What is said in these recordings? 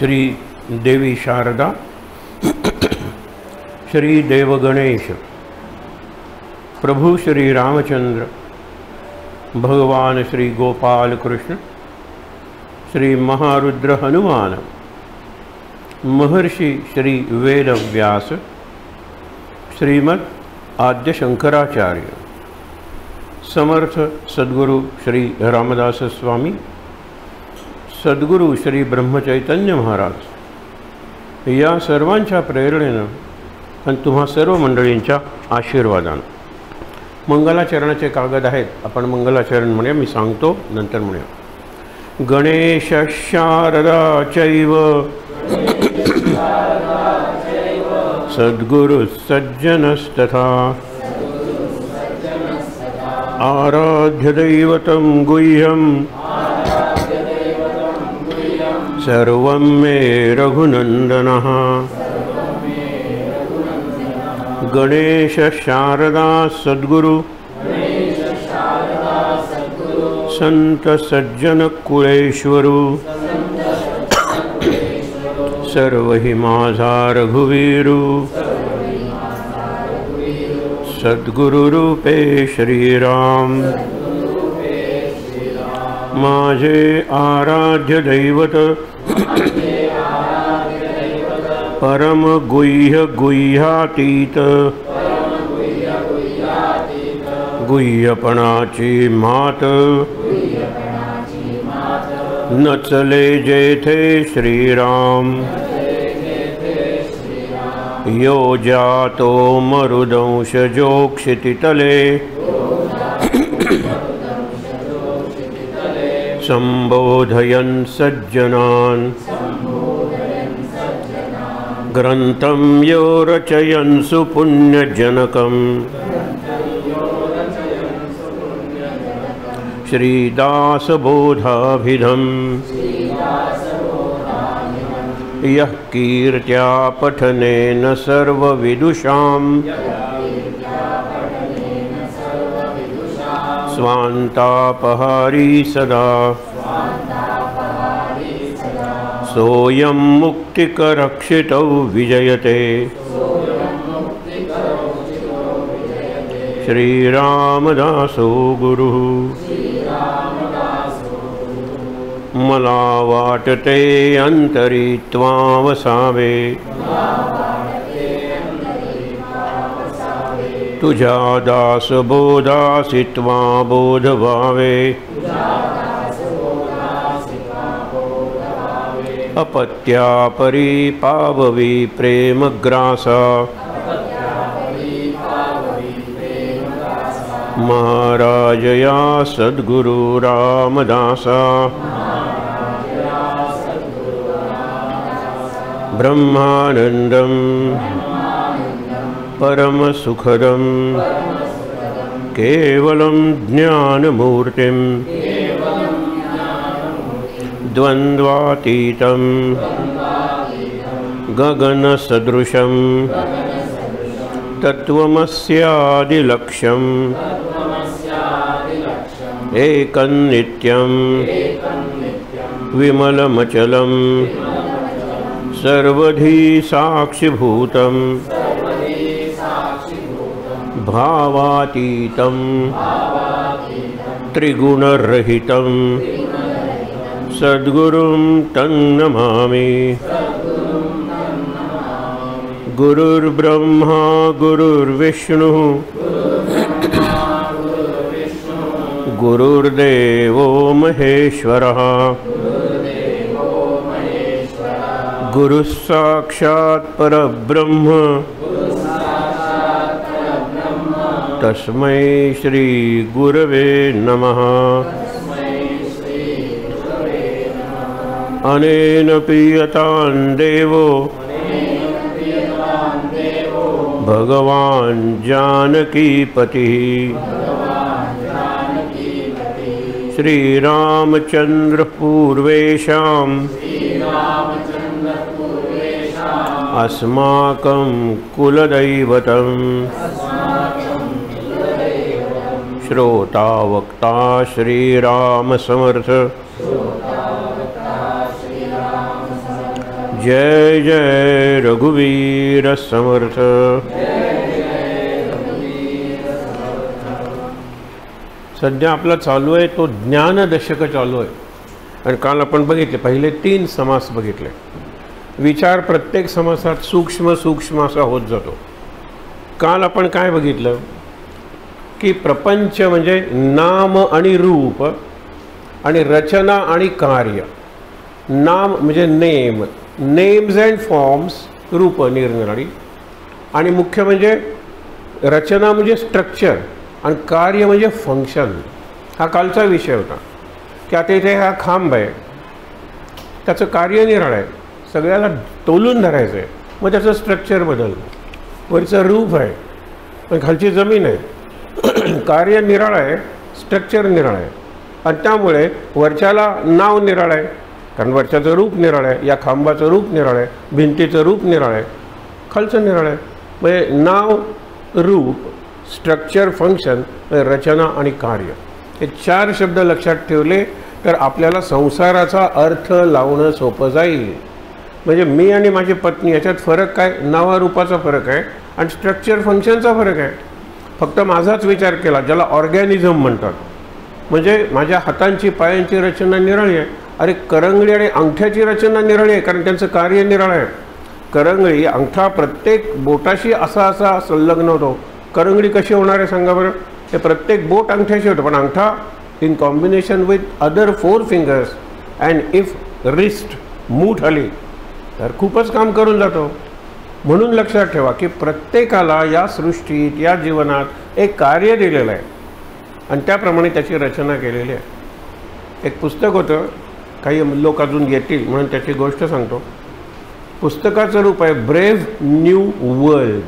श्री देवी शारदा, श्री देवगणेश, प्रभु श्री रामचंद्र, भगवान श्री गोपाल कृष्ण, श्री महारुद्र हनुमान, महर्षि श्री वेद व्यास, श्रीमद् आद्य शंकराचार्य, समर्थ सद्गुरु श्री रामदास स्वामी, सद्गुरु श्री ब्रह्मचैतन्य महाराज या सर्वांच्या प्रेरणेनं आणि तुम्हा सर्व मंडळींच्या आशीर्वादानं मंगलाचरणाचे कागद आहेत. आपण मंगलाचरण म्हणूया. मी सांगतो नंतर म्हणूया. गणेश शारदा चैव सद्गुरु सज्जनस्तथा आराध्य दैवतं गुह्यं सर्वं मे रघुनंदनः. गणेश शारदा सद्गुरु संत सज्जन कुळेश्वरू सर्व ही माझा रघुवीरू. सद्गुरु रूपे श्रीराम माझे आराध्य दैवत परम गुह्य गुह्यातीत गुह्यपणाची मात नचले जेथे श्रीराम यो जातो मरुदंश जोक्षितितले संबोधयन् सज्जनान् ग्रंथं यो रचयन् सुपुण्यजनकम् श्रीदासबोधाभिधम् यः कीर्त्या पठनेन सर्वविदुषां स्वान्तापहारी सदा सोऽयं मुक्तिकरक्षितौ विजयते. श्रीरामदासो गुरुः. मला वाटते अंतरी त्वावसावे तुझ्या दासबोधासी त्वा बोधभावे. अपत्या परी पाववी प्रेमग्रासा महाराजया सद्गुरु रामदासा. ब्रह्मानंदं परम सुखदं केवलं ज्ञानमूर्तिं द्वन्द्वातीतं गगनसदृशं तत्त्वमस्यादिलक्ष्यम् एकं नित्यं विमलमचलं सर्वधी साक्षिभूतं भावातीतं त्रिगुणरहितं सद्गुरुं तं नमामि. गुरुर्ब्रह्मा गुरुर्विष्णुः गुरुर्देवो महेश्वरः गुरुः साक्षात् परब्रह्म तस्मै श्री गुरवे नमः. अनेन पीयतां देवो भगवान् जानकीपतिः. श्रीरामचंद्र पूर्वेशाम् अस्माकं कुलदैवतम्. श्रोता वक्ता श्रीराम समर्थ जय जय रघुवीर समर्थ। सध्या आपला चालू आहे तो ज्ञानदशक चालू आहे आणि काल आपण बघितले पहिले 3 समास बघितले। विचार प्रत्येक समासात सूक्ष्म सूक्ष्म असा होत जातो। काल आपण काय बघितलं की प्रपंच म्हणजे नाम आणि रूप आणि रचना आणि कार्य। नाम म्हणजे नेम, नेम्स अँड फॉर्म्स, रूप निरनिराळी, आणि मुख्य म्हणजे रचना म्हणजे स्ट्रक्चर आणि कार्य म्हणजे फंक्शन। हा कालचा विषय होता की आता इथे हा खांब आहे, त्याचं कार्य निराळं आहे, सगळ्याला तोलून धरायचं आहे, मग त्याचं स्ट्रक्चर बदललं। वरचं रूप आहे पण खालची जमीन आहे, कार्य निराळं आहे, स्ट्रक्चर निराळं आहे, आणि त्यामुळे वरच्याला नाव निराळं आहे कारण वरच्याचं रूप निराळं आहे, या खांबाचं रूप निराळं आहे, भिंतीचं रूप निराळं आहे, खालचं निराळं आहे। म्हणजे नाव, रूप, स्ट्रक्चर, फंक्शन, रचना आणि कार्य, हे 4 शब्द लक्षात ठेवले तर आपल्याला संसाराचा अर्थ लावणं सोपं जाईल। म्हणजे मी आणि माझी पत्नी याच्यात फरक काय? नावारूपाचा फरक आहे आणि स्ट्रक्चर फंक्शनचा फरक आहे। फक्त माझाच विचार केला, ज्याला ऑर्गॅनिझम म्हणतात, म्हणजे माझ्या हातांची पायांची रचना निराळी आहे। अरे करंगळी आणि अंगठ्याची रचना निराळी आहे कारण त्यांचं कार्य निराळं आहे। करंगळी, अंगठा प्रत्येक बोटाशी असा संलग्न होतो, करंगळी कशी होणार आहे सांगा बरं? हे प्रत्येक बोट अंगठ्याशी होतं, पण अंगठा in combination with other 4 fingers and if wrist मूठ आली तर खूपच काम करून जातो। म्हणून लक्षात ठेवा की प्रत्येकाला या सृष्टीत, या जीवनात एक कार्य दिलेलं आहे आणि त्याप्रमाणे त्याची रचना केलेली आहे। एक पुस्तक होतं, काही लोक अजून येतील म्हणून त्याची गोष्ट सांगतो। पुस्तकाचं रूप आहे ब्रेव्ह न्यू वर्ल्ड।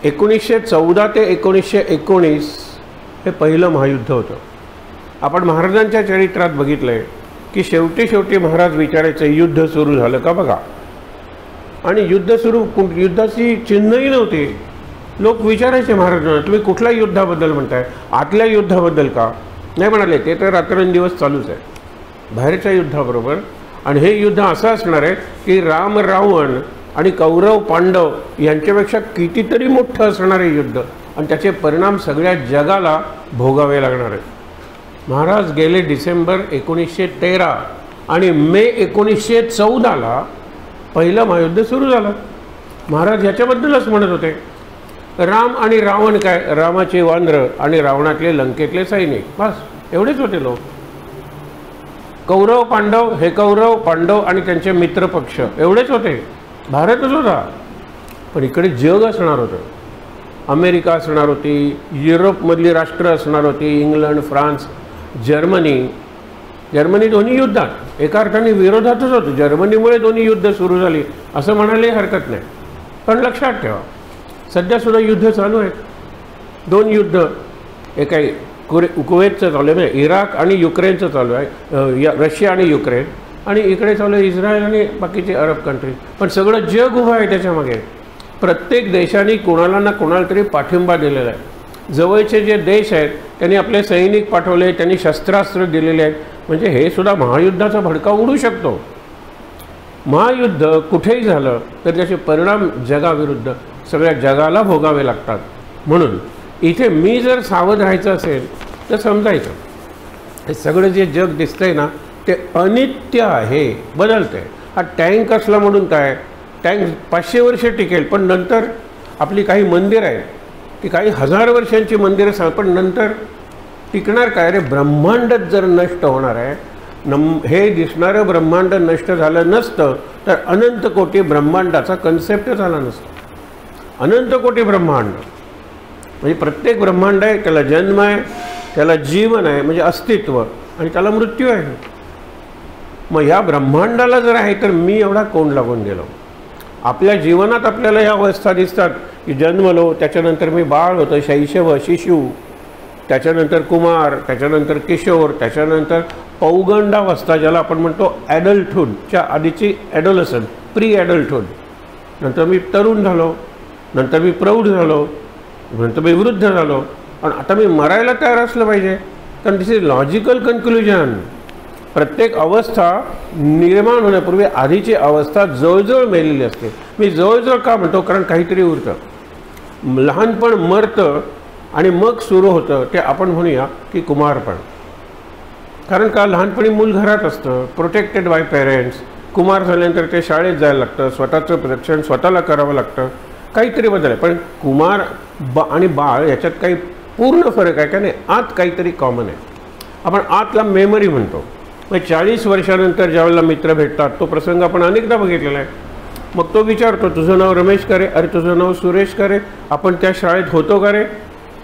1914 ते 1919 हे पहिलं महायुद्ध होतं। आपण महाराजांच्या चरित्रात बघितलं आहे की शेवटी महाराज विचारायचे युद्ध सुरू झालं का बघा, आणि युद्धाची चिन्हही नव्हती। लोक विचारायचे महाराजांना, तुम्ही कुठल्या युद्धाबद्दल म्हणताय? आतल्या युद्धाबद्दल का? नाही म्हणाले, ते तर रात्रंदिवस चालूच आहे बाहेरच्या युद्धाबरोबर, आणि हे युद्ध असं असणार आहे की राम रावण आणि कौरव पांडव यांच्यापेक्षा कितीतरी मोठं असणार आहे युद्ध, आणि त्याचे परिणाम सगळ्या जगाला भोगावे लागणार आहेत। महाराज गेले डिसेंबर 1913 आणि मे 1914ला पहिलं महायुद्ध सुरू झालं। महाराज ह्याच्याबद्दलच म्हणत होते, राम आणि रावण काय? रामाचे वानरं आणि रावणातले लंकेतले सैनिक, बस एवढेच होते लोक। कौरव पांडव, हे कौरव पांडव आणि त्यांचे मित्रपक्ष एवढेच होते, भारतच होता। पण इकडे जग असणार होतं, अमेरिका असणार होती, युरोपमधली राष्ट्र असणार होती, इंग्लंड, फ्रान्स, जर्मनी दोन्ही युद्धात एका अर्थाने विरोधातच होतं। जर्मनीमुळे दोन्ही युद्ध सुरू झाली असं म्हणायलाही हरकत नाही। पण लक्षात ठेवा सध्यासुद्धा युद्ध चालू आहेत, 2 युद्ध, एक आहे कुवेतचं चालू आहे, म्हणजे इराक आणि युक्रेनचं चालू आहे, रशिया आणि युक्रेन, आणि इकडे चालू आहे इस्रायल आणि बाकीचे अरब कंट्री। पण सगळं जग उभं आहे त्याच्यामागे। प्रत्येक देशाने कोणाला ना कोणाला तरी पाठिंबा दिलेला आहे। जवळचे जे देश आहेत त्यांनी आपले सैनिक पाठवले, त्यांनी शस्त्रास्त्र दिलेले आहेत, म्हणजे हे सुद्धा महायुद्धाचा भडका उडू शकतो। महायुद्ध कुठेही झालं तर त्याचे परिणाम जगाविरुद्ध सगळ्या जगाला भोगावे लागतात। म्हणून इथे मी जर सावध राहायचं असेल तर समजायचं हे सगळं जे जग दिसतंय ना ते अनित्य आहे, बदलतंय। हा टँक असला म्हणून काय, टँक 500 वर्ष टिकेल, पण नंतर आपली काही मंदिर आहेत ती काही 1000 वर्षांची मंदिरं, पण नंतर टिकणार काय? अरे ब्रह्मांडच जर नष्ट होणार आहे, हे दिसणारं ब्रह्मांड नष्ट झालं नसतं तर अनंत कोटी ब्रह्मांडाचा कन्सेप्ट झाला नसता। अनंत कोटी ब्रह्मांड म्हणजे प्रत्येक ब्रह्मांड आहे, त्याला जन्म आहे, त्याला जीवन आहे म्हणजे अस्तित्व, आणि त्याला मृत्यू आहे। मग ह्या ब्रह्मांडाला जर आहे तर मी एवढा कोण लागून गेलो? आपल्या जीवनात आपल्याला ह्या अवस्था दिसतात की जन्मलो, त्याच्यानंतर मी बाळ होतं, शैशव, शिशु, त्याच्यानंतर कुमार, त्याच्यानंतर किशोर, त्याच्यानंतर पौगंडावस्था ज्याला आपण म्हणतो ॲडल्टहूडच्या आधीची ॲडोलसंट, प्री ॲडल्टहूड, नंतर मी तरुण झालो, नंतर मी प्रौढ झालो, नंतर मी वृद्ध झालो, आणि आता मी मरायला तयार असलं पाहिजे। कारण दिस इज लॉजिकल कन्क्लुजन। प्रत्येक अवस्था निर्माण होण्यापूर्वी आधीची अवस्था जवळजवळ मेलेली असते. मी जवळजवळ का म्हणतो, कारण काहीतरी उरतं. लहानपण मरतं आणि मग सुरू होतं ते आपण म्हणूया की कुमारपण. कारण का, लहानपणी मूल घरात असतं, प्रोटेक्टेड बाय पेरेंट्स. कुमार झाल्यानंतर ते शाळेत जायला लागतं, स्वतःचं रक्षण स्वतःला करावं लागतं, काहीतरी बदल आहे. पण कुमार आणि बाळ याच्यात काही पूर्ण फरक आहे का नाही, आत काहीतरी कॉमन आहे. आपण आतला मेमरी म्हणतो. मग 40 वर्षानंतर ज्यावेळेला मित्र भेटतात, तो प्रसंग आपण अनेकदा बघितलेला आहे. मग तो विचारतो, तुझं नाव रमेश का रे? अरे तुझं नाव सुरेश का रे? आपण त्या शाळेत होतो का रे?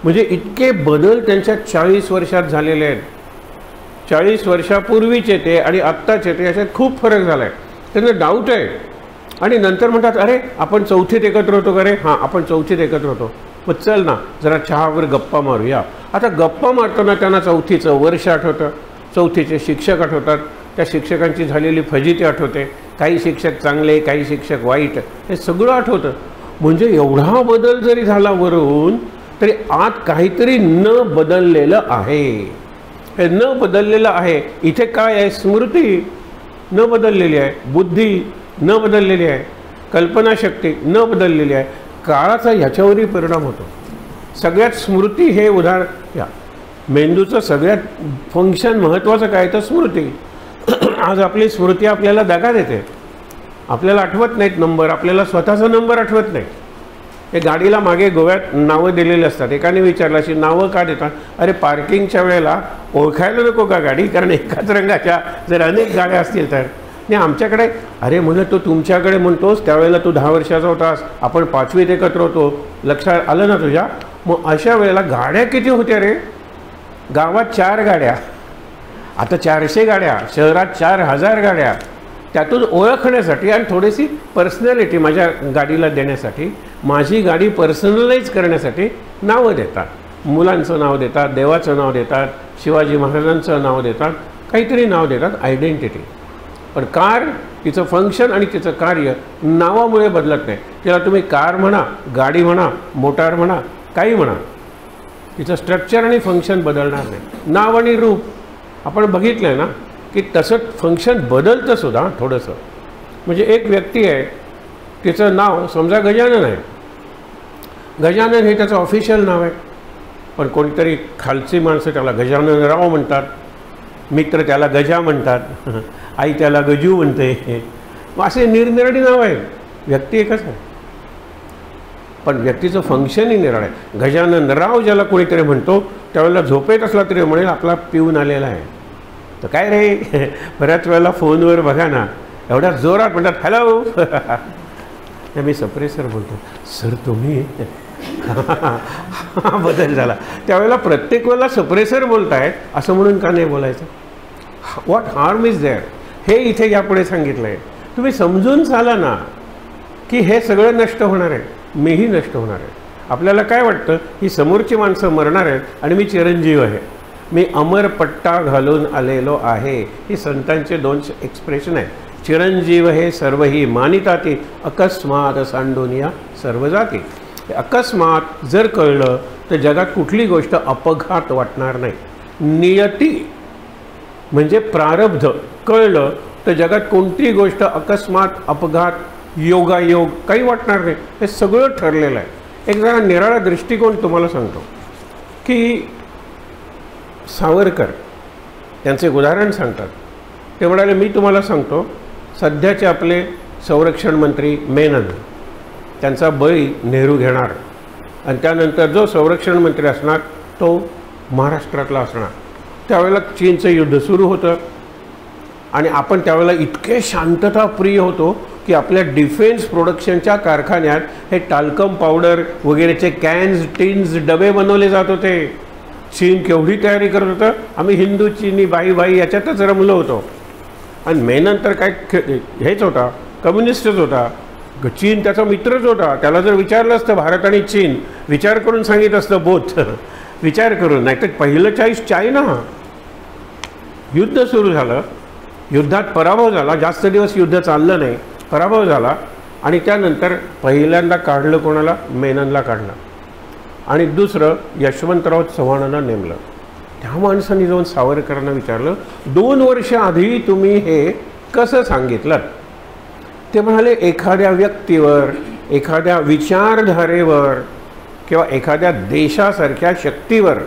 म्हणजे इतके बदल त्यांच्या 40 वर्षात झालेले आहेत. 40 वर्षापूर्वीचे ते आणि आत्ताचे ते याच्यात खूप फरक झाला आहे. त्यांना डाऊट आहे. आणि नंतर म्हणतात, अरे आपण चौथीत एकत्र होतो का रे? हां, आपण चौथीत एकत्र होतो. मग चल ना जरा चहावर गप्पा मारूया. आता गप्पा मारताना त्यांना चौथीचं वर्ष आठवतं, चौथीचे शिक्षक आठवतात, त्या शिक्षकांची झालेली फजिती आठवते, काही शिक्षक चांगले, काही शिक्षक वाईट, हे सगळं आठवतं. म्हणजे एवढा बदल जरी झाला वरून, तरी आत काहीतरी न बदललेलं आहे. हे न बदललेलं आहे. इथे काय आहे? स्मृती न बदललेली आहे, बुद्धी न बदललेली आहे, कल्पनाशक्ती न बदललेली आहे. काळाचा ह्याच्यावरही परिणाम होतो. सगळ्यात स्मृती हे उदाहरण, या मेंदूचं सगळ्यात फंक्शन महत्त्वाचं काय तर स्मृती. आज आपली स्मृती आपल्याला दगा देते. आपल्याला आठवत नाहीत नंबर, आपल्याला स्वतःचा नंबर आठवत नाही. हे गाडीला मागे गोव्यात नावं दिलेली असतात. एकाने विचारलं, अशी नावं का देतात? अरे पार्किंगच्या वेळेला ओळखायला नको का गाडी? कारण एकाच रंगाच्या जर अनेक गाड्या असतील तर. नाही आमच्याकडे, अरे म्हणत तो तुमच्याकडे म्हणतोस त्यावेळेला तू 10 वर्षाचा होतास, आपण 5वीत एकत्र होतो, लक्षात आलं ना तुझ्या? मग अशा वेळेला गाड्या किती होत्या रे? गावात 4 गाड्या, आता 400 गाड्या, शहरात 4000 गाड्या. त्यातून ओळखण्यासाठी आणि थोडीशी पर्सनॅलिटी माझ्या गाडीला देण्यासाठी, माझी गाडी पर्सनलाइज करण्यासाठी नावं देतात. मुलांचं नाव देतात, देवाचं नाव देतात, शिवाजी महाराजांचं नाव देतात, काहीतरी नाव देतात, आयडेंटिटी. पण कार, तिचं फंक्शन आणि तिचं कार्य नावामुळे बदलत नाही. त्याला तुम्ही कार म्हणा, गाडी म्हणा, मोटार म्हणा, काही म्हणा, तिचं स्ट्रक्चर आणि फंक्शन बदलणार नाही. नाव आणि रूप आपण बघितलं आहे ना की तसं फंक्शन बदलतं सुद्धा थोडंसं. म्हणजे एक व्यक्ती आहे, तिचं नाव समजा गजानन आहे. गजानन हे त्याचं ऑफिशियल नाव आहे, पण कोणीतरी खालची माणसं त्याला गजाननराव म्हणतात, मित्र त्याला गजा म्हणतात, आई त्याला गजू म्हणते. असे निरनिराळी नाव आहे. व्यक्ती एकच आहे, पण व्यक्तीचं फंक्शनही निराळ आहे. गजाननराव ज्याला कोणीतरी म्हणतो त्यावेळेला झोपेत असला तरी म्हणेल आपला पिऊन आलेला आहे. तर काय रे, बऱ्याच वेळेला फोनवर बघा ना एवढ्या जोरात म्हणतात, हॅलो. मी सप्रेसर बोलतो, सर तुम्ही. हा बदल झाला. त्यावेळेला प्रत्येक वेळेला सप्रेसर बोलतायत असं म्हणून का नाही बोलायचं? What harm is there? हे इथे यापुढे सांगितलं आहे. तुम्ही समजून चाला ना की हे सगळं नष्ट होणार आहे, मीही नष्ट होणार आहे. आपल्याला काय वाटतं, ही समोरची माणसं मरणार आहेत आणि मी चिरंजीव आहे, मी अमर पट्टा घालून आलेलो आहे. ही संतांचे 2 एक्सप्रेशन आहे. चिरंजीव हे सर्वही मानिताती, अकस्मात सांडोनिया सर्व जाती. अकस्मात जर कळलं तर जगात कुठली गोष्ट अपघात वाटणार नाही. नियती म्हणजे प्रारब्ध कळलं तर जगात कोणतीही गोष्ट अकस्मात, अपघात, योगायोग काही वाटणार नाही. हे सगळं ठरलेलं आहे. एक जरा निराळा दृष्टिकोन तुम्हाला सांगतो की सावरकर त्यांचे उदाहरण सांगतात. ते म्हणाले, मी तुम्हाला सांगतो, सध्याचे आपले संरक्षण मंत्री मेनन, त्यांचा बळी नेहरू घेणार आणि त्यानंतर जो संरक्षण मंत्री असणार तो महाराष्ट्रातला असणार. त्यावेळेला चीनचं युद्ध सुरू होतं आणि आपण त्यावेळेला इतके शांतताप्रिय होतो की आपल्या डिफेन्स प्रोडक्शनच्या कारखान्यात हे टाल्कम पावडर वगैरेचे कॅन्स, टिन्स, डबे बनवले जात होते. चीन केवढी तयारी करत होतं. आम्ही हिंदू चीनी बाई बाई याच्यातच रमलो होतो. आणि मेनन तर काय हेच होता, कम्युनिस्टच होता. चीन त्याचा मित्रच होता. त्याला जर विचारलं असतं भारत आणि चीन, विचार करून सांगितलं असतं बोथ, विचार करून. नाहीतर पहिलं चॉईस चायना. युद्ध सुरू झालं, युद्धात पराभव झाला, जास्त दिवस युद्ध चाललं नाही, पराभव झाला आणि त्यानंतर पहिल्यांदा काढलं कोणाला? मेननला काढलं. आणि दुसरं यशवंतराव चव्हाणांना नेमलं. त्या माणसाने जाऊन सावरकरांना विचारलं, 2 वर्ष आधी तुम्ही हे कसं सांगितलं? ते म्हणाले, एखाद्या व्यक्तीवर, एखाद्या विचारधारेवर किंवा एखाद्या देशासारख्या शक्तीवर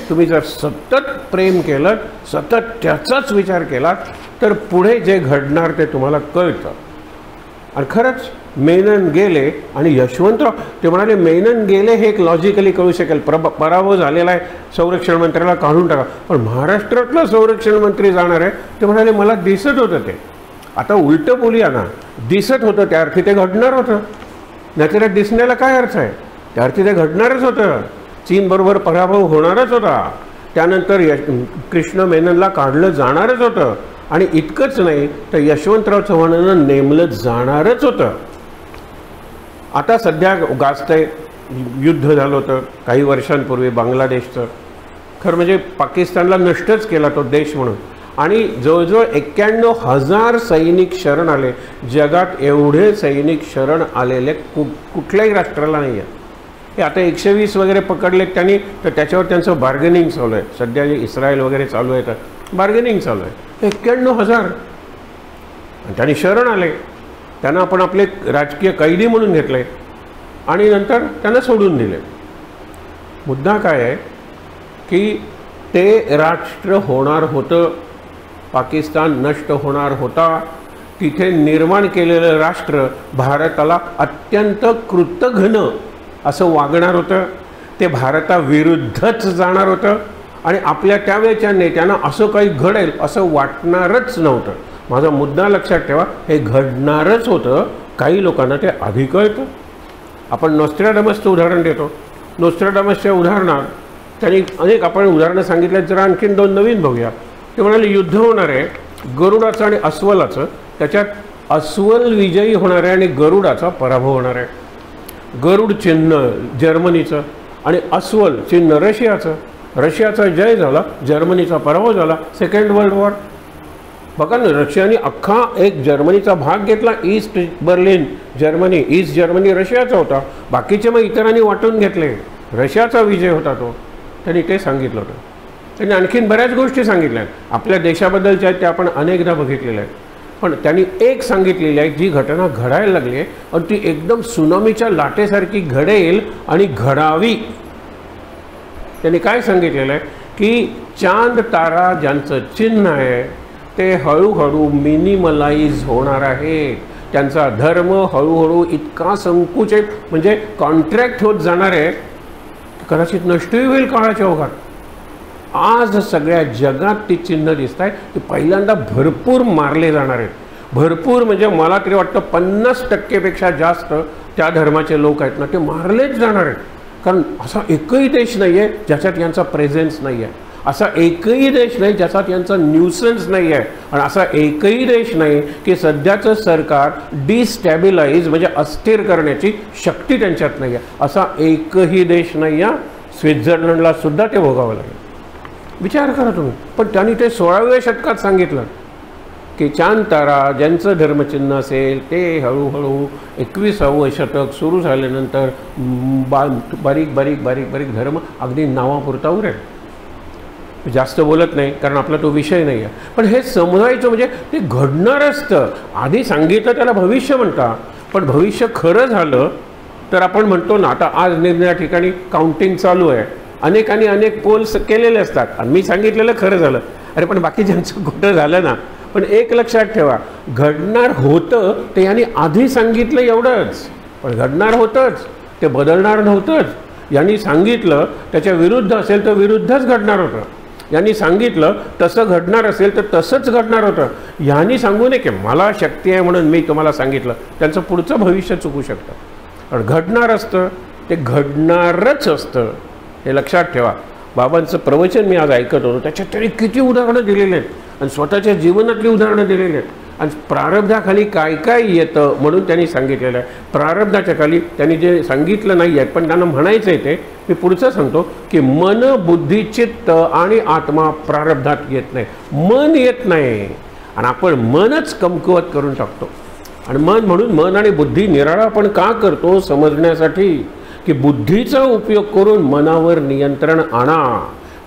तुम्ही जर सतत प्रेम केलं, सतत त्याचाच विचार केलात, तर पुढे जे घडणार ते तुम्हाला कळतं. आणि खरंच मेनन गेले आणि यशवंतराव, ते म्हणाले मेनन गेले हे एक लॉजिकली कळू शकेल, पराभव झालेला आहे, संरक्षण मंत्र्याला काढून टाका. पण महाराष्ट्रातला संरक्षण मंत्री जाणार आहे, ते म्हणाले मला दिसत होतं ते. आता उलटं बोलूया ना, दिसत होतं त्या अर्थी ते घडणार होतं, नाहीतर त्या दिसण्याला काय अर्थ आहे? त्या अर्थी ते घडणारच होतं. चीनबरोबर पराभव होणारच होता, त्यानंतर कृष्ण मेननला काढलं जाणारच होतं. आणि इतकंच नाही तर यशवंतराव चव्हाणांना नेमलं जाणारच होतं. आता सध्या गाजतंय, युद्ध झालं होतं काही वर्षांपूर्वी बांगलादेशचं. खरं म्हणजे पाकिस्तानला नष्टच केला तो देश म्हणून. आणि जवळजवळ 91,000 सैनिक शरण आले. जगात एवढे सैनिक शरण आलेले कुठल्याही राष्ट्राला नाही आहे. हे आता 120 वगैरे पकडलेत त्यांनी, तर त्याच्यावर त्यांचं बार्गेनिंग चालू आहे. सध्या जे इस्रायल वगैरे चालू आहे तर बार्गेनिंग चालू आहे. 91,000 त्यांनी शरण आले. त्यांना आपण आपले राजकीय कैदी म्हणून घेतले आणि नंतर त्यांना सोडून दिले. मुद्दा काय आहे की ते राष्ट्र होणार होतं, पाकिस्तान नष्ट होणार होता. तिथे निर्माण केलेलं राष्ट्र भारताला अत्यंत कृतघ्न असं वागणार होतं. ते भारताविरुद्धच जाणार होतं आणि आपल्या त्यावेळच्या नेत्यांना असं काही घडेल असं वाटणारच नव्हतं. माझा मुद्दा लक्षात ठेवा, हे घडणारच होतं. काही लोकांना ते आधी कळतं. आपण नोस्ट्राडामसचं उदाहरण देतो. नोस्ट्राडामसच्या उदाहरणात त्यांनी अनेक आपण उदाहरणं सांगितल्यात. जरा आणखीन 2 नवीन बघूया. ते म्हणाले युद्ध होणार आहे गरुडाचं आणि अस्वलाचं. त्याच्यात अस्वल विजयी होणार आहे आणि गरुडाचा पराभव होणार आहे. गरुड चिन्ह जर्मनीचं आणि अस्वल चिन्ह रशियाचं. रशियाचा जय झाला, जर्मनीचा पराभव झाला. Second world war. बघा ना, रशियाने अख्खा एक जर्मनीचा भाग घेतला. East Berlin Germany, east Germany रशियाचा होता. बाकीचे मग इतरांनी वाटून घेतले. रशियाचा विजय होता तो. त्यांनी ते सांगितलं होतं. त्यांनी आणखीन बऱ्याच गोष्टी सांगितल्या आपल्या देशाबद्दलच्या आहेत, त्या आपण अनेकदा बघितलेल्या आहेत. पण त्यांनी एक सांगितलेली आहे जी घटना घडायला लागली आहे आणि ती एकदम सुनामीच्या लाटेसारखी घडेल आणि घडावी. त्यांनी काय सांगितलेलं आहे की चांद तारा ज्यांचं चिन्ह आहे ते हळूहळू मिनिमलाइज होणार आहे. त्यांचा धर्म हळूहळू इतका संकुचित म्हणजे कॉन्ट्रॅक्ट होत जाणार आहे, कदाचित नष्टही होईल काळाच्या ओघात. आज सगळ्या जगात ती चिन्ह दिसत आहे की पहिल्यांदा भरपूर मारले जाणार आहेत. भरपूर म्हणजे मला तरी वाटतं 50% जास्त त्या धर्माचे लोक आहेत ना, ते मारलेच जाणार आहेत. कारण असा एकही देश नाही आहे ज्याच्यात यांचा प्रेझेन्स नाही आहे. असा एकही देश नाही ज्याच्यात यांचा न्यूसन्स नाही आहे. आणि असा एकही देश नाही की सध्याचं सरकार डिस्टॅबिलाइज म्हणजे अस्थिर करण्याची शक्ती त्यांच्यात नाही आहे. असा एकही देश नाही आहे. स्वित्झर्लंडला सुद्धा ते भोगावं लागेल. विचार करा तुम्ही. पण त्यांनी ते 16व्या शतकात सांगितलं की चांद तारा ज्यांचं धर्मचिन्ह असेल ते हळूहळू 21वे शतक सुरू झाल्यानंतर बारीक बारीक बारीक बारीक धर्म अगदी नावापुरता उरेल. जास्त बोलत नाही कारण आपला तो विषय नाही आहे. पण हे समजायचं म्हणजे ते घडणार असतं. आधी सांगितलं त्याला भविष्य म्हणता. पण भविष्य खरं झालं तर आपण म्हणतो ना, आता आज निरनिराळ्या ठिकाणी काउंटिंग चालू आहे. अनेकांनी अनेक पोल्स केलेले असतात आणि मी सांगितलेलं खरं झालं. अरे पण बाकी ज्यांचं खोटं झालं ना. पण एक लक्षात ठेवा, घडणार होतं ते यांनी आधी सांगितलं एवढंच. पण घडणार होतंच, ते बदलणार नव्हतंच. यांनी सांगितलं त्याच्या विरुद्ध असेल तर विरुद्धच घडणार होतं. यांनी सांगितलं तसं घडणार असेल तर तसंच घडणार होतं. यांनी सांगू नये की मला शक्ती आहे म्हणून मी तुम्हाला सांगितलं. त्यांचं पुढचं भविष्य चुकू शकतं. पण घडणार असतं ते घडणारच असतं. हे लक्षात ठेवा. बाबांचं प्रवचन मी आज ऐकत होतो, त्याच्यात त्यांनी किती उदाहरणं दिलेली आहेत आणि स्वतःच्या जीवनातली उदाहरणं दिलेली आहेत. आणि प्रारब्धाखाली काय काय येतं म्हणून त्यांनी सांगितलेलं आहे. प्रारब्धाच्या खाली त्यांनी जे सांगितलं नाही आहे पण त्यांना म्हणायचं आहे ते मी पुढचं सांगतो की मन, बुद्धी, चित्त आणि आत्मा प्रारब्धात येत नाही. मन येत नाही आणि आपण मनच कमकुवत करून टाकतो. आणि मन म्हणून मन आणि बुद्धी निराळा आपण का करतो समजण्यासाठी की बुद्धीचा उपयोग करून मनावर नियंत्रण आणा.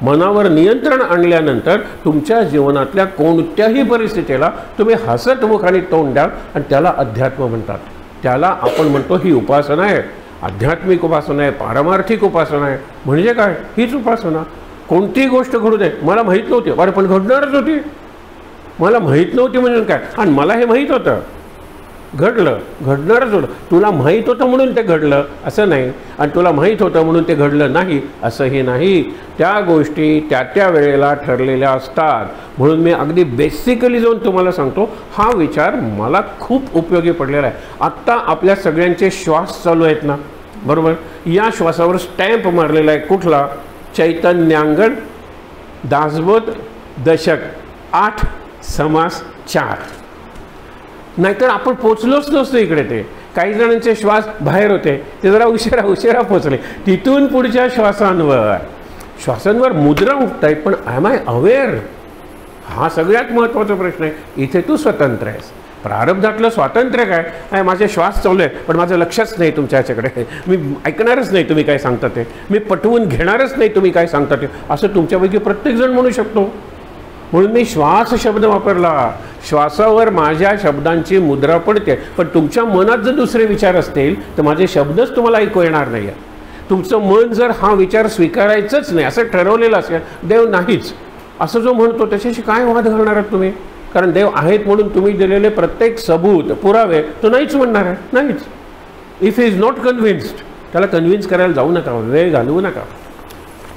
मनावर नियंत्रण आणल्यानंतर तुमच्या जीवनातल्या कोणत्याही परिस्थितीला तुम्ही हसतमुखाने तोंड द्याल आणि त्याला अध्यात्म म्हणतात. त्याला आपण म्हणतो ही उपासना आहे, आध्यात्मिक उपासना आहे, पारमार्थिक उपासना आहे. म्हणजे काय? हीच उपासना. कोणतीही गोष्ट घडू दे, मला माहीत नव्हती, अरे पण घडणारच होती. मला माहीत नव्हती म्हणजे काय, आणि मला हे माहीत होतं, घडलं, घडणारच होतं. तुला माहीत होतं म्हणून ते घडलं असं नाही, आणि तुला माहीत होतं म्हणून ते घडलं नाही असंही नाही. त्या गोष्टी त्या त्या वेळेला ठरलेल्या असतात. म्हणून मी अगदी बेसिकली जाऊन तुम्हाला सांगतो, हा विचार मला खूप उपयोगी पडलेला आहे. आत्ता आपल्या सगळ्यांचे श्वास चालू आहेत ना, बरोबर? या श्वासावर स्टॅम्प मारलेला आहे कुठला? चैतन्यांगण, दासबोध, दशक 8, समास 4. नाहीतर आपण पोचलोच नसतो इकडे. ते काही जणांचे श्वास बाहेर होते, ते जरा उशिरा पोचले. तिथून पुढच्या श्वासांवर मुद्रा उठत आहेत, पण ॲम आय अवेअर? हा सगळ्यात महत्त्वाचा प्रश्न आहे. इथे तू स्वतंत्र आहेस. प्रारब्धातलं स्वातंत्र्य काय? माझे श्वास चालू आहे, पण माझं लक्षच नाही तुमच्या ह्याच्याकडे. मी ऐकणारच नाही तुम्ही काय सांगता ते, मी पटवून घेणारच नाही तुम्ही काय सांगता ते, असं तुमच्यापैकी प्रत्येकजण म्हणू शकतो. म्हणून मी श्वास शब्द वापरला. श्वासावर माझ्या शब्दांची मुद्रा पडते, पण तुमच्या मनात जर दुसरे विचार असतील तर माझे शब्दच तुम्हाला ऐकू येणार नाही. तुमचं मन जर हा विचार स्वीकारायचंच नाही असं ठरवलेलं असेल, देव नाहीच असं जो म्हणतो, त्याच्याशी काय वाद घालणार आहात तुम्ही? कारण देव आहेत म्हणून तुम्ही दिलेले प्रत्येक सबूत, पुरावे तो नाहीच म्हणणार आहे, नाहीच. If he is not convinced, त्याला कन्व्हिन्स करायला जाऊ नका, वेळ घालवू नका.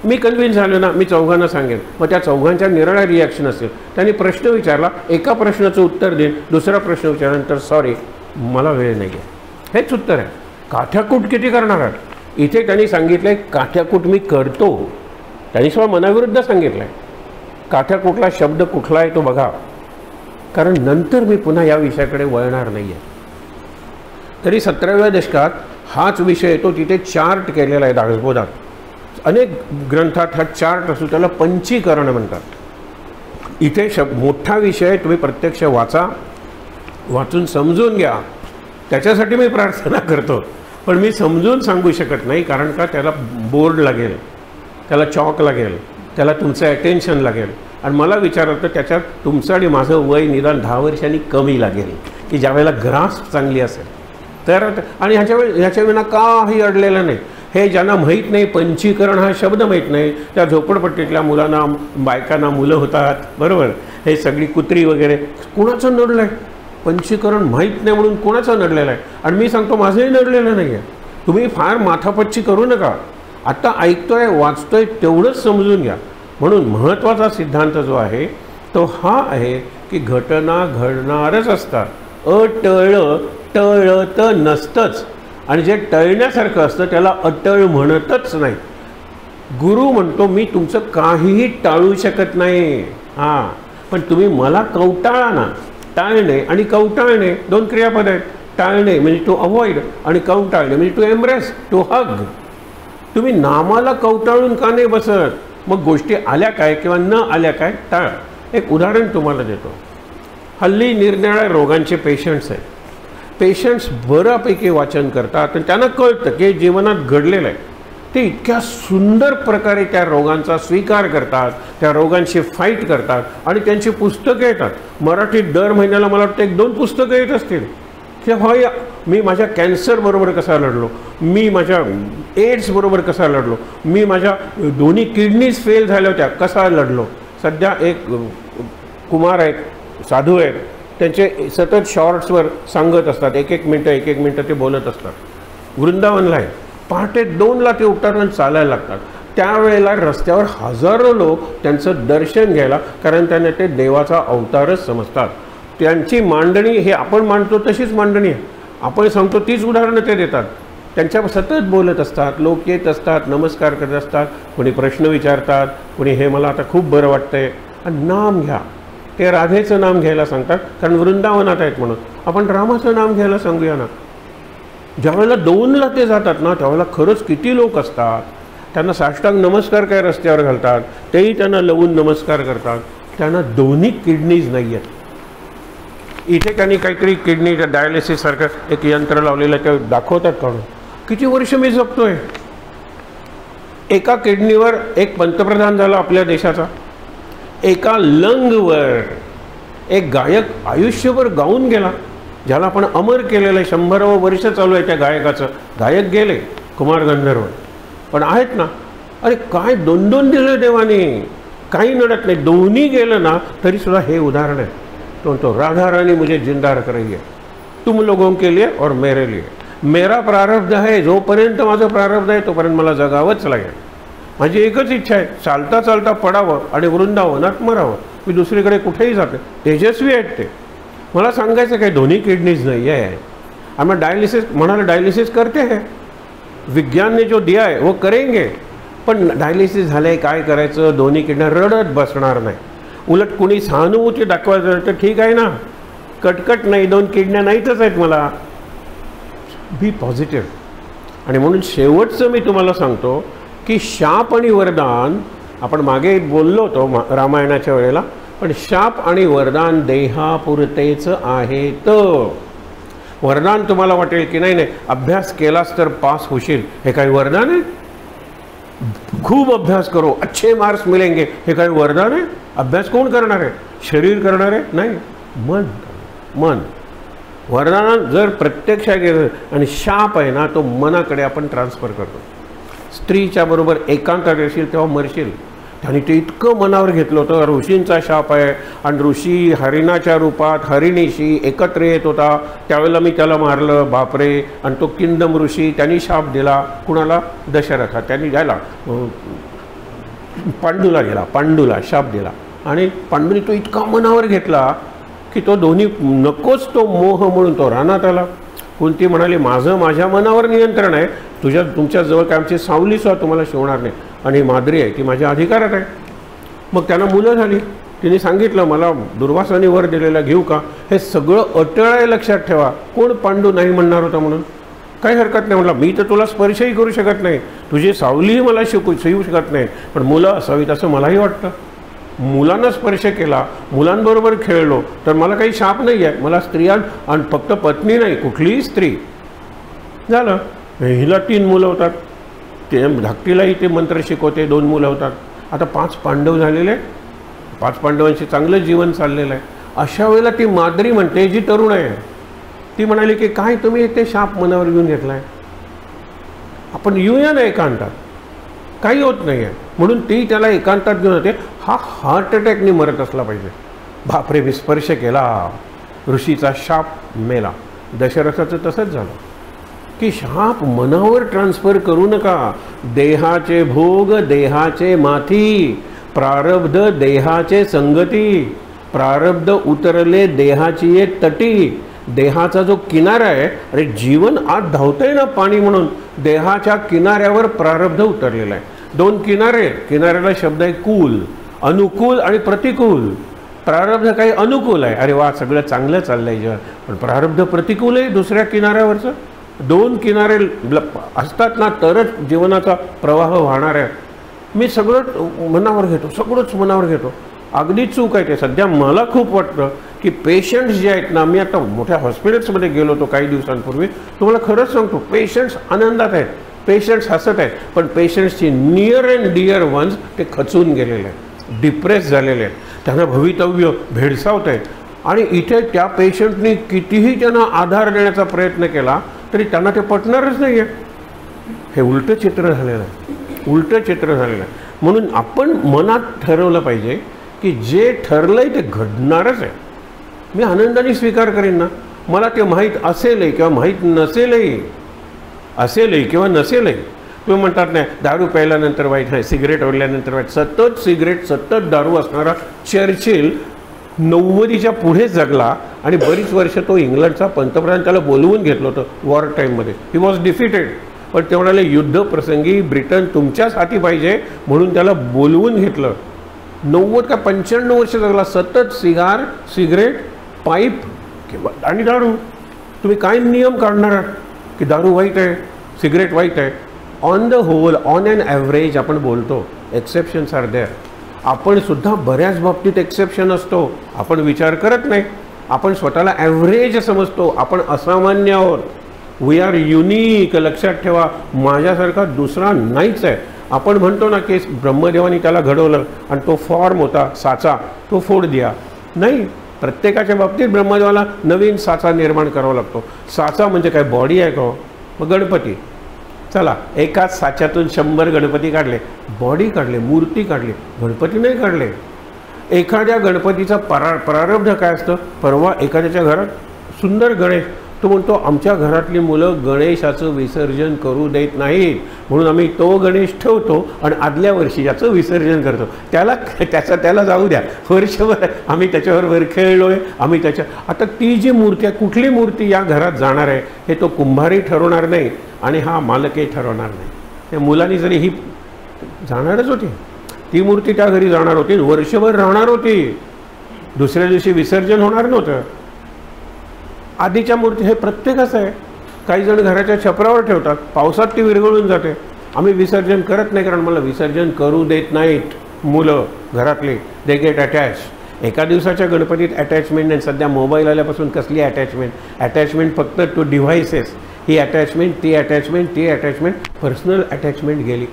मी कन्व्हिन्स झालो ना, मी चौघांना सांगेन, मग त्या चौघांच्या निराळा रिॲक्शन असेल. त्यांनी प्रश्न विचारला, एका प्रश्नाचं उत्तर देईन, दुसरा प्रश्न विचारल्यानंतर सॉरी मला वेळ नाही आहे, हेच उत्तर आहे. काठ्याकूट किती करणार आहात? इथे त्यांनी सांगितलं आहे काठ्याकूट मी करतो, त्यांनी स्वतः मनाविरुद्ध सांगितलं आहे. काठ्याकूटला शब्द कुठला आहे तो बघा, कारण नंतर मी पुन्हा या विषयाकडे वळणार नाही आहे. तरी 17व्या दशकात हाच विषय येतो, तिथे चार्ट केलेला आहे दासबोधात. अनेक ग्रंथात हा चार्ट असतो, त्याला पंचीकरण म्हणतात. इथे मोठा विषय तुम्ही प्रत्यक्ष वाचा, वाचून समजून घ्या. त्याच्यासाठी मी प्रार्थना करतो, पण मी समजून सांगू शकत नाही, कारण का त्याला बोर्ड लागेल, त्याला चॉक लागेल, त्याला तुमचं अटेन्शन लागेल. आणि मला विचारलं तर त्याच्यात तुमचं आणि माझं वय निदान 10 वर्षांनी कमी लागेल, की ज्यावेळेला ग्रास्प चांगली असेल तर. आणि ह्याच्या विना काही अडलेलं नाही. हे ज्यांना माहीत नाही, पंचीकरण हा शब्द माहीत नाही, त्या झोपडपट्टीतल्या मुलांना, बायकांना मुलं होतात, बरोबर? हे सगळी कुत्री वगैरे, कुणाचं नडलं आहे? पंचीकरण माहीत नाही म्हणून कुणाचं नडलेलं आहे? आणि मी सांगतो माझंही नडलेलं नाही आहे. तुम्ही फार माथापच्ची करू नका. आत्ता ऐकतोय, वाचतोय तेवढंच समजून घ्या. म्हणून महत्त्वाचा सिद्धांत जो आहे तो हा आहे की घटना घडणारच असतात, टळत नसतंच. आणि जे टळण्यासारखं असतं त्याला अटळ म्हणतच नाही. गुरु म्हणतो मी तुमचं काहीही टाळू शकत नाही, हां, पण तुम्ही मला कवटाळा ना. टाळणे आणि कवटाळणे 2 क्रियापद आहेत. टाळणे म्हणजे टू अवॉइड, आणि कवटाळणे म्हणजे टू एम्ब्रेस, टू हग. तुम्ही नामाला कवटाळून का नाही बसत? मग गोष्टी आल्या काय किंवा न आल्या काय टाळ. एक उदाहरण तुम्हाला देतो. हल्ली निरनिराळ्या रोगांचे पेशंट्स आहेत. पेशंट्स बऱ्यापैकी वाचन करतात आणि त्यांना कळतं की जीवनात घडलेलं आहे. ते इतक्या सुंदर प्रकारे त्या रोगांचा स्वीकार करतात, त्या रोगांशी फाईट करतात, आणि त्यांची पुस्तकं येतात. मराठीत दर महिन्याला मला वाटतं 1-2 पुस्तकं येत असतील की होय मी माझ्या कॅन्सरबरोबर कसा लढलो, मी माझ्या एड्सबरोबर कसा लढलो, मी माझ्या दोन्ही किडनीज फेल झाल्या होत्या कसा लढलो. सध्या एक कुमार आहेत, साधू आहेत, त्यांचे सतत शॉर्ट्सवर सांगत असतात, 1-1 मिनटं ते बोलत असतात. वृंदावनला आहे, पहाटे 2ला ते उठतात आणि चालायला लागतात. त्यावेळेला रस्त्यावर हजारो लोक त्यांचं दर्शन घ्यायला, कारण त्यांना ते देवाचा अवतारच समजतात. त्यांची मांडणी हे आपण मांडतो तशीच मांडणी आहे, आपण सांगतो तीच उदाहरणं ते देतात. त्यांच्या सतत बोलत असतात, लोक येत असतात, नमस्कार करत असतात, कोणी प्रश्न विचारतात, कोणी हे मला आता खूप बरं वाटतंय, आणि नाम घ्या. ते राधेचं नाम घ्यायला सांगतात, कारण वृंदावनात आहेत म्हणून. आपण रामाचं नाम घ्यायला सांगूया ना. ज्यावेळेला 2ला ते जातात ना, त्यावेळेला खरंच किती लोक असतात. त्यांना साष्टांग नमस्कार काय रस्त्यावर घालतात, तेही त्यांना लवून नमस्कार करतात. त्यांना दोन्ही किडनीज नाही आहेत. इथे त्यांनी काहीतरी किडनी डायलिसिससारखं एक यंत्र लावलेलं ते दाखवतात. काढून किती वर्ष मी जगतोय. एका किडनीवर एक पंतप्रधान झाला आपल्या देशाचा, एका लंगवर एक गायक आयुष्यभर गाऊन गेला, ज्याला आपण अमर केलेलं आहे. 100वे वर्ष चालू आहे त्या गायकाचं. गायक गेले, कुमार गंधर्व, पण आहेत ना. अरे काय 2-2 दिले देवाने, काही नडत नाही. दोन्ही गेलं ना तरी सुद्धा हे उदाहरण आहे. तो राधा रानी मुझे जिंदा रख रही है, तुम लोगों के लिए और मेरे लिए. मेरा प्रारब्ध आहे, जोपर्यंत माझं प्रारब्ध आहे तोपर्यंत मला जगावंच लागेल. माझी एकच इच्छा आहे, चालता चालता पडावं आणि वृंदावनात मरावं. मी दुसरीकडे कुठेही जाते. तेजस्वी आहेत ते. मला सांगायचं काय, दोन्ही किडनीज नहीं है. आम्ही डायलिसिस म्हणाले, डायलिसिस करते हैं, विज्ञान ने जो दिया है वो करेंगे. पण डायलिसिस झाले काय करायचं, दोन्ही किडन्या रडत बसणार नाही. उलट कुणी सहानुभूती दाखवायचं तर ठीक आहे ना, कटकट नाही, 2 किडन्या नाहीतच आहेत मला. बी पॉझिटिव्ह. आणि म्हणून शेवटचं मी तुम्हाला सांगतो की शाप आणि वरदान, आपण मागे बोललो होतो रामायणाच्या वेळेला, पण शाप आणि वरदान देहापुरतेच आहेत. वरदान तुम्हाला वाटेल की नाही नाही अभ्यास केलास तर पास होशील, हे काही वरदान आहे? खूप अभ्यास करो, अच्छे मार्क्स मिलेंगे, हे काही वरदान आहे? अभ्यास कोण करणार आहे? शरीर करणार आहे? नाही, मन. मन वरदान जर प्रत्यक्षात गेलं आणि शाप आहे ना तो मनाकडे आपण ट्रान्सफर करतो. स्त्रीच्या बरोबर एकांतात येशील तेव्हा मरशील. त्यांनी ते इतकं मनावर घेतलं होतं. ऋषींचा शाप आहे आणि ऋषी हरिणाच्या रूपात हरिणीशी एकत्र येत होता. त्यावेळेला मी त्याला मारलं, बापरे. आणि तो किंदम ऋषी त्यांनी शाप दिला. कुणाला? दशरथा. त्यांनी द्यायला पांडूला दिला, पांडूला शाप दिला. आणि पांडूने तो इतका मनावर घेतला की तो दोन्ही नकोच, तो मोह म्हणून तो रानात आला. कुंती म्हणाली, माझं माझ्या मनावर नियंत्रण आहे, तुमच्या जवळ काय आमची सावली सुद्धा तुम्हाला शिवणार नाही. आणि माद्री आहे ती माझ्या अधिकारात आहे. मग त्यांना मुलं झाली. तिने सांगितलं, मला दुर्वासाने वर दिलेला घेऊ का? हे सगळं अटळ आहे, लक्षात ठेवा. कोण पांडू नाही म्हणणार होता म्हणून? काही हरकत नाही. म्हटलं मी तर तुला स्पर्शही करू शकत नाही, तुझी सावलीही मला शिवू शकत नाही, पण मुलं असावीत असं मलाही वाटतं. मुलांना स्पर्श केला, मुलांबरोबर खेळलो तर मला काही शाप नाही आहे. मला स्त्रिया आणि फक्त पत्नी नाही, कुठलीही स्त्री. झालं. हिला 3 मुलं होतात, ते धाकटीलाही ते मंत्र शिकवते, 2 मुलं होतात. आता 5 पांडव झालेले, 5 पांडवांशी चांगलं जीवन चाललेलं आहे. अशा वेळेला ती माद्री म्हणते, जी तरुण आहे, ती म्हणाली की काय तुम्ही ते शाप मनावर घेऊन घेतलाय, आपण येऊया ना एकांतात, काही होत नाही आहे. म्हणून ती त्याला एकांतात घेऊन होते. हा हार्ट अटॅकने मरत असला पाहिजे. बापरे, मी स्पर्श केला, ऋषीचा शाप मेला. दशरथाचं तसंच झालं की शाप मनावर ट्रान्सफर करू नका. देहाचे भोग देहाचे माथी, प्रारब्ध देहाचे संगती, प्रारब्ध उतरले देहाची ये तटी. देहाचा जो किनारा आहे, अरे जीवन आत धावतंय ना पाणी म्हणून, देहाच्या किनाऱ्यावर प्रारब्ध उतरलेला आहे. 2 किनारे, किनाऱ्याला शब्द आहे कूल, अनुकूल आणि प्रतिकूल. प्रारब्ध काही अनुकूल आहे, अरे वा सगळं चांगलं चाललंय जग, पण प्रारब्ध प्रतिकूल आहे दुसऱ्या किनाऱ्यावरचं. 2 किनारे असतात ना तरच जीवनाचा प्रवाह वाहणार आहे. मी सगळं मनावर घेतो, सगळंच मनावर घेतो. अगदी चूक आहे ते. सध्या मला खूप वाटतं की पेशंट्स जे आहेत ना, मी आता मोठ्या हॉस्पिटल्समध्ये गेलो होतो काही दिवसांपूर्वी, तुम्हाला खरंच सांगतो, पेशंट्स आनंदात आहेत, पेशंट्स हसत आहेत, पण पेशंट्सची नियर अँड डिअर वन्स ते खचून गेलेले आहेत, डिप्रेस झालेले आहेत, त्यांना भवितव्य भेडसावत आहे. आणि इथे त्या पेशंटनी कितीही त्यांना आधार देण्याचा प्रयत्न केला तरी त्यांना ते पटणारच नाही आहे. हे उलटं चित्र झालेलं आहे, उलटं चित्र झालेलं आहे. म्हणून आपण मनात ठरवलं पाहिजे की जे ठरलंय ते घडणारच आहे. मी आनंदाने स्वीकार करेन ना, मला ते माहीत असेलही किंवा माहीत नसेलही, असेलही किंवा नसेलही. तुम्ही म्हणतात नाही दारू प्यायल्यानंतर वाईट नाही, सिगरेट ओढल्यानंतर वाईट. सतत सिगरेट सतत दारू असणारा चर्चिल 90च्या पुढे जगला आणि बरीच वर्ष तो इंग्लंडचा पंतप्रधान, त्याला बोलवून घेतलं होतं वॉर टाईममध्ये. He was defeated. पण ते म्हणाले युद्धप्रसंगी ब्रिटन तुमच्याच पाहिजे म्हणून त्याला बोलवून घेतलं. 90 का 95 वर्ष जगला, सतत सिगरेट, पाईप किंवा आणि दारू. तुम्ही काय नियम काढणार आहात की दारू वाईट आहे, सिगरेट वाईट आहे? On the whole, on an average आपण बोलतो, एक्सेप्शन्स आर देअर. आपण सुद्धा बऱ्याच बाबतीत एक्सेप्शन असतो, आपण विचार करत नाही, आपण स्वतःला ॲव्हरेज समजतो, आपण असामान्य आहोत. We are unique. लक्षात ठेवा, माझ्यासारखा दुसरा नाहीच आहे. आपण म्हणतो ना की ब्रह्मदेवानी त्याला घडवलं आणि तो फॉर्म होता साचा, तो फोड दिया. नाही, प्रत्येकाच्या बाबतीत ब्रह्मदेवाला नवीन साचा निर्माण करावा लागतो. साचा म्हणजे काय, बॉडी आहे का? मग गणपती, चला एकाच साच्यातून 100 गणपती काढले, बॉडी काढले, मूर्ती काढली, गणपती नाही काढले. एखाद्या गणपतीचा प्रारब्ध काय असतं. परवा एखाद्याच्या घरात सुंदर गणेश, तो म्हणतो आमच्या घरातली मुलं गणेशाचं विसर्जन करू देत नाहीत, म्हणून आम्ही तो गणेश ठेवतो आणि आदल्या वर्षी याचं विसर्जन करतो. त्याला जाऊ द्या, वर्षभर आम्ही त्याच्यावर खेळलोय आम्ही त्याच्या. आता ती जी मूर्ती आहे, कुठली मूर्ती या घरात जाणार आहे हे तो कुंभारही ठरवणार नाही आणि हा मालकही ठरवणार नाही. त्या मुलांनी जरी ही जाणारच होती, ती मूर्ती त्या घरी जाणार होती, वर्षभर राहणार होती, दुसऱ्या दिवशी विसर्जन होणार नव्हतं. आधीच्या मूर्ती हे प्रत्येकच आहे. काही जण घराच्या छपरावर ठेवतात, पावसात ती विरघळून जाते. आम्ही विसर्जन करत नाही कारण मला विसर्जन करू देत नाहीत मुलं घरातले, दे गेट अटॅच. एका दिवसाच्या गणपतीत अटॅचमेंट नाही. सध्या मोबाईल आल्यापासून कसली अटॅचमेंट फक्त टू डिव्हाइसेस. ही अटॅचमेंट, ती अटॅचमेंट, पर्सनल अटॅचमेंट गेली.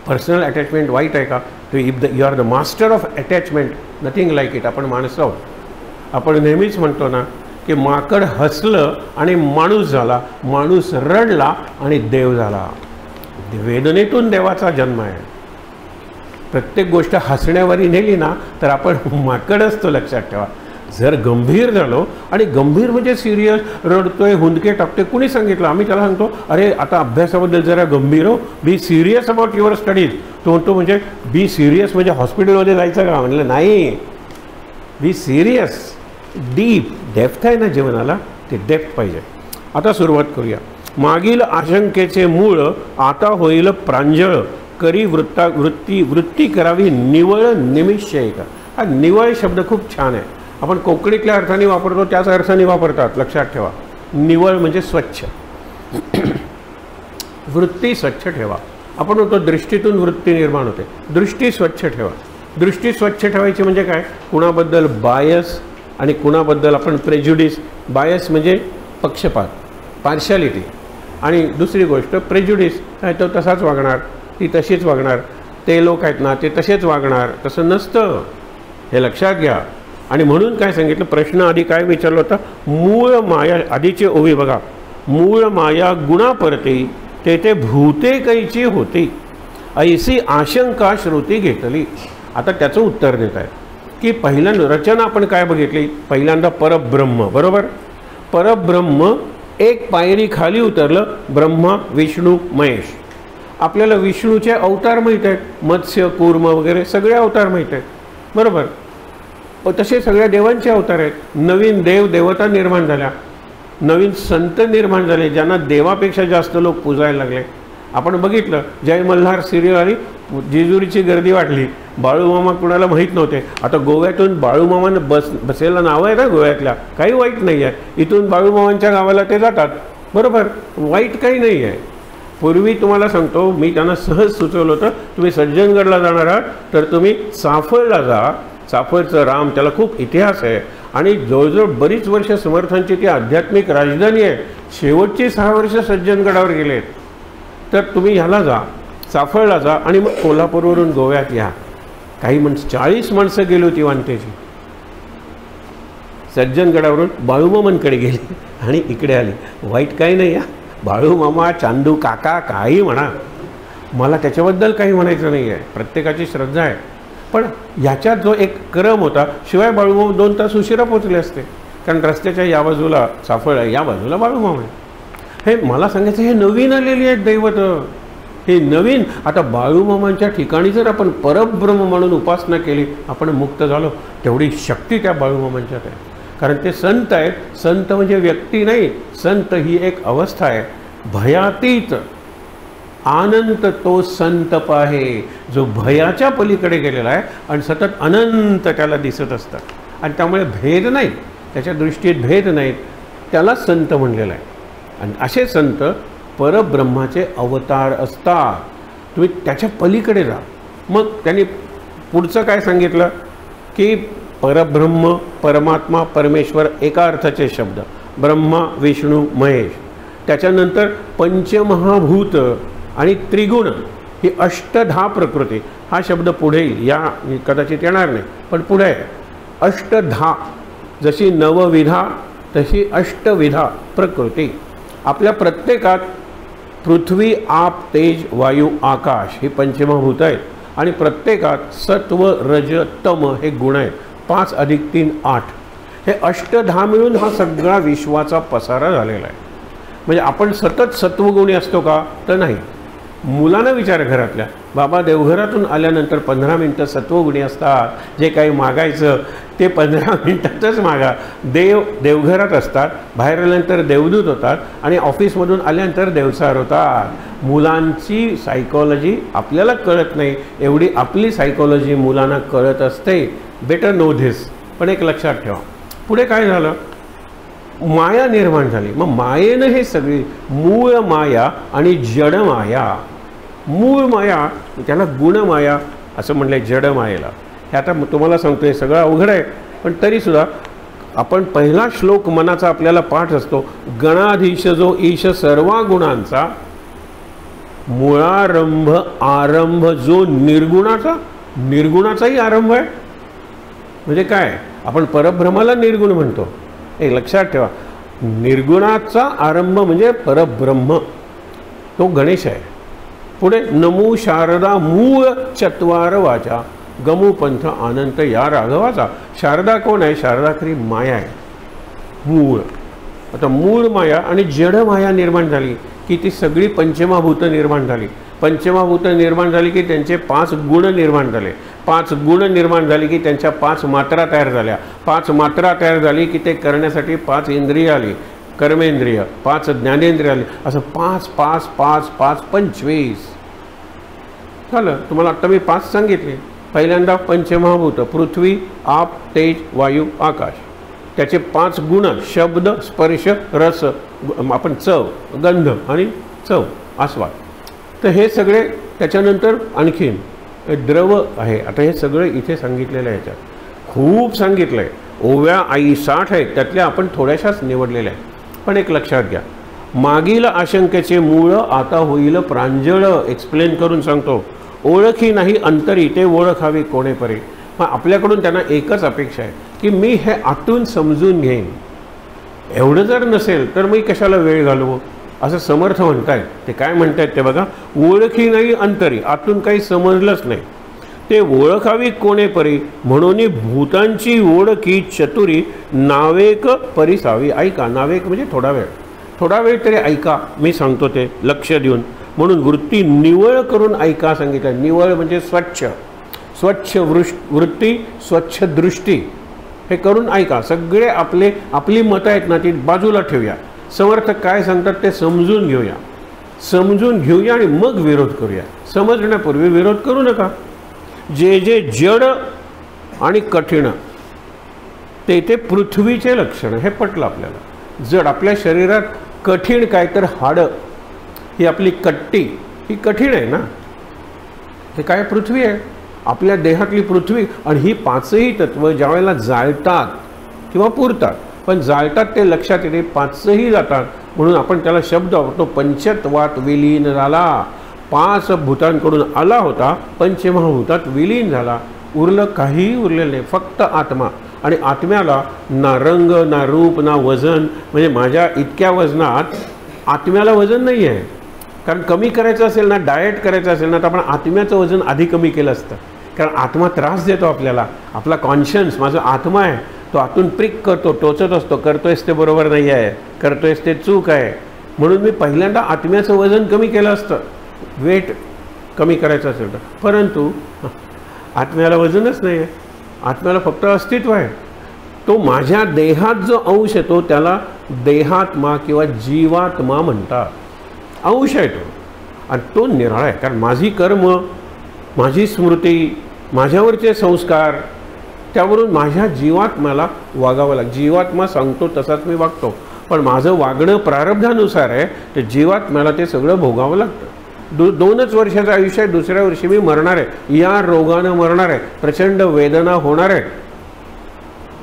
पर्सनल अटॅचमेंट वाईट आहे का? You are the master of attachment, nothing like it. आपण माणसं आहोत. आपण नेहमीच म्हणतो ना की माकड हसलं आणि माणूस झाला, माणूस रडला आणि देव झाला. वेदनेतून देवाचा जन्म आहे. प्रत्येक गोष्ट हसण्यावरी नेली ना तर आपण माकड असतो, लक्षात ठेवा. जर गंभीर झालो, आणि गंभीर म्हणजे सिरियस, रडतोय, हुंदके टाकतोय, कुणी सांगितलं? आम्ही त्याला सांगतो अरे आता अभ्यासाबद्दल जरा गंभीर हो, be serious about your studies. तो म्हणतो म्हणजे बी सिरियस म्हणजे हॉस्पिटलमध्ये जायचं का? म्हणलं नाही, बी सिरियस, डीप. डेप्थ आहे ना जीवनाला, ते डेप्थ पाहिजे. आता सुरुवात करूया. मागील आशंकेचे मूळ आता होईल प्रांजळ, करी वृत्ती करावी निवळ निमिषय का. हा निवळ शब्द खूप छान आहे. आपण कोकणीतल्या अर्थाने वापरतो त्याच अर्थाने वापरतात, लक्षात ठेवा. निवळ म्हणजे स्वच्छ, वृत्ती स्वच्छ ठेवा. आपण म्हणतो दृष्टीतून वृत्ती निर्माण होते, दृष्टी स्वच्छ ठेवा. दृष्टी स्वच्छ ठेवायची म्हणजे काय? कुणाबद्दल बायस आणि कुणाबद्दल आपण प्रेज्युडिस. बायस म्हणजे पक्षपात, पार्शालिटी. आणि दुसरी गोष्ट प्रेज्युडिस, काय तो तसाच वागणार, ती तशीच वागणार, ते लोक आहेत ना ते तसेच वागणार. तसं नसतं, हे लक्षात घ्या. आणि म्हणून काय सांगितलं, प्रश्न आधी काय विचारला होता? मूळ माया, आधीची ओवी बघा. मूळ माया गुणा परते, तेथे भूते कैची होती, ऐसी आशंका श्रुती घेतली. आता त्याचं उत्तर देत आहे की पहिल्यांदा रचना आपण काय बघितली? पहिल्यांदा परब्रह्म, बरोबर. परब्रह्म एक पायरी खाली उतरलं, ब्रह्मा विष्णू महेश. आपल्याला विष्णूचे अवतार माहीत आहेत, मत्स्य कूर्म वगैरे सगळे अवतार माहीत आहेत, बरोबर. तसे सगळ्या देवांचे अवतार आहेत. नवीन देव देवता निर्माण झाल्या, नवीन संत निर्माण झाले, ज्यांना देवापेक्षा जास्त लोक पूजायला लागले. आपण बघितलं जय मल्हार सिरियल आली, जेजुरीची गर्दी वाढली. बाळूमामा कुणाला माहीत नव्हते. आता गोव्यातून बाळूमामानं बसेला नावं आहे ना गोव्यातल्या, काही वाईट नाही आहे. इथून बाळूमामांच्या गावाला ते जातात, बरोबर, वाईट काही नाही आहे. पूर्वी तुम्हाला सांगतो, मी त्यांना सहज सुचवलं होतं, तुम्ही सज्जनगडला जाणार आहात तर तुम्ही चाफळला जा. चाफळचं राम, त्याला खूप इतिहास आहे आणि जवळजवळ बरीच वर्ष समर्थांची ती आध्यात्मिक राजधानी आहे. शेवटची 6 वर्ष सज्जनगडावर गेलेत. तर तुम्ही ह्याला जा, चाफळला जा आणि मग कोल्हापूरवरून गोव्यात या. काही 40 माणसं गेली होती वानतेची, सज्जनगडावरून बाळूमामांकडे गेली आणि इकडे आली. वाईट काही नाही या, बाळूमामा, चांदू काका, काही म्हणा, मला त्याच्याबद्दल काही म्हणायचं नाही आहे. प्रत्येकाची श्रद्धा आहे. पण ह्याच्यात जो एक क्रम होता, शिवाय बाळूमामा 2 तास उशिरा पोचले असते, कारण रस्त्याच्या या बाजूला चाफळ आहे, या बाजूला बाळूमामा आहे. हे मला सांगायचं, हे नवीन आलेली आहेत दैवत, हे नवीन. आता बाळूमामांच्या ठिकाणी जर आपण परब्रह्म म्हणून उपासना केली, आपण मुक्त झालो. तेवढी शक्ती त्या बाळूमामांच्यात आहे, कारण ते संत आहेत. संत म्हणजे व्यक्ती नाही, संत ही एक अवस्था आहे. भयातीत आनंद तो संत पाहे, जो भयाच्या पलीकडे गेलेला आहे आणि सतत अनंत त्याला दिसत असतात. आणि त्यामुळे भेद नाही, त्याच्या दृष्टीत भेद नाहीत, त्याला संत म्हणलेला आहे. आणि असे संत परब्रह्माचे अवतार असतात. तुम्ही त्याच्या पलीकडे जा. मग त्यांनी पुढचं काय सांगितलं की परब्रह्म, परमात्मा, परमेश्वर एका अर्थाचे शब्द, ब्रह्मा विष्णू महेश. त्याच्यानंतर पंचमहाभूत आणि त्रिगुण ही अष्टधा प्रकृती, हा शब्द पुढे येईल, या कदाचित येणार नाही पण पुढे आहे. अष्टधा, जशी नवविधा तशी अष्टविधा प्रकृती. आपल्या प्रत्येकात पृथ्वी, आप, तेज, वायू, आकाश ही पंचमभूत आहेत आणि प्रत्येकात सत्व, रज, तम हे गुण आहेत. 5 + 3 8. हे अष्टधा मिळून हा सगळा विश्वाचा पसारा झालेला आहे. म्हणजे आपण सतत सत्वगुणी असतो का? तर नाही. मुलांना विचार घरातल्या, बाबा देवघरातून आल्यानंतर 15 मिनटं सत्वगुणी असतात, जे काही मागायचं ते 15 मिनटातच मागा. देवघरात असतात, बाहेर आल्यानंतर देवदूत होतात आणि ऑफिसमधून आल्यानंतर देवचार होतात. मुलांची सायकॉलॉजी आपल्याला कळत नाही, एवढी आपली सायकॉलॉजी मुलांना कळत असते. Better know this. पण एक लक्षात ठेवा, पुढे काय झालं? माया निर्माण झाली. मग मायेनं हे सगळी मूळ माया आणि जड माया, मूळ माया त्याला गुणमाया असं म्हणलं, जड मायेला. हे आता तुम्हाला सांगतो, हे सगळं अवघड आहे पण तरीसुद्धा आपण पहिला श्लोक मनाचा आपल्याला पाठ असतो, गणाधीश जो ईश सर्वा गुणांचा, मुळारंभ आरंभ जो निर्गुणाचाही आरंभ आहे. म्हणजे काय? आपण परब्रह्माला निर्गुण म्हणतो. एक लक्षात ठेवा, निर्गुणाचा आरंभ म्हणजे परब्रह्म, तो गणेश आहे. पुढे नमो शारदा मूळ चत्वार वाचा, गमू पंथ अनंत या राघवाचा. शारदा कोण आहे? शारदा खरी माया आहे, मूळ. आता मूळ माया आणि जड माया निर्माण झाली की ती सगळी पंचमभूत निर्माण झाली. पंचमभूत निर्माण झाली की त्यांचे 5 गुण निर्माण झाले. 5 गुण निर्माण झाली की त्यांच्या 5 मात्रा तयार झाल्या. 5 मात्रा तयार झाली की ते करण्यासाठी 5 इंद्रिय आली, कर्मेंद्रिय, 5 ज्ञानेंद्रिय आली. असं 5 5 5 5 25 झालं. तुम्हाला आत्ता मी 5 सांगितले. पहिल्यांदा पंचमहाभूत, पृथ्वी, आप, तेज, वायू, आकाश. त्याचे 5 गुण, शब्द, स्पर्श, रस, आपण चव, गंध आणि चव, आस्वाद. तर हे सगळे. त्याच्यानंतर आणखीन द्रव आहे. आता हे सगळं इथे सांगितलेलं आहे. याच्यात खूप सांगितलं आहे. ओव्या 60 आहेत, त्यातल्या आपण थोड्याशाच निवडलेल्या आहेत. पण एक लक्षात घ्या, मागील आशंकेचे मूळ आता होईल प्रांजळ. एक्सप्लेन करून सांगतो. ओळखी नाही अंतरी, ते ओळखावे कोणे परे. मग आपल्याकडून त्यांना एकच अपेक्षा आहे की मी हे आतून समजून घेईन. एवढं जर नसेल तर मी कशाला वेळ घालवू, असं समर्थ म्हणतायत. ते काय म्हणतायत ते बघा, ओळखी नाही अंतरी, आतून काही समजलंच नाही, ते ओळखावी कोणे परी. म्हणून भूतांची ओळखी चतुरी, नावेक परिसावी. ऐका, नावेक म्हणजे थोडा वेळ तरी ऐका, मी सांगतो ते लक्ष देऊन. म्हणून वृत्ती निवळ करून ऐका सांगितलं. निवळ म्हणजे स्वच्छ वृत्ती, स्वच्छ दृष्टी, हे करून ऐका. सगळे आपली मतं आहेत ना, ती बाजूला ठेवूया. समर्थ काय सांगतात ते समजून घेऊया आणि मग विरोध करूया. समजण्यापूर्वी विरोध करू नका. जे जड आणि कठीण ते पृथ्वीचे लक्षण, हे पटलं आपल्याला. जड, आपल्या शरीरात कठीण काय तर हाडं, ही आपली कट्टी, ही कठीण आहे ना. हे काय? पृथ्वी आहे, आपल्या देहातली पृथ्वी. आणि ही 5ही तत्व ज्या वेळेला जाळतात किंवा पुरतात, पण जाळतात ते लक्षात येते 5ही जातात. म्हणून आपण त्याला शब्द वापरतो, पंचत्वात विलीन झाला. 5 भूतांकडून आला होता, पंचमहाभूतात विलीन झाला. उरलं काहीही उरलेलं नाही, फक्त आत्मा. आणि आत्म्याला ना रंग, ना रूप, ना वजन. म्हणजे माझ्या इतक्या वजनात आत्म्याला वजन नाही आहे. कारण कमी करायचं असेल ना, डाएट करायचं असेल ना, तर आपण आत्म्याचं वजन आधी कमी केलं असतं. कारण आत्मा त्रास देतो आपल्याला. आपला कॉन्शियन्स, माझा आत्मा आहे, तो आतून प्रिक करतो, टोचत असतो, करतोयस ते बरोबर नाही आहे, करतोयस ते चूक आहे. म्हणून मी पहिल्यांदा आत्म्याचं वजन कमी केलं असतं, वेट कमी करायचं असेल तर. परंतु आत्म्याला वजनच नाही आहे, आत्म्याला फक्त अस्तित्व आहे. तो माझ्या देहात जो अंश येतो त्याला देहात्मा किंवा जीवात्मा म्हणतात. अंश आहे तो, आणि तो निराळा आहे. कारण माझी कर्म, माझी स्मृती, माझ्यावरचे संस्कार, त्यावरून माझ्या जीवात्म्याला वागावं लागतं. जीवात्मा सांगतो तसाच मी वागतो, पण माझं वागणं प्रारब्धानुसार आहे. ते जीवात्म्याला ते सगळं भोगावं लागतं. 2च वर्षाचं आयुष्य आहे, दुसऱ्या वर्षी मी मरणार आहे, या रोगानं मरणार आहे, प्रचंड वेदना होणार आहे.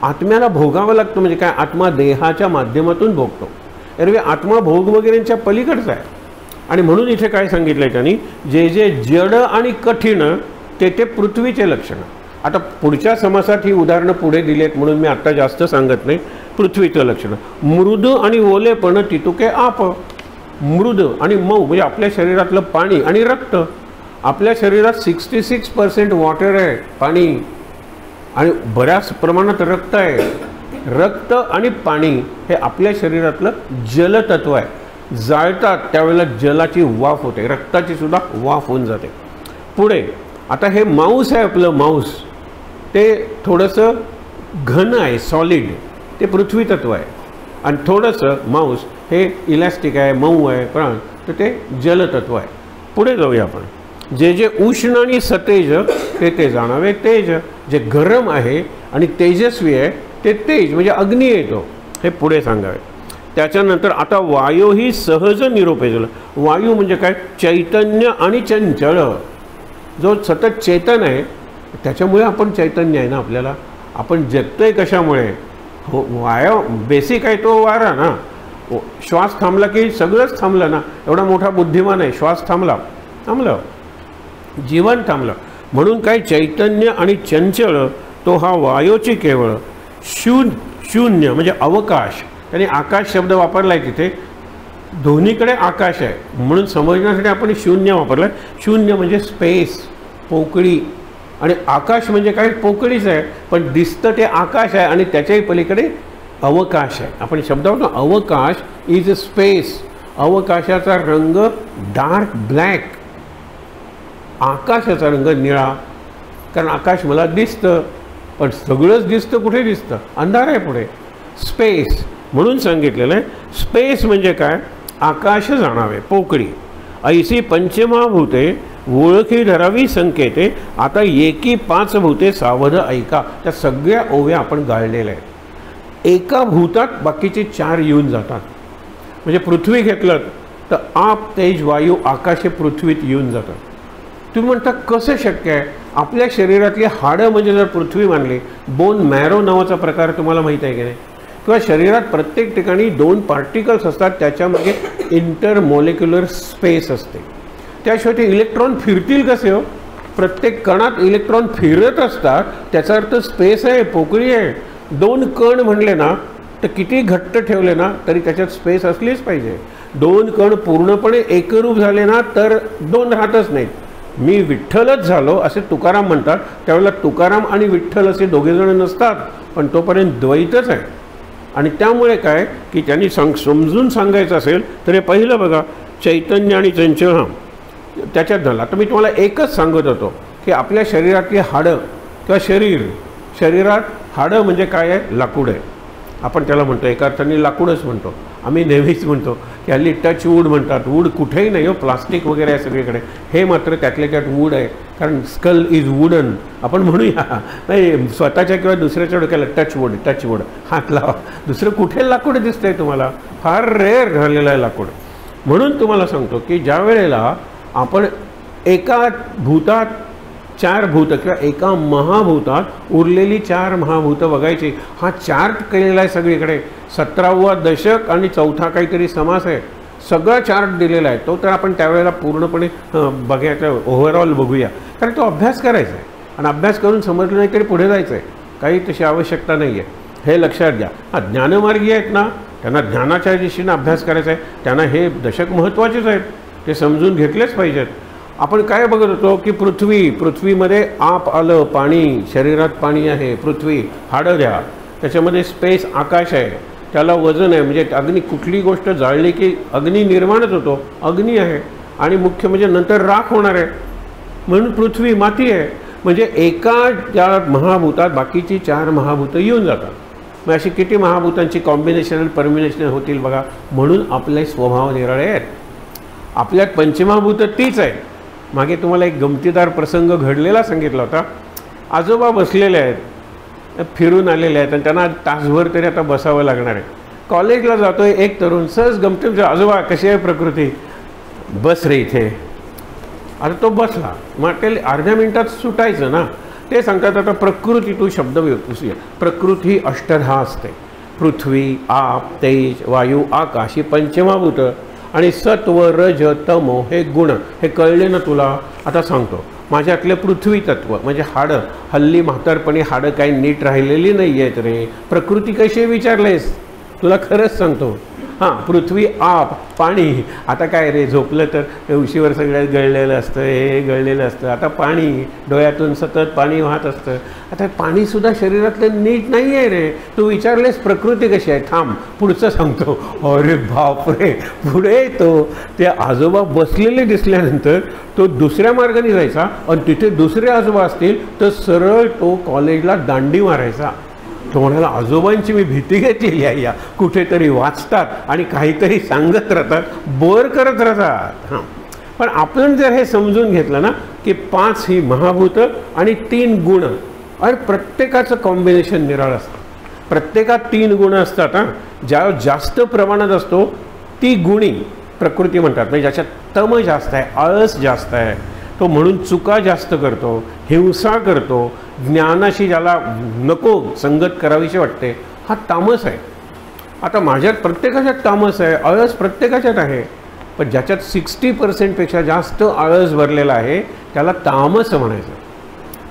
आत्म्याला भोगावं लागतं. म्हणजे काय? आत्मा देहाच्या माध्यमातून भोगतो. एरवी आत्मा भोग वगैरेंच्या पलीकडचा आहे. आणि म्हणून इथे काय सांगितलं आहे त्यांनी, जे जे जड आणि कठीण ते ते पृथ्वीचे लक्षण. आता पुढच्या समासात ही उदाहरणं पुढे दिली आहेत म्हणून मी आत्ता जास्त सांगत नाही. पृथ्वीचं लक्षण मृद आणि ओलेपण तितुके आप. मृद आणि मऊ म्हणजे आपल्या शरीरातलं पाणी आणि रक्त. आपल्या शरीरात 66% वॉटर आहे, पाणी, आणि बऱ्याच प्रमाणात रक्त आहे. रक्त आणि पाणी हे आपल्या शरीरातलं जलतत्व आहे. जाळतात त्यावेळेला जलाची वाफ होते, रक्ताची सुद्धा वाफ होऊन जाते. पुढे आता हे मांस आहे आपलं, मांस ते थोडंसं घन आहे, सॉलिड, ते पृथ्वी तत्व आहे. आणि थोडंसं मांस हे इलॅस्टिक आहे, मऊ आहे, पण तर ते जलतत्व आहे. पुढे जाऊया आपण. जे जे उष्ण आणि सतेज ते ते जाणावे तेज. जे गरम आहे आणि तेजस्वी आहे ते तेज म्हणजे अग्नी येतो, हे पुढे सांगावे. त्याच्यानंतर आता वायू ही सहज निरोपे झालं. वायू म्हणजे काय, चैतन्य आणि चंचळ. जो सतत चेतन आहे त्याच्यामुळे आपण चैतन्य आहे ना आपल्याला. आपण जगतोय कशामुळे, हो वायू बेसिक आहे तो वारा ना. श्वास थांबला की सगळंच थांबलं ना. एवढा मोठा बुद्धिमान आहे, श्वास थांबला थांबलं, जीवन थांबलं. म्हणून काय, चैतन्य आणि चंचळ तो हा वायूची केवळ. शून्य म्हणजे अवकाश. त्याने आकाश शब्द वापरला आहे तिथे, दोन्हीकडे आकाश आहे म्हणून समजण्यासाठी आपण शून्य वापरलं. शून्य म्हणजे स्पेस, पोकळी, आणि आकाश म्हणजे काय, पोकळीच आहे पण दिसतं ते आकाश आहे, आणि त्याच्याही पलीकडे अवकाश आहे. आपण शब्द वापरतो अवकाश इज अ स्पेस. अवकाशाचा रंग डार्क ब्लॅक, आकाशाचा रंग निळा. कारण आकाश मला दिसतं पण सगळंच दिसतं, कुठे दिसतं, अंधार आहे पुढे. स्पेस म्हणून सांगितलेलं आहे. स्पेस म्हणजे काय, आकाश जाणावे, पोकळी. ऐसी पंचमहाभूते ओळखी धरावी संकेते. आता एकी 5 भूते सावध ऐका. त्या सगळ्या ओव्या आपण गाळलेल्या आहेत. एका भूतात बाकीचे 4 येऊन जातात. म्हणजे पृथ्वी घेतलं तर आप, तेज, वायू, आकाश हे पृथ्वीत येऊन जातात. तुम्ही म्हणता कसं शक्य आहे. आपल्या शरीरातली हाडं म्हणजे जर पृथ्वी मानली, बोन मॅरो नावाचा प्रकार तुम्हाला माहीत आहे की नाही, किंवा शरीरात प्रत्येक ठिकाणी 2 पार्टिकल्स असतात, त्याच्यामध्ये इंटरमॉलिक्युलर स्पेस असते. त्याशिवाय ते इलेक्ट्रॉन फिरतील कसे हो. प्रत्येक कणात इलेक्ट्रॉन फिरत असतात, त्याचा अर्थ स्पेस आहे, पोकळी आहे. 2 कण म्हणले ना तर किती घट्ट ठेवले ना तरी त्याच्यात स्पेस असलीच पाहिजे. 2 कण पूर्णपणे एकरूप झाले ना तर 2 राहतच नाहीत. मी विठ्ठलच झालो असे तुकाराम म्हणतात. त्यावेळेला तुकाराम आणि विठ्ठल असे दोघेजण नसतात, पण तोपर्यंत द्वैतच आहे. आणि त्यामुळे काय की त्यांनी समजून सांगायचं असेल तर हे पहिलं बघा, चैतन्य आणि चंचळ त्याच्यात झाला. तर मी तुम्हाला एकच सांगत होतो की आपल्या शरीरातली हाडं किंवा शरीरात हाडं म्हणजे काय आहे, लाकूड आहे. आपण त्याला म्हणतो, एका अर्थाने लाकूडच म्हणतो. आम्ही नेहमीच म्हणतो की हल्ली टच वूड म्हणतात. वूड कुठेही नाही हो, प्लास्टिक वगैरे आहे सगळीकडे. हे मात्र त्यातल्या त्यात वूड आहे, कारण स्कल इज वुडन. आपण म्हणूया नाही, स्वतःच्या किंवा दुसऱ्याच्या डोक्याला टच वूड हात लावा. दुसरं कुठे लाकूड दिसतंय तुम्हाला, फार रेअर झालेलं आहे लाकूड. म्हणून तुम्हाला सांगतो की ज्या वेळेला आपण एका भूतात 4 भूत किंवा एका महाभूतात उरलेली 4 महाभूतं बघायची. हा चार्ट केलेला आहे सगळीकडे. 17वा दशक आणि 4था काहीतरी समास आहे. सगळा चार्ट दिलेला आहे. तो तर आपण त्यावेळेला पूर्णपणे बघायचा, ओव्हरऑल बघूया. कारण तो अभ्यास करायचा आहे आणि अभ्यास करून समजलं नाही तरी पुढे जायचं आहे. काही तशी आवश्यकता नाही आहे, हे लक्षात घ्या. ज्ञानमार्गी आहेत ना, त्यांना ज्ञानाच्या दिशेनं अभ्यास करायचा आहे. त्यांना हे दशक महत्त्वाचेच आहेत, ते समजून घेतलेच पाहिजेत. आपण काय बघत होतो की पृथ्वीमध्ये आप आलं, पाणी, शरीरात पाणी आहे, पृथ्वी, हाडं द्या, त्याच्यामध्ये स्पेस, आकाश आहे, त्याला वजन आहे. म्हणजे अग्नी, कुठली गोष्ट जाळली की अग्नी निर्माणच होतो, अग्नी आहे. आणि मुख्य म्हणजे नंतर राख होणार आहे, म्हणून पृथ्वी, माती आहे. म्हणजे एका त्या महाभूतात बाकीची 4 महाभूतं येऊन जातात. मग अशी किती महाभूतांची कॉम्बिनेशन आणि परमिनेशन होतील बघा. म्हणून आपले स्वभाव निराळे आहेत. आपल्यात पंचमहाभूतं तीच आहेत. मागे तुम्हाला एक गमतीदार प्रसंग घडलेला सांगितला होता. आजोबा बसलेले आहेत, फिरून आलेले आहेत आणि त्यांना तासभर तरी आता बसावं लागणार आहे. कॉलेजला जातोय एक तरुण, सहज गमतीत, आजोबा कशी आहे प्रकृती, बस रे इथे. आता तो बसला. मग ते अर्ध्या मिनिटात सुटायचं ना. ते सांगतात आता प्रकृती, तू शब्द व्यवस्थित, प्रकृती ही 18 असते. पृथ्वी, आप, तेज, वायू, आकाश ही पंचमहाभूतं. आणि सत्व रज तमो हे गुण हे कळले ना तुला. आता सांगतो माझ्यातले पृथ्वी तत्व म्हणजे हाडं, हल्ली म्हातारपणी हाडं काही नीट राहिलेली नाही आहेत रे. प्रकृती कशी विचारलेस तुला खरंच सांगतो. हां, पृथ्वी आप पाणी. आता काय रे झोपलं तर उशीवर सगळ्यात गळलेलं असतं, हे गळलेलं असतं. आता पाणी डोळ्यातून सतत पाणी वाहत असतं. आता पाणीसुद्धा शरीरातलं नीट नाही आहे रे. तू विचारलेस प्रकृती कशी आहे. थांब पुढचं सांगतो. अरे बापरे, पुढे तो ते आजोबा बसलेले दिसल्यानंतर तो दुसऱ्या मार्गाने जायचा आणि तिथे दुसरे आजोबा असतील तर सरळ तो कॉलेजला दांडी मारायचा. तो म्हणाला आजोबांची मी भीती घेतलेली आहे. या कुठेतरी वाचतात आणि काहीतरी सांगत राहतात, बोर करत राहतात. हां, पण आपण जर हे समजून घेतलं ना की 5 ही महाभूतं आणि 3 गुण आणि प्रत्येकाचं कॉम्बिनेशन निराळं असतं. प्रत्येकात 3 गुण असतात. हां, ज्या जास्त प्रमाणात असतो ती गुणी प्रकृती म्हणतात. म्हणजे ज्याच्यात तम जास्त आहे, आळस जास्त आहे, तो म्हणून चुका जास्त करतो, हिंसा करतो, ज्ञानाशी ज्याला नको संगत करावीशी वाटते, हा तामस आहे. आता माझ्यात प्रत्येकाच्यात तामस आहे, आळस प्रत्येकाच्यात आहे. पण ज्याच्यात 60% जास्त आळस भरलेला आहे त्याला तामस म्हणायचं.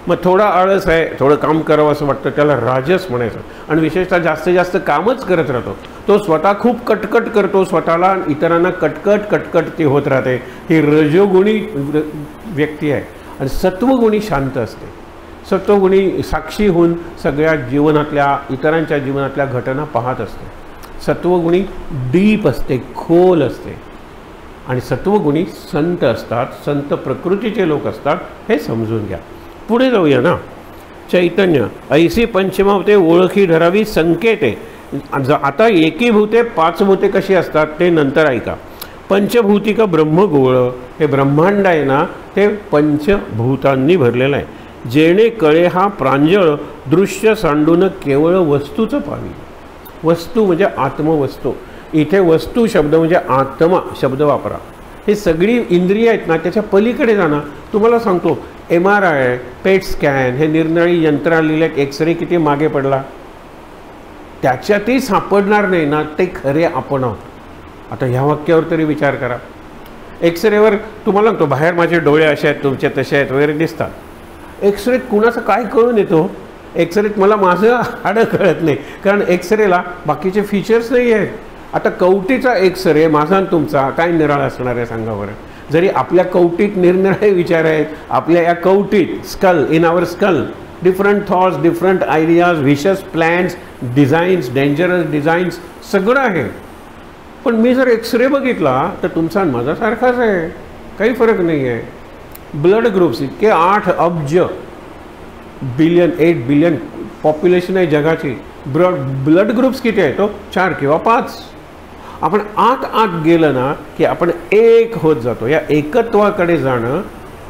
मग थोडा आळस आहे, थोडं काम करावं असं वाटतं, त्याला राजस म्हणायचं. आणि विशेषतः जास्तीत जास्त कामच करत राहतो, तो स्वतः खूप कटकट करतो स्वतःला, इतरांना कटकट कटकट ती होत राहते, ही रजोगुणी व्यक्ती आहे. आणि सत्वगुणी शांत असते. सत्वगुणी साक्षी होऊन सगळ्या जीवनातल्या इतरांच्या जीवनातल्या घटना पाहत असते. सत्वगुणी डीप असते, खोल असते. आणि सत्वगुणी संत असतात, संत प्रकृतीचे लोक असतात. हे समजून घ्या. पुढे जाऊया ना. चैतन्य ऐसी पंचमभूते ओळखी धरावी संकेते. आता एकीभूते 5 भूते कशी असतात ते नंतर ऐका. पंचभूतिक ब्रह्मगोळ हे ब्रह्मांड आहे ना ते पंचभूतांनी भरलेलं आहे. जेणे कळे हा प्रांजळ दृश्य सांडून केवळ वस्तूचं पावी. वस्तू म्हणजे आत्मवस्तू. इथे वस्तू शब्द म्हणजे आत्मा शब्द वापरा. हे सगळी इंद्रिय आहेत ना त्याच्या पलीकडे जाणं. तुम्हाला सांगतो MRI, पेट स्कॅन हे निरनिराळी यंत्रणा लिहिलेत, एक्सरे किती मागे पडला. त्याच्यातही सापडणार नाही ना ते खरे आपण आहोत. आता ह्या वाक्यावर तरी विचार करा. एक्सरेवर तुम्हाला सांगतो बाहेर माझे डोळे असे आहेत, तुमचे तसे आहेत वगैरे दिसतात. एक्सरेत कुणाचं काय कळून येतो. एक्सरेत मला माझं हाडं कळत नाही, कारण एक्सरेला बाकीचे फीचर्स नाही आहेत. आता कवटीचा एक्सरे माझा आणि तुमचा काय निराळा असणार आहे सांगा बरं. जरी आपल्या कवटीत निरनिराळे विचार आहेत, आपल्या या कवटीत skull, in our skull different thoughts, different ideas, vicious plans, designs, dangerous designs सगळं आहे. पण मी जर एक्सरे बघितला तर तुमचा माझा सारखाच आहे, काही फरक नाही आहे. ब्लड ग्रुप्स इतके 8 अब्ज बिलियन, 8 बिलियन पॉप्युलेशन आहे जगाची. ब्लड ग्रुप्स किती आहे तो 4 किंवा 5. आपण आत गेलं ना की आपण एक होत जातो. या एकत्वाकडे जाणं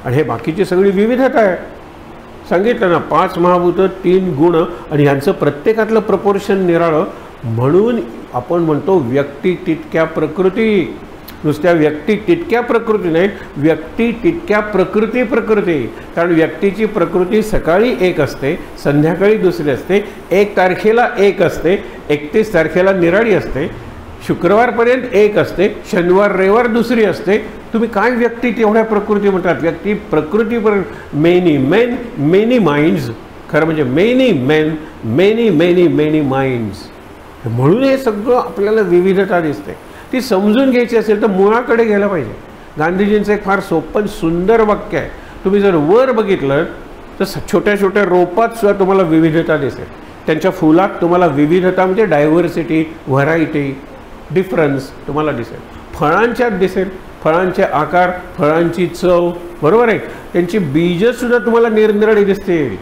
आणि हे बाकीची सगळी विविधता आहे. सांगितलं ना 5 महाभूत 3 गुण आणि यांचं प्रत्येकातलं प्रपोर्शन निराळं. म्हणून आपण म्हणतो व्यक्ती तितक्या प्रकृती. नुसत्या व्यक्ती तितक्या प्रकृती नाहीत, व्यक्ती तितक्या प्रकृती. कारण व्यक्तीची प्रकृती सकाळी एक असते, संध्याकाळी दुसरी असते, 1 तारखेला एक असते, 31 तारखेला निराळी असते, शुक्रवारपर्यंत एक असते, शनिवार रविवार दुसरी असते. तुम्ही काय व्यक्ती तेवढ्या प्रकृती म्हणतात. व्यक्ती प्रकृतीपर्यंत मेनी मेन मेनी माइंड्स. खरं म्हणजे many main many many many minds. म्हणून हे सगळं आपल्याला विविधता दिसते. ती समजून घ्यायची असेल तर मुळाकडे गेलं पाहिजे. गांधीजींचं एक फार सोपं सुंदर वाक्य आहे. तुम्ही जर वर बघितलं तर छोट्या छोट्या रोपात सुद्धा तुम्हाला विविधता दिसेल. त्यांच्या फुलात तुम्हाला विविधता म्हणजे डायव्हर्सिटी, व्हरायटी, डिफरन्स तुम्हाला दिसेल. फळांच्यात दिसेल, फळांचे आकार, फळांची चव, बरोबर आहे. त्यांची बीजसुद्धा तुम्हाला निरनिराळी दिसतील.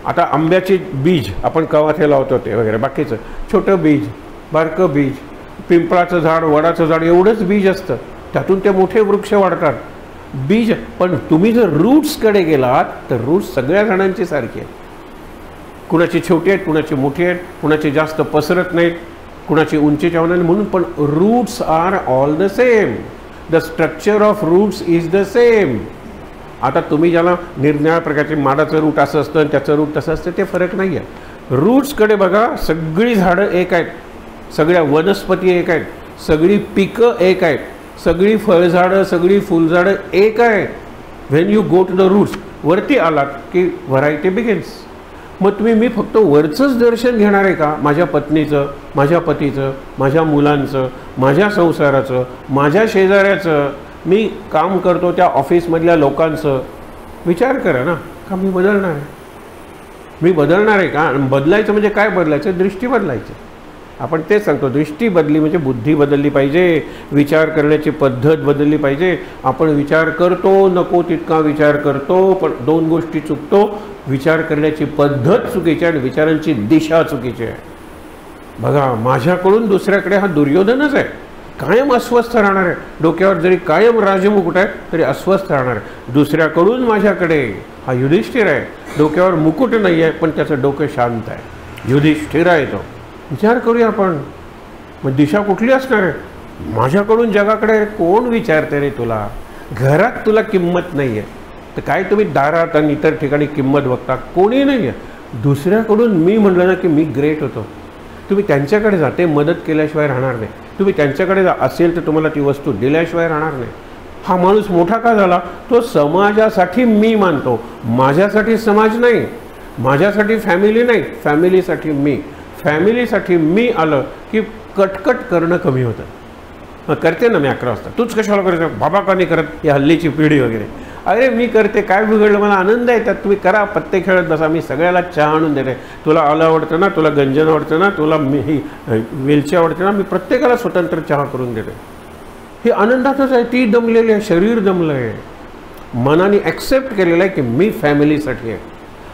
आता आंब्याचे बीज आपण कवाथे लावतो ते वगैरे, बाकीचं छोटं बीज, बारकं बीज, पिंपळाचं झाड, वडाचं झाड एवढंच बीज असतं, त्यातून ते मोठे वृक्ष वाढतात. बीज. पण तुम्ही जर रूट्सकडे गेलात तर रूट्स सगळ्या झाडांची सारखी आहेत. कुणाची छोटी आहेत, कुणाची मोठी आहेत, कुणाची जास्त पसरत नाहीत, कुणाची उंचीच्या होणार. म्हणून पण roots are all the same. The structure of roots is the same. आता तुम्ही ज्याला निरनिराळ्या प्रकारचे माडाचं रूट असं असतं आणि त्याचं रूट तसं असतं ते फरक नाही आहे. रूट्सकडे बघा, सगळी झाडं एक आहेत, सगळ्या वनस्पती एक आहेत, सगळी पिकं एक आहेत, सगळी फळझाडं सगळी फुलझाडं एक आहे. When you go to the roots, वरती आलात की व्हरायटी बिगिन्स. मग तुम्ही मी फक्त वरचंच दर्शन घेणार आहे का? माझ्या पत्नीचं, माझ्या पतीचं, माझ्या मुलांचं, माझ्या संसाराचं, माझ्या शेजाऱ्याचं, मी काम करतो त्या ऑफिसमधल्या लोकांचं विचार करा ना. का मी बदलणार आहे? मी बदलणार आहे का? बदलायचं म्हणजे काय बदलायचं? दृष्टी बदलायची. आपण तेच सांगतो, दृष्टी बदली म्हणजे बुद्धी बदलली पाहिजे, विचार करण्याची पद्धत बदलली पाहिजे. आपण विचार करतो, नको तितका विचार करतो, पण दोन गोष्टी चुकतो. विचार करण्याची पद्धत चुकीची आणि विचारांची दिशा चुकीची आहे. बघा, माझ्याकडून दुसऱ्याकडे हा दुर्योधनच आहे, कायम अस्वस्थ राहणार आहे. डोक्यावर जरी कायम राजमुकुट आहे तरी अस्वस्थ राहणार आहे. दुसऱ्याकडून माझ्याकडे हा युधिष्ठिर आहे, डोक्यावर मुकुट नाही आहे पण त्याचं डोकं शांत आहे. युधिष्ठिर आहे तो. विचार करूया आपण, मग दिशा कुठली असणार आहे? माझ्याकडून जगाकडे कोण विचारते रे तुला? घरात तुला किंमत नाही आहे तर काय तुम्ही दारात आणि इतर ठिकाणी किंमत बघता? कोणी नाही आहे. दुसऱ्याकडून मी म्हटलं ना की मी ग्रेट होतो. तुम्ही त्यांच्याकडे जा, ते मदत केल्याशिवाय राहणार नाही. तुम्ही त्यांच्याकडे जा, असेल तर तुम्हाला ती वस्तू दिल्याशिवाय राहणार नाही. हा माणूस मोठा का झाला? तो समाजासाठी मी मानतो, माझ्यासाठी समाज नाही, माझ्यासाठी फॅमिली नाही, फॅमिलीसाठी मी. फॅमिलीसाठी मी आलं की कटकट करणं कमी होतं. करते ना मी 11 वाजता, तूच कशाला करते? बाबा का नाही करत? ही हल्लीची पिढी वगैरे. अरे मी करते, काय बिघडलं? मला आनंद येतात. तुम्ही करा, पत्ते खेळत बसा, मी सगळ्याला चहा आणून देते. तुला आलं आवडतं ना, तुला गंजन आवडतं ना, तुला मी ही वेलची आवडते ना, मी प्रत्येकाला स्वतंत्र चहा करून देते. ही आनंदातच आहे. ती दमलेली आहे, शरीर दमलं आहे, मनाने ॲक्सेप्ट केलेलं आहे की मी फॅमिलीसाठी आहे.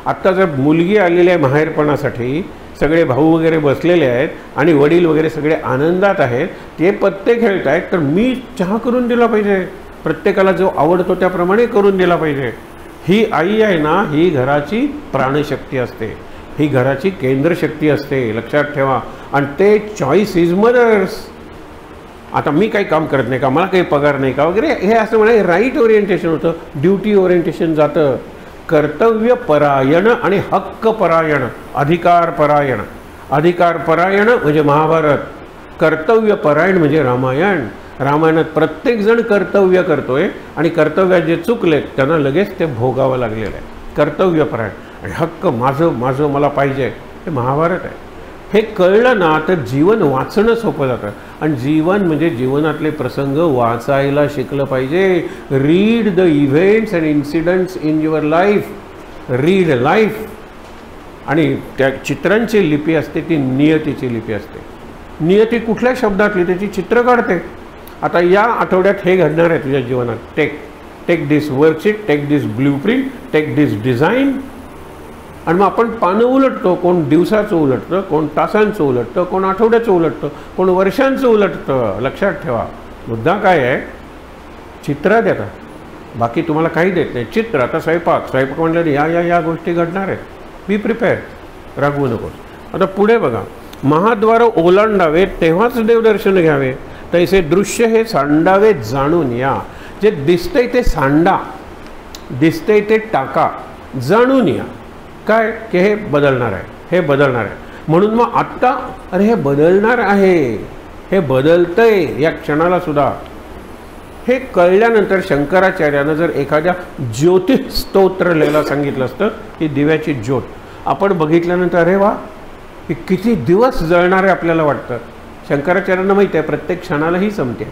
आत्ता जर मुलगी आलेली आहे माहेरपणासाठी, सगळे भाऊ वगैरे बसलेले आहेत आणि वडील वगैरे सगळे आनंदात आहेत, ते पत्ते खेळत आहेत, तर मी चहा करून दिला पाहिजे. प्रत्येकाला जो आवडतो त्याप्रमाणे करून दिला पाहिजे. ही आई आहे ना, ही घराची प्राणशक्ती असते, ही घराची केंद्रशक्ती असते, लक्षात ठेवा. आणि ते चॉईस इज मदर्स. आता मी काही काम करत नाही का, मला काही पगार नाही का वगैरे, हे असं म्हणे राईट ओरिएंटेशन होतं, ड्युटी ओरिएंटेशन जातं. कर्तव्यपरायण आणि हक्कपरायण, अधिकारपरायण. अधिकारपरायण म्हणजे महाभारत, कर्तव्यपरायण म्हणजे रामायण. रामायणात प्रत्येकजण कर्तव्य करतोय आणि कर्तव्यात जे चुकले त्यांना लगेच ते भोगावं लागलेलं आहे. कर्तव्यपरायण आणि हक्क माझं माझं मला पाहिजे, हे महाभारत आहे. हे कळलं ना तर जीवन वाचणं सोपं जातं. आणि जीवन म्हणजे जीवनातले प्रसंग वाचायला शिकलं पाहिजे. Read the events and incidence in your life. Read life. आणि त्या चित्रांची लिपी असते ती नियतीची लिपी असते. नियती कुठल्या शब्दातली? त्याची चित्र काढते. आता या आठवड्यात हे घडणार आहे तुझ्या जीवनात. टेक दिस वर्कशीट, टेक दिस ब्ल्यूप्रिंट, टेक दिस डिझाईन. आणि मग आपण पानं उलटतो. कोण दिवसाचं उलटतं, कोण तासांचं उलटतं, कोण आठवड्याचं उलटतं, कोण वर्षांचं उलटतं. लक्षात ठेवा, मुद्दा काय आहे? चित्र देतात, बाकी तुम्हाला काही देत नाही. चित्र. आता स्वयंपाक म्हटलं या गोष्टी घडणार आहेत. बी प्रिपेअर, रागवू नकोस. आता पुढे बघा, महाद्वार ओलांडावे तेव्हाच देवदर्शन घ्यावे, तैसे दृश्य हे सांडावे जाणून या. जे दिसतंय ते सांडा, दिसतंय ते टाका, जाणून या. काय? की हे बदलणार आहे, हे बदलणार आहे. म्हणून मग आत्ता अरे हे बदलणार आहे, हे बदलतंय या क्षणाला सुद्धा. हे कळल्यानंतर शंकराचार्यानं जर एखाद्या ज्योतिस्तोत्र लिहायला सांगितलं असतं की दिव्याची ज्योत, आपण बघितल्यानंतर अरे वा, हे किती दिवस जळणार आहे आपल्याला वाटतं. शंकराचार्यांना माहीत आहे प्रत्येक क्षणालाही संपते.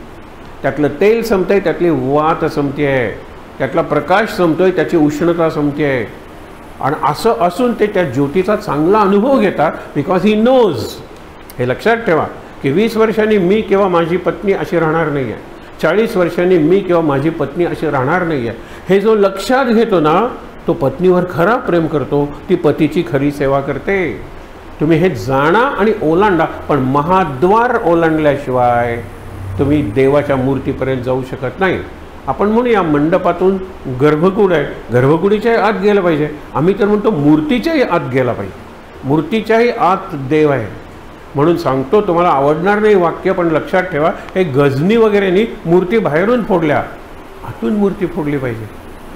त्यातलं तेल संपतंय, त्यातली वात संपते आहे, त्यातला प्रकाश संपतोय, त्याची उष्णता संपते आहे. आणि असं असून ते त्या ज्योतीचा चांगला अनुभव घेतात बिकॉज ही नोज. हे लक्षात ठेवा की 20 वर्षांनी मी किंवा माझी पत्नी अशी राहणार नाही आहे, 40 वर्षांनी मी किंवा माझी पत्नी अशी राहणार नाही आहे. हे जो लक्षात घेतो ना तो पत्नीवर खरा प्रेम करतो, ती पतीची खरी सेवा करते. तुम्ही हे जाणा आणि ओलांडा, पण महाद्वार ओलांडल्याशिवाय तुम्ही देवाच्या मूर्तीपर्यंत जाऊ शकत नाही. आपण म्हणूया मंडपातून गर्भगुड आहे, गर्भगुडीच्याही आत गेलं पाहिजे. आम्ही तर म्हणतो मूर्तीच्याही आत गेला पाहिजे, मूर्तीच्याही आत देव आहे. म्हणून सांगतो, तुम्हाला आवडणार नाही वाक्य, पण लक्षात ठेवा, हे गजनी वगैरेनी मूर्ती बाहेरून फोडल्या, आतून मूर्ती फोडली पाहिजे.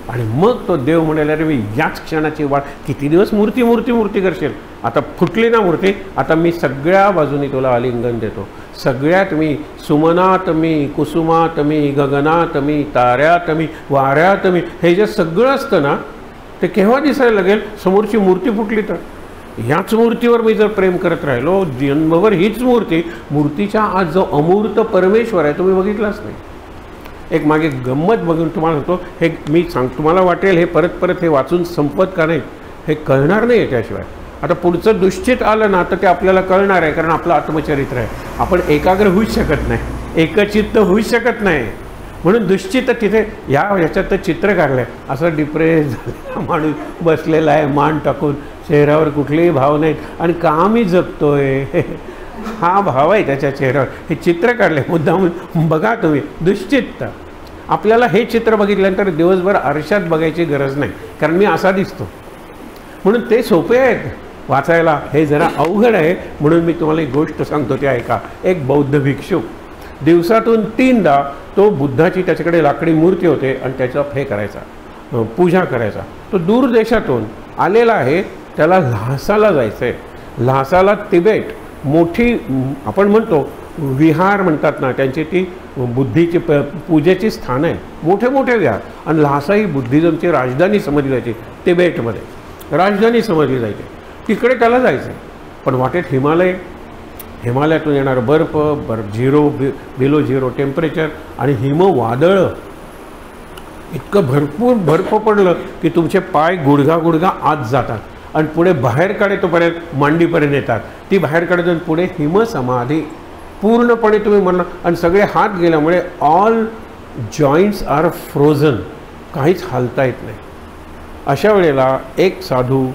आणि मग तो देव म्हणाला, अरे मी याच क्षणाची वाट, किती दिवस मूर्ती मूर्ती मूर्ती करशील, आता फुटली ना मूर्ती, आता मी सगळ्या बाजूनी तुला आलिंगन देतो. सगळ्यात मी, सुमनात मी, कुसुमात मी, गगनात मी, ताऱ्यात मी, वाऱ्यात मी, हे जे सगळं असतं ना ते केव्हा दिसायला लागेल, समोरची मूर्ती फुटली तर. ह्याच मूर्तीवर मी जर प्रेम करत राहिलो जन्मभर, हीच मूर्ती, मूर्तीच्या आज जो अमूर्त परमेश्वर आहे तुम्ही बघितलाच नाही. एक मागे गंमत बघून तुम्हाला सांगतो, हे मी तुम्हाला वाटेल हे परत परत हे वाचून संपत का नाही, हे कळणार नाही आहे त्याशिवाय. आता पुढचं दुश्चित आलं ना तर ते आपल्याला कळणार आहे, कारण आपलं आत्मचरित्र आहे. आपण एकाग्र होऊच शकत नाही, एकचित्त होऊच शकत नाही, म्हणून दुश्चित तिथे ह्याच्यात चित्र काढलं आहे. असं डिप्रेस झालेला माणूस बसलेला आहे, मान टाकून, चेहऱ्यावर कुठलेही भाव नाहीत, आणि का मी जगतोय हा भाव आहे त्याच्या चेहऱ्यावर. हे चित्र काढले मुद्दाम, बघा तुम्ही. दुश्चित्त, आपल्याला हे चित्र बघितल्यानंतर दिवसभर आरशात बघायची गरज नाही, कारण मी असा दिसतो. म्हणून ते सोपे आहेत वाचायला, हे जरा अवघड आहे. म्हणून मी तुम्हाला एक गोष्ट सांगतो, ते ऐका. एक बौद्ध भिक्षुक दिवसातून 3दा तो बुद्धाची, त्याच्याकडे लाकडी मूर्ती होते आणि त्याचा हे करायचा, पूजा करायचा. तो दूर देशातून आलेला आहे, त्याला ल्हासाला जायचं आहे. ल्हासाला तिबेट मोठी, आपण म्हणतो विहार म्हणतात ना, त्यांची ती बुद्धीची पूजेची स्थान आहे, मोठे मोठे विहार. आणि ल्हासा ही बुद्धिझमची राजधानी समजली जायची, तिबेटमध्ये राजधानी समजली जायची. तिकडे त्याला जायचं आहे. पण वाटेत हिमालयातून येणारं बर्फ, बिलो झिरो टेम्परेचर, आणि हिमवादळ. इतकं भरपूर बर्फ पडलं की तुमचे पाय गुडघा आत जातात, आणि पुढे बाहेर काढेतोपर्यंत मांडीपर्यंत येतात. ती बाहेर काढून पुढे हिमसमाधी, पूर्णपणे तुम्ही म्हणा, आणि सगळे हात गेल्यामुळे ऑल जॉईंट्स आर फ्रोझन, काहीच हालता येत नाही. अशा वेळेला एक साधू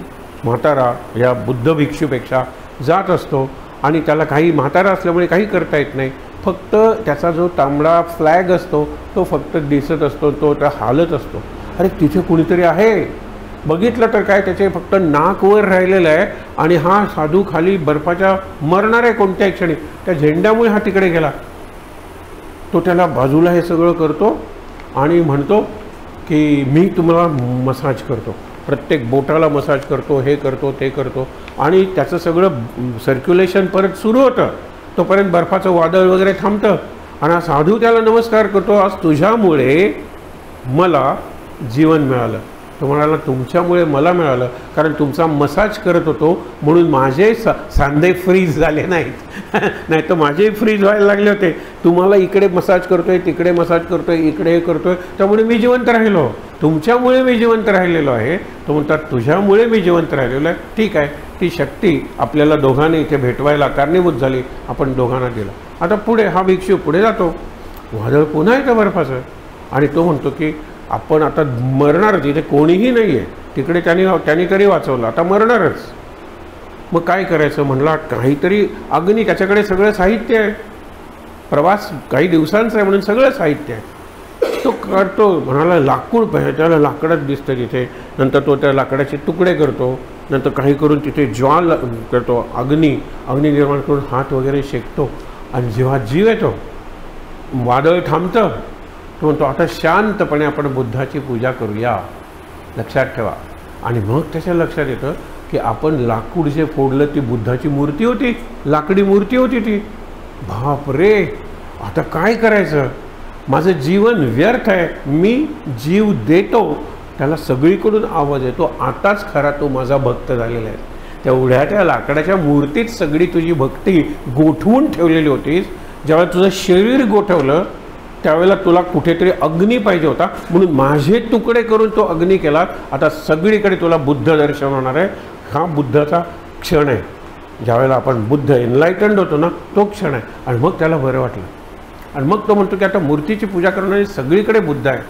म्हातारा या बुद्ध भिक्षूपेक्षा जात असतो, आणि त्याला काही, म्हातारा असल्यामुळे काही करता येत नाही. फक्त त्याचा जो तांबडा फ्लॅग असतो तो फक्त दिसत असतो, तो त्या हालत असतो. अरे तिथे कुणीतरी आहे, बघितलं तर काय, त्याचे फक्त नाक वर राहिलेलं आहे, आणि हा साधू खाली बर्फाच्या मरणार आहे कोणत्याही क्षणी. त्या झेंड्यामुळे हा तिकडे गेला. तो त्याला बाजूला हे सगळं करतो आणि म्हणतो की मी तुम्हाला मसाज करतो, प्रत्येक बोटाला मसाज करतो, हे करतो ते करतो. आणि त्याचं सगळं सर्क्युलेशन परत सुरू होतं. तोपर्यंत बर्फाचं वादळ वगैरे थांबतं, आणि हा साधू त्याला नमस्कार करतो, आज तुझ्यामुळे मला जीवन मिळालं. तो म्हणाला, तुमच्यामुळे मला मिळालं, कारण तुमचा मसाज करत होतो म्हणून माझे सांधे फ्रीज झाले नाहीत, नाही तर माझे फ्रीज व्हायला लागले होते. तुम्हाला इकडे मसाज करतोय, तिकडे मसाज करतोय, इकडे हे करतोय, त्यामुळे मी जिवंत राहिलो. तुमच्यामुळे मी जिवंत राहिलेलो आहे. तो म्हणतात, तुझ्यामुळे मी जिवंत राहिलेलो आहे. ठीक आहे, ती शक्ती आपल्याला दोघांनी इथे भेटवायला कारणीभूत झाली, आपण दोघांना दिला. आता पुढे हा भिक्षू पुढे जातो, वादळ पुन्हा येतं बर्फाचं, आणि तो म्हणतो की आपण आता मरणार, तिथे कोणीही नाही आहे, तिकडे त्यांनी तरी वाचवलं, आता मरणारच. मग काय करायचं म्हणला, काहीतरी अग्नी, त्याच्याकडे सगळं साहित्य आहे, प्रवास काही दिवसांचा आहे म्हणून सगळं साहित्य आहे. तो करतो, म्हणाला लाकूड पाहिजे, त्याला लाकडात दिसतं तिथे. नंतर तो त्या लाकडाचे तुकडे करतो, नंतर काही करून तिथे ज्वाल करतो, अग्नी निर्माण करून हात वगैरे शेकतो. आणि जेव्हा जीव येतो, वादळ थांबतं, तो म्हणतो आता शांतपणे आपण बुद्धाची पूजा करूया, लक्षात ठेवा. आणि मग त्याच्या लक्षात येतं की आपण लाकूड जे फोडलं ती बुद्धाची मूर्ती होती, लाकडी मूर्ती होती ती. बाप रे, आता काय करायचं, माझं जीवन व्यर्थ आहे, मी जीव देतो. त्याला सगळीकडून आवाज येतो, आताच खरा तो माझा भक्त झालेला आहे. तेवढ्या त्या लाकडाच्या मूर्तीत सगळी तुझी भक्ती गोठवून ठेवलेली होतीस. ज्यावेळेला तुझं शरीर गोठवलं त्यावेळेला तुला कुठेतरी अग्नी पाहिजे होता, म्हणून माझे तुकडे करून तो अग्नी केला. आता सगळीकडे तुला बुद्ध दर्शन होणार आहे. हा बुद्धाचा क्षण आहे, ज्यावेळेला आपण बुद्ध एनलाइटन्ड होतो ना, तो क्षण आहे. आणि मग त्याला बरं वाटलं, आणि मग तो म्हणतो की आता मूर्तीची पूजा करणारी सगळीकडे बुद्ध आहे.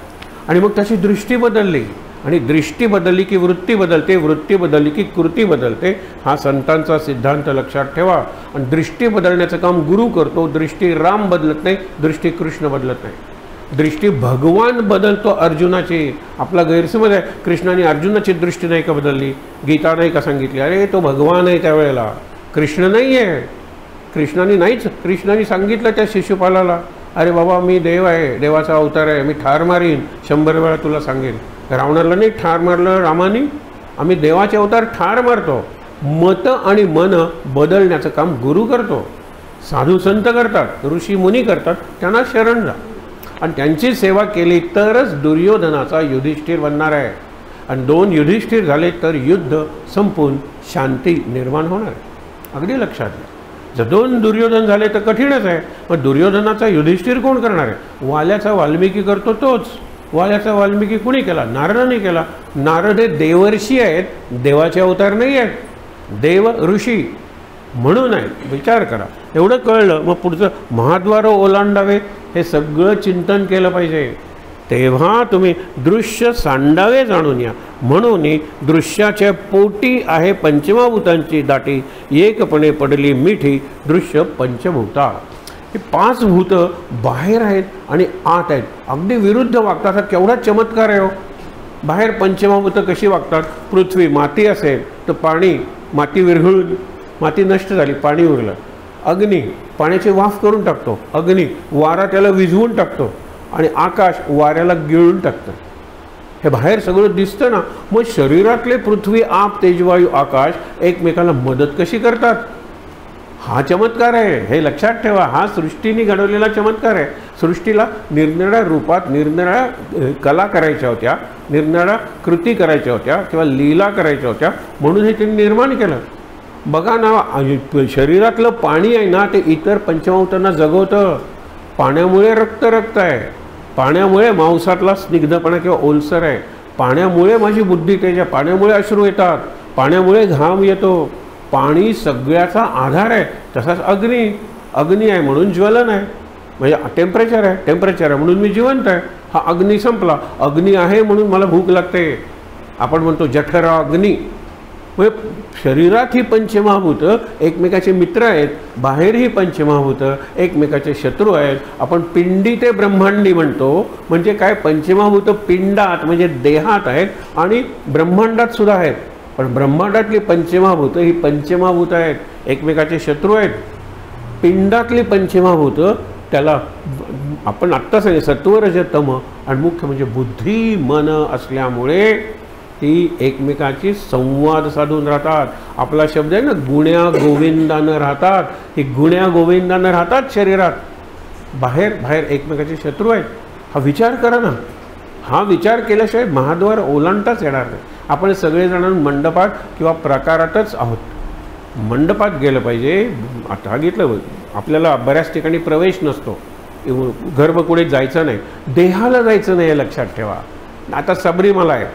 आणि मग त्याची दृष्टी बदलली, आणि दृष्टी बदलली की वृत्ती बदलते, वृत्ती बदलली की कृती बदलते. हा संतांचा सिद्धांत लक्षात ठेवा. आणि दृष्टी बदलण्याचं काम गुरु करतो. दृष्टी राम बदलत नाही, दृष्टी कृष्ण बदलत नाही. दृष्टी भगवान बदलतो अर्जुनाची. आपला गैरसमज आहे, कृष्णाने अर्जुनाची दृष्टी नाही का बदलली, गीता नाही का सांगितली. अरे तो भगवान आहे, त्यावेळेला कृष्ण नाही आहे. कृष्णाने सांगितलं त्या शिशुपालाला, अरे बाबा मी देव आहे, देवाचा अवतार आहे, मी ठार मारीन, 100 वेळा तुला सांगेन. रावणाला नाही ठार मारलं रामाने, आम्ही देवाचे अवतार ठार मारतो. मत आणि मन बदलण्याचं काम गुरु करतो, साधू संत करतात, ऋषी मुनी करतात, त्यांना शरण जा आणि त्यांची सेवा केली तरच दुर्योधनाचा युधिष्ठिर बनणार आहे. आणि 2 युधिष्ठिर झाले तर युद्ध संपून शांती निर्माण होणार आहे. अगदी लक्षात घ्या. जर 2 दुर्योधन झाले तर कठीणच आहे. मग दुर्योधनाचा युधिष्ठिर कोण करणार आहे? वाल्याचा वाल्मिकी करतो तोच. वाल्याचा वाल्मिकी कुणी केला? नारदाने केला. नारद हे देवर्षी आहेत, देवाचे अवतार नाही आहेत, देव ऋषी म्हणून आहे. विचार करा. एवढं कळलं मग पुढचं महाद्वार ओलांडावे हे सगळं चिंतन केलं पाहिजे. तेव्हा तुम्ही दृश्य सांडावे जाणून या. म्हणून दृश्याच्या पोटी आहे पंचमभूतांची दाटी, एकपणे पडली मिठी दृश्य पंचभूता. ही 5 भूत बाहेर आहेत आणि आत आहेत, अगदी विरुद्ध वागतात. हा केवढा चमत्कार आहे हो. बाहेर पंचमभूत कशी वागतात? पृथ्वी माती असेल तर पाणी, माती विरघळून माती नष्ट झाली, पाणी उरलं. अग्नी पाण्याची वाफ करून टाकतो, अग्नी वारा त्याला विझवून टाकतो आणि आकाश वाऱ्याला गिळून टाकतं. हे बाहेर सगळं दिसतं ना. मग शरीरातले पृथ्वी, आप, तेजवायू, आकाश एकमेकाला मदत कशी करतात? हा चमत्कार आहे. हे लक्षात ठेवा. हा सृष्टीने घडवलेला चमत्कार आहे. सृष्टीला निरनिराळ्या रूपात निरनिराळ्या कला करायच्या होत्या, निरनिराळ्या कृती करायच्या होत्या किंवा लीला करायच्या होत्या, म्हणून हे त्यांनी निर्माण केलं. बघा ना, शरीरातलं पाणी आहे ना ते इतर पंचमभूतांना जगवतं. पाण्यामुळे रक्त आहे, पाण्यामुळे मांसातला स्निग्धपणा किंवा ओलसर आहे, पाण्यामुळे माझी बुद्धी तेज आहे, पाण्यामुळे अश्रू येतात, पाण्यामुळे घाम येतो. पाणी सगळ्याचा आधार आहे. तसाच अग्नी आहे म्हणून ज्वलन आहे, म्हणजे टेम्परेचर आहे म्हणून मी जिवंत आहे. हा अग्नी संपला, अग्नी आहे म्हणून मला भूक लागते. आपण म्हणतो जठरा अग्नी. म्हणजे शरीरात ही पंचमहाभूत एकमेकाचे मित्र आहेत, बाहेर ही पंचमहाभूत एकमेकाचे शत्रू आहेत. आपण पिंडी ते ब्रह्मांडी म्हणतो. म्हणजे काय? पंचमहाभूत पिंडात म्हणजे देहात आहेत आणि ब्रह्मांडात सुद्धा आहेत. पण ब्रह्मांडातली पंचमहाभूत ही पंचमहाभूत आहेत, एकमेकाचे शत्रू आहेत. पिंडातली पंचमहाभूत त्याला आपण आत्ता सांगितलं सत्व रज तम आणि मुख्य म्हणजे बुद्धी मन असल्यामुळे ती एकमेकाची संवाद साधून राहतात. आपला शब्द आहे ना, गुण्या गोविंदानं राहतात. ही गुण्या गोविंदानं राहतात शरीरात, बाहेर एकमेकाचे शत्रू आहेत. हा विचार करा ना. हा विचार केल्याशिवाय महाद्वार ओलांडताच येणार नाही. आपण सगळेजण मंडपात किंवा प्रकारातच आहोत. मंडपात गेलं पाहिजे. आता सांगितलं आपल्याला बऱ्याच ठिकाणी प्रवेश नसतो, गर्भकुडीत जायचं नाही, देहाला जायचं नाही, हे लक्षात ठेवा. आता सबरीमाला आहे,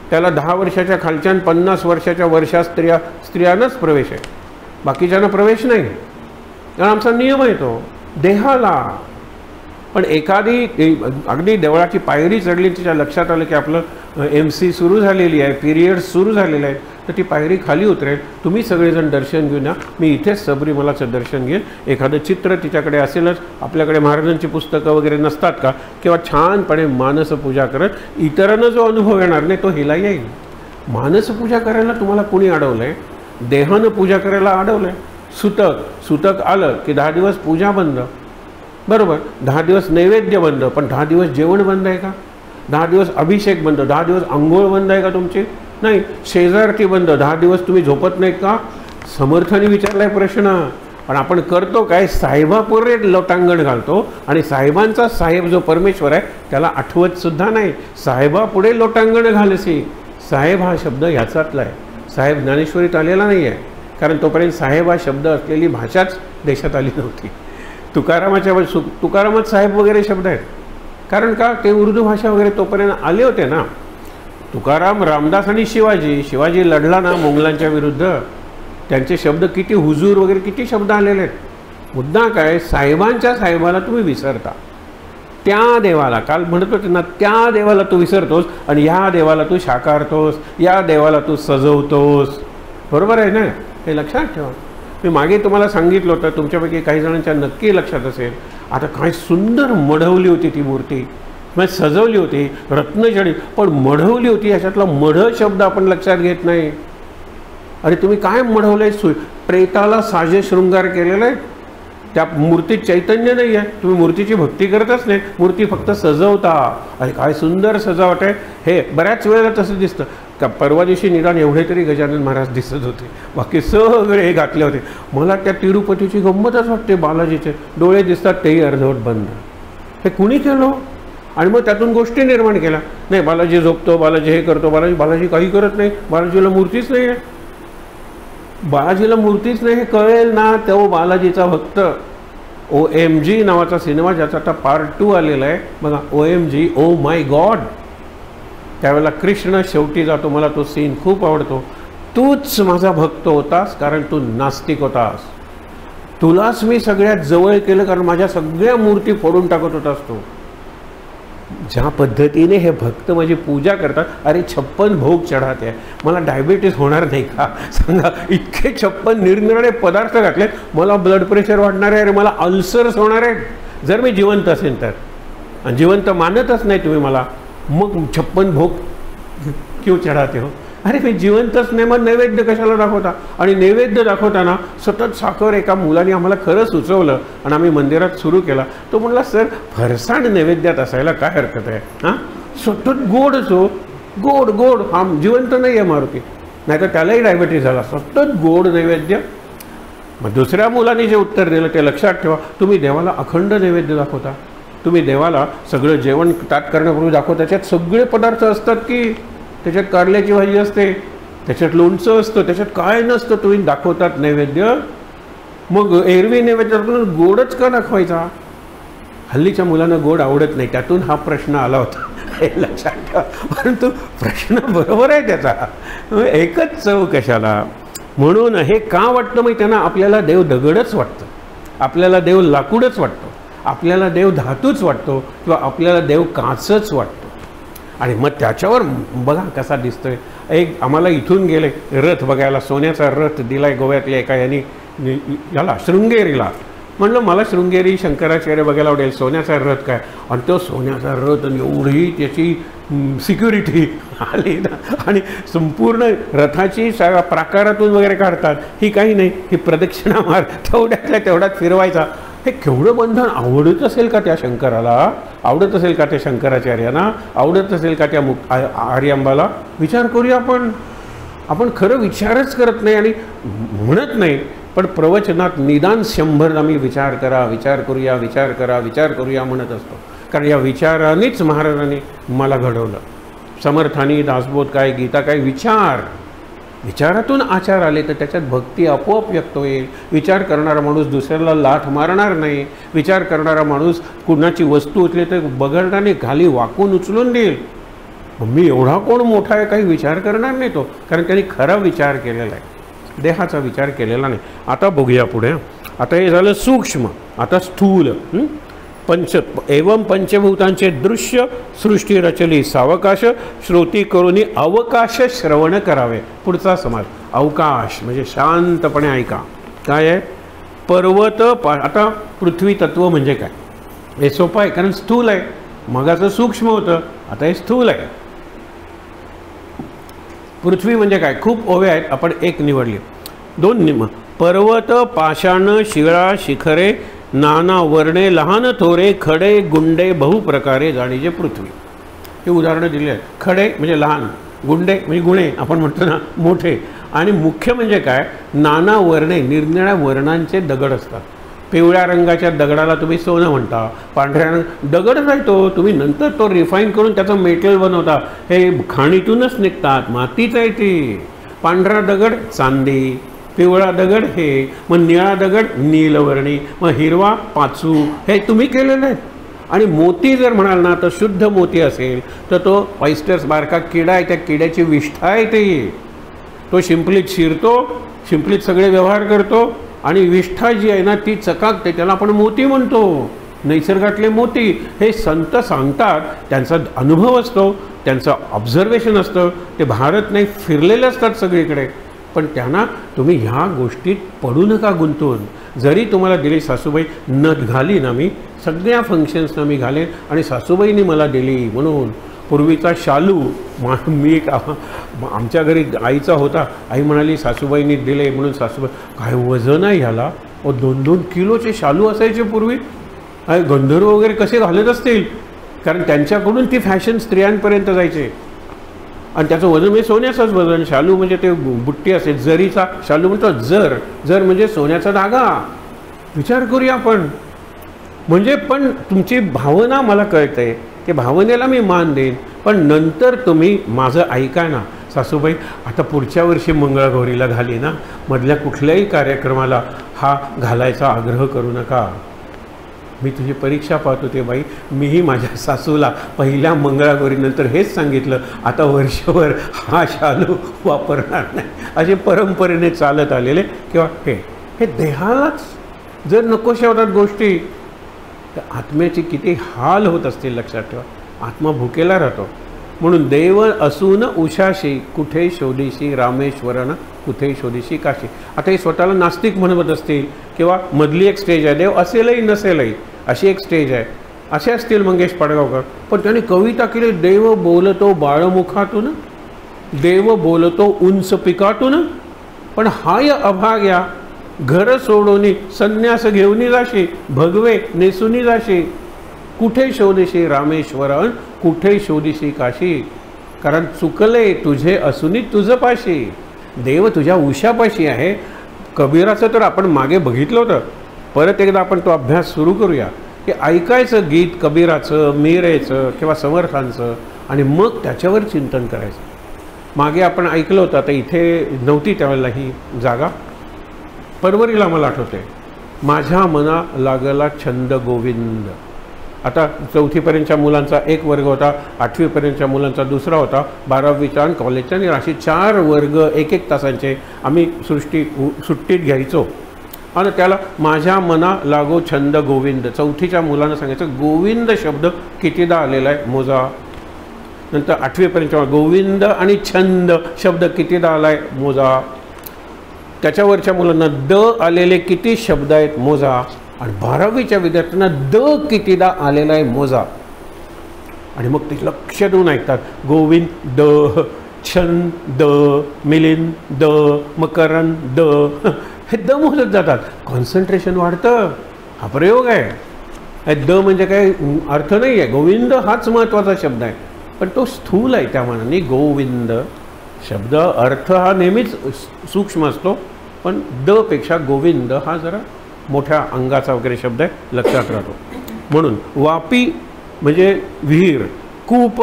त्याला 10 वर्षाच्या खालच्या 50 वर्षाच्या वर्षा स्त्रियांनाच प्रवेश आहे, बाकीच्यांना प्रवेश नाही. कारण आमचा नियम आहे तो देहाला. पण एखादी अगदी देवळाची पायरी चढली, तिच्या लक्षात आलं की आपलं MC सुरू झालेली आहे, पिरियड्स सुरू झालेले आहेत, तर ती पायरी खाली उतरेल. तुम्ही सगळेजण दर्शन घेऊन या, मी इथेच सबरीमालाचं दर्शन घेईन. एखादं चित्र तिच्याकडे असेलच. आपल्याकडे महाराजांची पुस्तकं वगैरे नसतात का? किंवा छानपणे मानसपूजा करत इतरांना जो अनुभव येणार नाही तो हिला येईल. मानसपूजा करायला तुम्हाला कुणी अडवलं आहे? देहानं पूजा करायला अडवलं आहे. सुतक आलं की 10 दिवस पूजा बंद, बरोबर. 10 दिवस नैवेद्य बंद, पण 10 दिवस जेवण बंद आहे का? 10 दिवस अभिषेक बंद, 10 दिवस आंघोळ बंद आहे का तुमची? नाही. शेजारती बंद, 10 दिवस तुम्ही झोपत नाहीत का? समर्थाने विचारलाय प्रश्न. पण आपण करतो काय? साहेबापुढे लोटांगण घालतो आणि साहेबांचा साहेब जो परमेश्वर आहे त्याला आठवत सुद्धा नाही. साहेबापुढे लोटांगण घालसी. साहेब हा शब्द ह्याचातला आहे. साहेब ज्ञानेश्वरीत आलेला नाही आहे, कारण तोपर्यंत साहेब हा शब्द असलेली भाषाच देशात आली नव्हती. तुकारामात साहेब वगैरे शब्द आहेत, कारण का? ते उर्दू भाषा वगैरे तोपर्यंत आले होते ना. तुकाराम, रामदास आणि शिवाजी लढला ना मोगलांच्या विरुद्ध. त्यांचे शब्द किती हुजूर वगैरे किती शब्द आलेले आहेत. मुद्दा काय? साहेबांच्या साहेबाला तुम्ही विसरता. त्या देवाला काल म्हणत होते ना, त्या देवाला तू विसरतोस आणि ह्या देवाला तू साकारतोस, या देवाला तू सजवतोस. बरोबर आहे ना? हे लक्षात ठेवा. मी मागे तुम्हाला सांगितलं होतं, तुमच्यापैकी काही जणांच्या नक्की लक्षात असेल. आता काय सुंदर मढवली होती ती मूर्ती, म्हणजे सजवली होती, रत्नजडी, पण मढवली होती. ह्याच्यातला मढ शब्द आपण लक्षात घेत नाही. अरे तुम्ही काय मढवलंय? प्रेताला साजे शृंगार केलेला आहे. त्या मूर्तीत चैतन्य नाही आहे, तुम्ही मूर्तीची भक्ती करतच नाही, मूर्ती फक्त सजवता. अरे काय सुंदर सजावट आहे. हे बऱ्याच वेळेला तसं दिसतं का. परवा दिवशी निदान एवढे तरी गजानन महाराज दिसत होते, बाकी सगळे हे घातले होते. मला त्या तिरुपतीची गंमतच वाटते. बालाजीचे डोळे दिसतात तेही अर्धवट बंद. हे कुणी केलं? आणि मग त्यातून गोष्टी निर्माण केल्या. नाही बालाजी झोपतो, बालाजी हे करतो, बालाजी काही करत नाही, बालाजीला मूर्तीच नाही आहे. बालाजीला मूर्तीच नाही हे कळेल ना तो बालाजीचा भक्त. OMG नावाचा सिनेमा ज्याचा आता पार्ट 2 आलेला आहे बघा. OMG, oh my God. त्यावेळेला कृष्ण शेवटी जातो. मला तो सीन खूप आवडतो. तूच माझा भक्त होतास कारण तू नास्तिक होतास. तुलाच मी सगळ्यात जवळ केलं कारण माझ्या सगळ्या मूर्ती फोडून टाकत होतास तू. ज्या पद्धतीने हे भक्त माझी पूजा करतात. अरे 56 भोग चढाते आहे. मला डायबिटीज होणार नाही का सांगा. इतके 56 निरनिराळे पदार्थ घातलेत. मला ब्लड प्रेशर वाढणार आहे. अरे मला अल्सर्स होणार आहे जर मी जिवंत असेल तर. आणि जिवंत मानतच नाही तुम्ही मला, मग 56 भोग क्यों चढाते हो. अरे मी जिवंतच नाही, मग नैवेद्य कशाला दाखवता. आणि नैवेद्य दाखवताना सतत साखर एका मुलाने आम्हाला खरं सुचवलं आणि आम्ही मंदिरात सुरू केला. तो म्हणला सर फरसाण नैवेद्यात असायला काय हरकत आहे. हां सतत गोड असो, गोड गोड. हा जिवंत नाही आहे मारुती, नाही तर त्यालाही डायबिटीज झाला. सतत गोड नैवेद्य. मग दुसऱ्या मुलाने जे उत्तर दिलं ते लक्षात ठेवा. तुम्ही देवाला अखंड नैवेद्य दाखवता. तुम्ही देवाला सगळं जेवण ताट करण्यापूर्वी दाखवता. त्याच्यात सगळे पदार्थ असतात की त्याच्यात कारल्याची भाजी असते, त्याच्यात लोणचं असतं, त्याच्यात काय नसतं. तुम्ही दाखवतात नैवेद्य. मग एरवी नैवेद्यातून गोडच का दाखवायचा. हल्लीच्या मुलांना गोड आवडत नाही, त्यातून हा प्रश्न आला होता हे लक्षात ठेवा. परंतु प्रश्न बरोबर आहे त्याचा. एकच चव कशाला. म्हणून हे का वाटतं माहिती आहे ना. आपल्याला देव दगडच वाटतं, आपल्याला देव लाकूडच वाटतो, आपल्याला देव धातूच वाटतो, किंवा आपल्याला देव काचच वाटतो. आणि मग त्याच्यावर बघा कसा दिसतोय. एक आम्हाला इथून गेले रथ बघायला. सोन्याचा रथ दिलाय गोव्यातल्या एका यांनी याला शृंगेरीला. म्हणलं मला शृंगेरी शंकराचार्य बघायला आवडेल. सोन्याचा रथ काय. आणि तो सोन्याचा रथ आणि एवढी त्याची सिक्युरिटी आली ना. आणि संपूर्ण रथाची प्राकारातून वगैरे काढतात. ही काही नाही, ही प्रदक्षिणा मार तेवढ्यातल्या तेवढ्यात फिरवायचा. हे केवढं बंधन. आवडत असेल का त्या शंकराला, आवडत असेल का त्या शंकराचार्यांना, आवडत असेल का त्या आर्यांबाला. विचार करूया आपण. आपण खरं विचारच करत नाही आणि म्हणत नाही. पण प्रवचनात निदान 100 आम्ही विचार करा, विचार करूया, विचार करा, विचार करूया म्हणत असतो. कारण या विचारानेच महाराजांनी मला घडवलं. समर्थानी दासबोध काय, गीता काय. विचार. विचारातून आचार आले तर त्याच्यात भक्ती आपोआप व्यक्त होईल. विचार करणारा माणूस दुसऱ्याला लाथ मारणार नाही. विचार करणारा माणूस कुणाची वस्तू उचले तर बगरडाने खाली वाकून उचलून देईल. मी एवढा कोण मोठा आहे काही विचार करणार नाही तो, कारण त्यांनी खरा विचार केलेला आहे, देहाचा विचार केलेला नाही. आता बघूया पुढे. आता हे झालं सूक्ष्म. आता स्थूल. एवं पंचभूतांचे दृश्य सृष्टी रचली सावकाश श्रोती करूनी अवकाश श्रवण करावे. पुढचा समाज अवकाश म्हणजे शांतपणे ऐका. काय आहे. पर्वत. आता पृथ्वी तत्व म्हणजे काय हे सोपं आहे कारण स्थूल आहे. मगाचं सूक्ष्म होतं, आता हे स्थूल आहे. पृथ्वी म्हणजे काय. खूप ओव्या आहेत, आपण एक निवडली. 2 निम. पर्वत पाषाण शिळा शिखरे नाना वर्णे लहान थोरे खडे गुंडे बहुप्रकारे जाणीजे पृथ्वी. हे उदाहरणं दिली आहेत. खडे म्हणजे लहान, गुंडे म्हणजे गुणे आपण म्हणतो ना मोठे, आणि मुख्य म्हणजे काय नाना वर्णे निरनिराळ्या वर्णांचे दगड असतात. पिवळ्या रंगाच्या दगडाला तुम्ही सोनं म्हणता, पांढऱ्या रंग दगडच आहे तो. तुम्ही नंतर तो रिफाईन करून त्याचं मेटल बनवता. हे खाणीतूनच निघतात, मातीच आहे ती. पांढरा दगड चांदी, पिवळा दगड हे, मग निळा दगड नीलवर्णी, मग हिरवा पाचू, हे तुम्ही केलेलं आहे. आणि मोती जर म्हणाल ना तर शुद्ध मोती असेल तर तो ऑयस्टर्स बारका किडा आहे, त्या किड्याची विष्ठा आहे ती. तो शिंपलीत शिरतो, शिंपलीत सगळे व्यवहार करतो आणि विष्ठा जी आहे ना ती चकाकते, त्याला आपण मोती म्हणतो. निसर्गातले मोती हे संत सांगतात, त्यांचा अनुभव असतो, त्यांचं ऑब्झर्वेशन असतं. ते भारत नाही फिरलेले असतात सगळीकडे. पण त्यांना तुम्ही ह्या गोष्टीत पडू नका गुंतून. जरी तुम्हाला दिली सासूबाई नथ घालीन आम्ही, सगळ्या फंक्शन्सना मी घालेन आणि सासूबाईंनी मला दिली म्हणून. पूर्वीचा शालू मी एक आमच्या घरी आईचा होता, आई म्हणाली सासूबाईंनी दिले म्हणून. सासूबाई काय वजन आहे ह्याला, 2-2 किलोचे शालू असायचे पूर्वी. गंधर्व वगैरे कसे घालत असतील, कारण त्यांच्याकडून ती फॅशन स्त्रियांपर्यंत जायचे. आणि त्याचं वजन म्हणजे सोन्याचंच वजन. शालू म्हणजे ते बुट्टी असे, जरीचा शालू म्हणतो. जर म्हणजे सोन्याचा धागा. विचार करूया आपण. म्हणजे पण तुमची भावना मला कळते, की भावनेला मी मान देईन, पण नंतर तुम्ही माझं ऐका ना सासूबाई. आता पुढच्या वर्षी मंगळागौरीला घाली ना, मधल्या कुठल्याही कार्यक्रमाला हा घालायचा आग्रह करू नका. मी तुझी परीक्षा पाहत होते बाई. मीही माझ्या सासूला पहिल्या मंगळागौरीनंतर हेच सांगितलं, आता वर्षभर हा शालू वापरणार नाही. असे परंपरेने चालत आलेले. किंवा हे देहालाच जर नकोशा होतात गोष्टी, तर आत्म्याची किती हाल होत असतील लक्षात ठेवा. आत्मा भुकेला राहतो. म्हणून देव असून उशाशी, कुठे शोधीशी रामेश्वरन, कुठे शोधीशी काशी. आता हे स्वतःला नास्तिक म्हणत असतील, किंवा मधली एक स्टेज आहे, देव असेलही नसेलही अशी एक स्टेज आहे, असे असतील मंगेश पाडगावकर. पण त्यांनी कविता केली, देव बोलतो बाळमुखातून, देव बोलतो उंच पिकातून, पण हाय अभाग्या घर सोडोनी संन्यास घेऊनी जाशी, भगवे नेसुनी जाशी, कुठे शोधीशी रामेश्वरन, कुठे शोधीशी काशी. कारण चुकले तुझे असूनी तुझं पाशी. देव तुझ्या उशापाशी आहे. कबीराचं तर आपण मागे बघितलं होतं. परत एकदा आपण तो अभ्यास सुरू करूया, की ऐकायचं गीत कबीराचं, मीरेचं किंवा समर्थांचं, आणि मग त्याच्यावर चिंतन करायचं. मागे आपण ऐकलं होतं, आता इथे नव्हती त्यावेळेला ही जागा, परवरीला मला आठवते, माझ्या मना लागला छंद गोविंद. आता 4थीपर्यंतच्या मुलांचा एक वर्ग होता, 8वीपर्यंतच्या मुलांचा दुसरा होता, 12वीचा आणि कॉलेजचा, आणि असे 4 वर्ग 1-1 तासांचे आम्ही सुट्टीत घ्यायचो. आणि त्याला माझ्या मना लागो छंद गोविंद. 4थीच्या मुलांना सांगायचं गोविंद शब्द कितीदा आलेला आहे मोजा. नंतर 8वीपर्यंतच्या गोविंद आणि छंद शब्द कितीदा आला आहे मोजा. त्याच्यावरच्या मुलांना द आलेले किती शब्द आहेत मोजा. आणि 12वीच्या विद्यार्थ्यांना द कितीदा आलेला आहे मोजा. आणि मग ते लक्ष देऊन ऐकतात. गोविंद द, छंद, मिलिंद, मकरंद, हे द मोजत जातात. कॉन्सन्ट्रेशन वाढतं. हा प्रयोग आहे. द म्हणजे काय अर्थ नाही आहे. गोविंद हाच महत्त्वाचा शब्द आहे, पण तो स्थूल आहे. त्या मानाने गोविंद शब्द अर्थ हा नेहमीच सूक्ष्म असतो, पण द पेक्षा गोविंद हा जरा मोठ्या अंगाचा वगैरे शब्द आहे, लक्षात राहतो. म्हणून वापी म्हणजे विहीर, कूप,